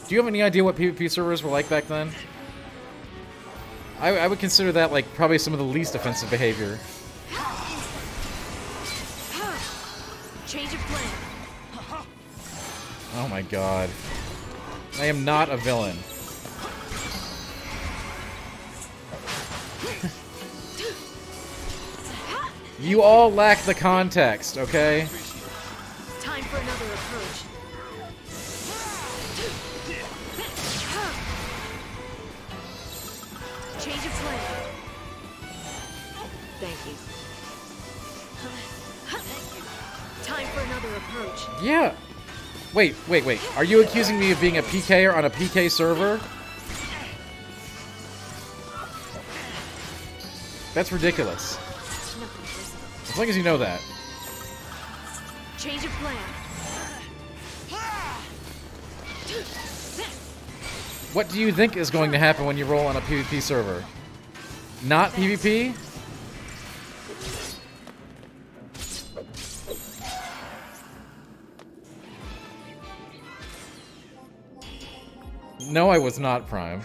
Do you have any idea what PvP servers were like back then? I would consider that like probably some of the least offensive behavior. Change of plan. Oh my god. I am not a villain. You all lack the context, okay? Time for another approach. Change of plan. Thank you. Time for another approach. Yeah. Wait. Are you accusing me of being a PKer on a PK server? That's ridiculous. As long as you know that. Change of plan. What do you think is going to happen when you roll on a PvP server? Not PvP? No, I was not, Prime.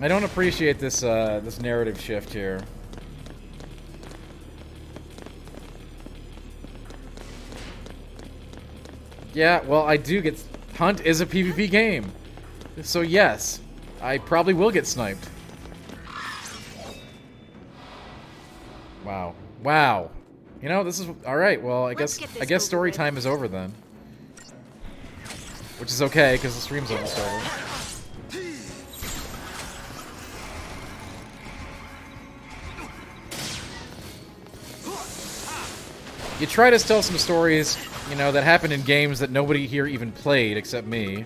I don't appreciate this this narrative shift here. Yeah, well, I do get... Hunt is a PvP game. So yes, I probably will get sniped. Wow. Wow. You know, this is... Alright, well, I guess story time is over then. Which is okay, because the stream's almost over. You try to tell some stories, you know, that happened in games that nobody here even played except me.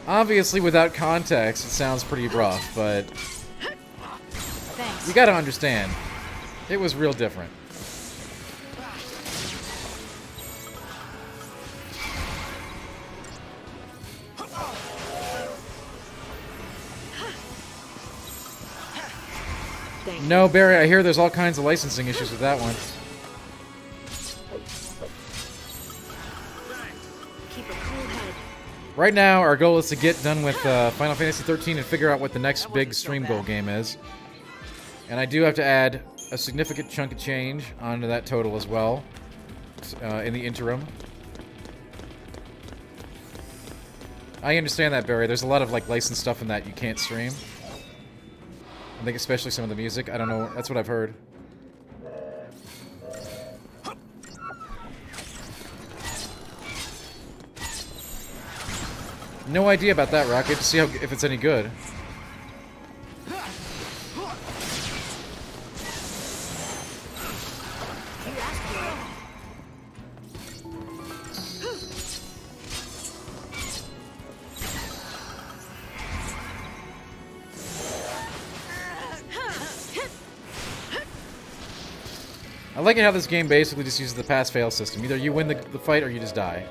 Obviously, without context, it sounds pretty rough, but... You gotta understand. It was real different. No, Barry, I hear there's all kinds of licensing issues with that one. Keep a cool head. Right now, our goal is to get done with Final Fantasy XIII and figure out what the next big stream goal game is. And I do have to add a significant chunk of change onto that total as well, in the interim. I understand that, Barry. There's a lot of like licensed stuff in that you can't stream. I think especially some of the music. I don't know. That's what I've heard. No idea about that, Rocket. To see how, if it's any good. I like it how this game basically just uses the pass-fail system. Either you win the fight or you just die.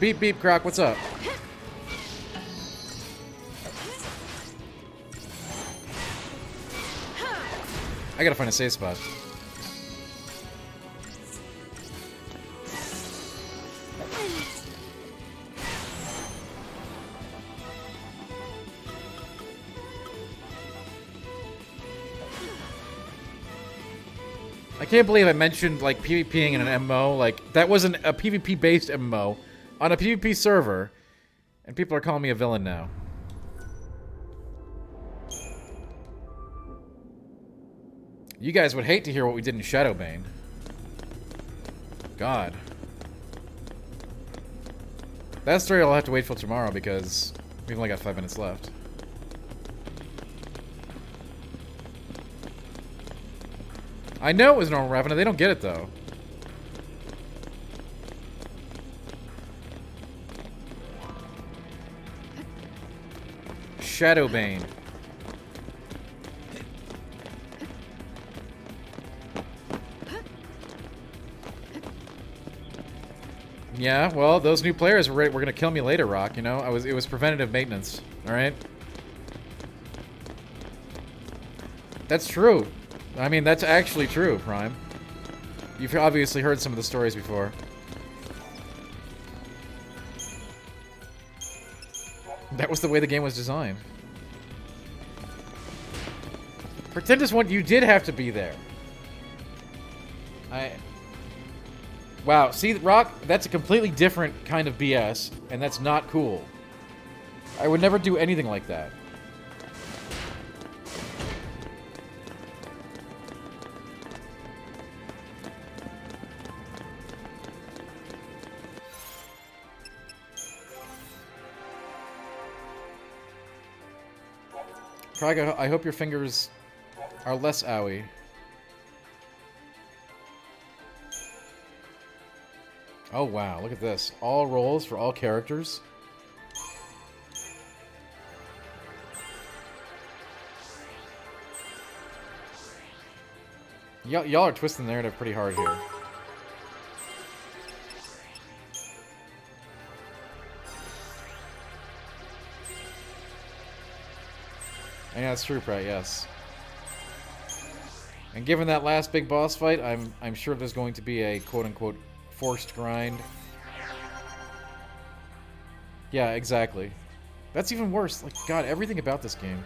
Beep, beep, Croc, what's up? I gotta find a safe spot. I can't believe I mentioned, like, PvPing in an MMO. Like, that wasn't a PvP-based MMO on a PvP server, and people are calling me a villain now. You guys would hate to hear what we did in Shadowbane. God. That story I'll have to wait till tomorrow because we've only got 5 minutes left. I know it was normal Ravena, they don't get it though. Shadowbane. Yeah, well, those new players were gonna kill me later, Rock, you know? It was preventative maintenance, alright? That's true. I mean, that's actually true, Prime. You've obviously heard some of the stories before. That was the way the game was designed. Pretendus 1, you did have to be there. Wow, see, Rock, that's a completely different kind of BS, and that's not cool. I would never do anything like that. Praga, I hope your fingers are less owie. Oh wow, look at this. All roles for all characters. Y'all are twisting the narrative pretty hard here. Yeah, that's true, Pratt, yes. And given that last big boss fight, I'm sure there's going to be a quote-unquote forced grind. Yeah, exactly. That's even worse. Like, God, everything about this game.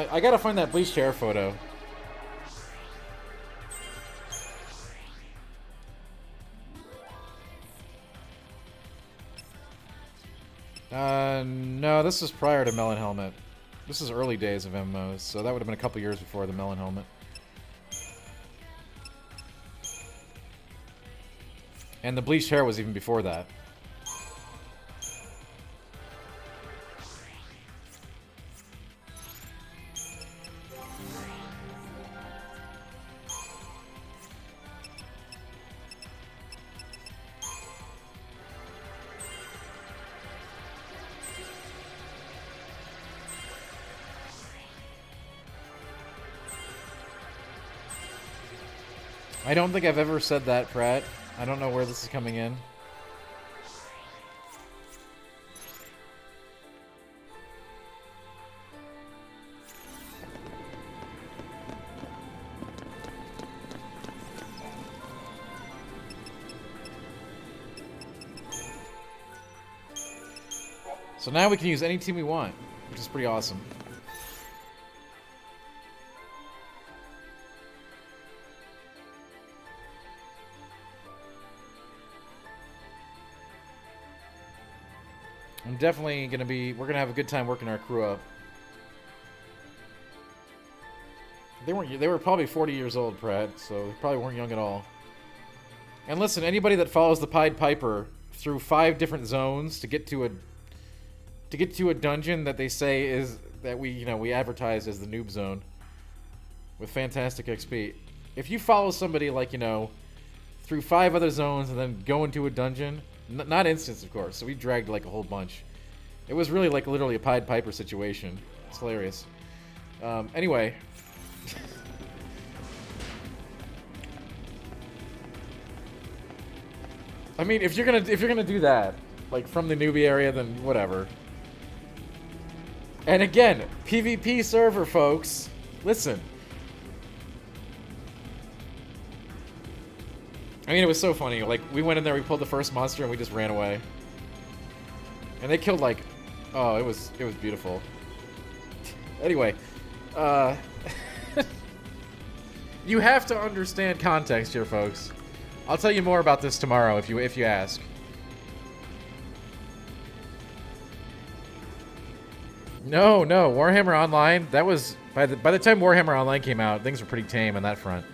I gotta find that bleached hair photo. No, this was prior to Melon Helmet. This is early days of MMOs, so that would have been a couple years before the Melon Helmet. And the bleached hair was even before that. I don't think I've ever said that, Pratt. I don't know where this is coming in. So now we can use any team we want, which is pretty awesome. I'm definitely gonna be. We're gonna have a good time working our crew up. They weren't. They were probably 40 years old, Pratt. So they probably weren't young at all. And listen, anybody that follows the Pied Piper through 5 different zones to get to a dungeon that they say is that we advertise as the noob zone with fantastic XP. If you follow somebody like through 5 other zones and then go into a dungeon. Not instance, of course. So we dragged like a whole bunch. It was really like literally a Pied Piper situation. It's hilarious. Anyway. I mean, if you're gonna do that, like from the newbie area, then whatever. And again, PvP server, folks. Listen. I mean, it was so funny. Like, we went in there, we pulled the first monster, and we just ran away. And they killed, like... Oh, it was beautiful. Anyway. You have to understand context here, folks. I'll tell you more about this tomorrow if you ask. No, Warhammer Online, that was... By the time Warhammer Online came out, things were pretty tame on that front.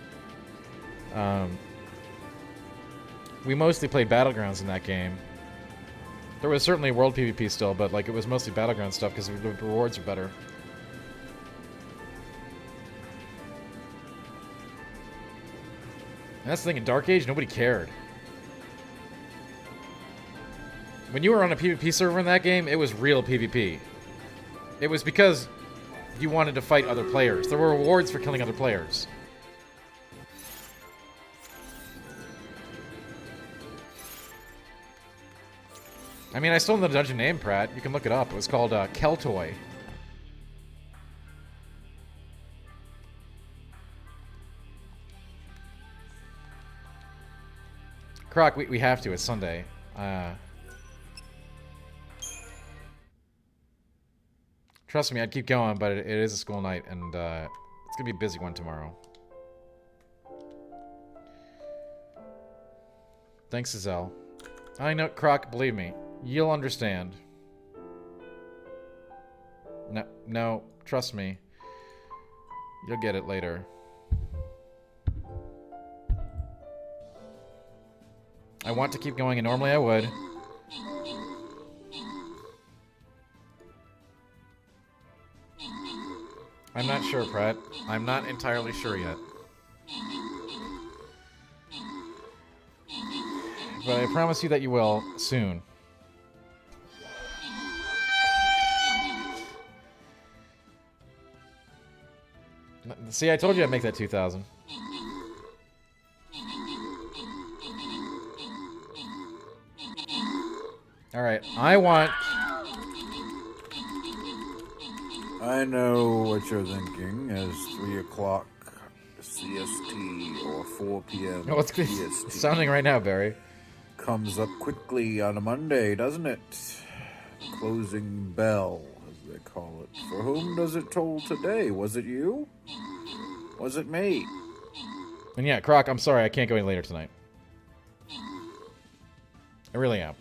We mostly played Battlegrounds in that game. There was certainly World PvP still, but like it was mostly Battleground stuff because the rewards are better. And that's the thing, in Dark Age, nobody cared. When you were on a PvP server in that game, it was real PvP. It was because you wanted to fight other players. There were rewards for killing other players. I mean, I still know the dungeon name, Pratt. You can look it up. It was called Keltoy. Croc, we have to. It's Sunday. Trust me, I'd keep going, but it is a school night, and it's going to be a busy one tomorrow. Thanks, Azelle. I know, Croc, believe me. You'll understand. No, trust me. You'll get it later. I want to keep going, and normally I would. I'm not sure, Pratt. I'm not entirely sure yet. But I promise you that you will soon. See, I told you I'd make that 2,000. Alright, I want... I know what you're thinking as 3 o'clock CST or 4 p.m. Oh, it's PST sounding right now, Barry. comes up quickly on a Monday, doesn't it? The closing bell, as they call it. For whom does it toll today? Was it you? Was it me? And yeah, Croc, I'm sorry, I can't go any later tonight. I really am.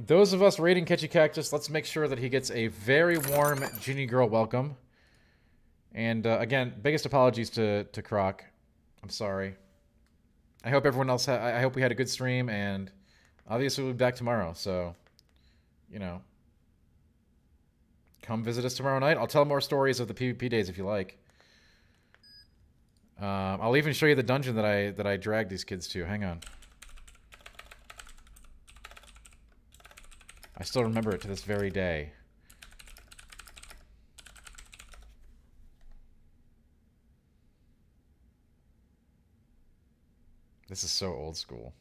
Those of us raiding Catchy Cactus, let's make sure that he gets a very warm Genie Girl welcome. And again, biggest apologies to Croc. I'm sorry. I hope everyone else I hope we had a good stream, and obviously we'll be back tomorrow, so you know. Come visit us tomorrow night. I'll tell more stories of the PvP days if you like. I'll even show you the dungeon that I dragged these kids to. Hang on. I still remember it to this very day. This is so old school.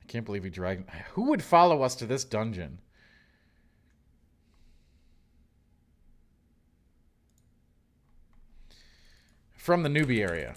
I can't believe we dragged... Who would follow us to this dungeon? From the newbie area.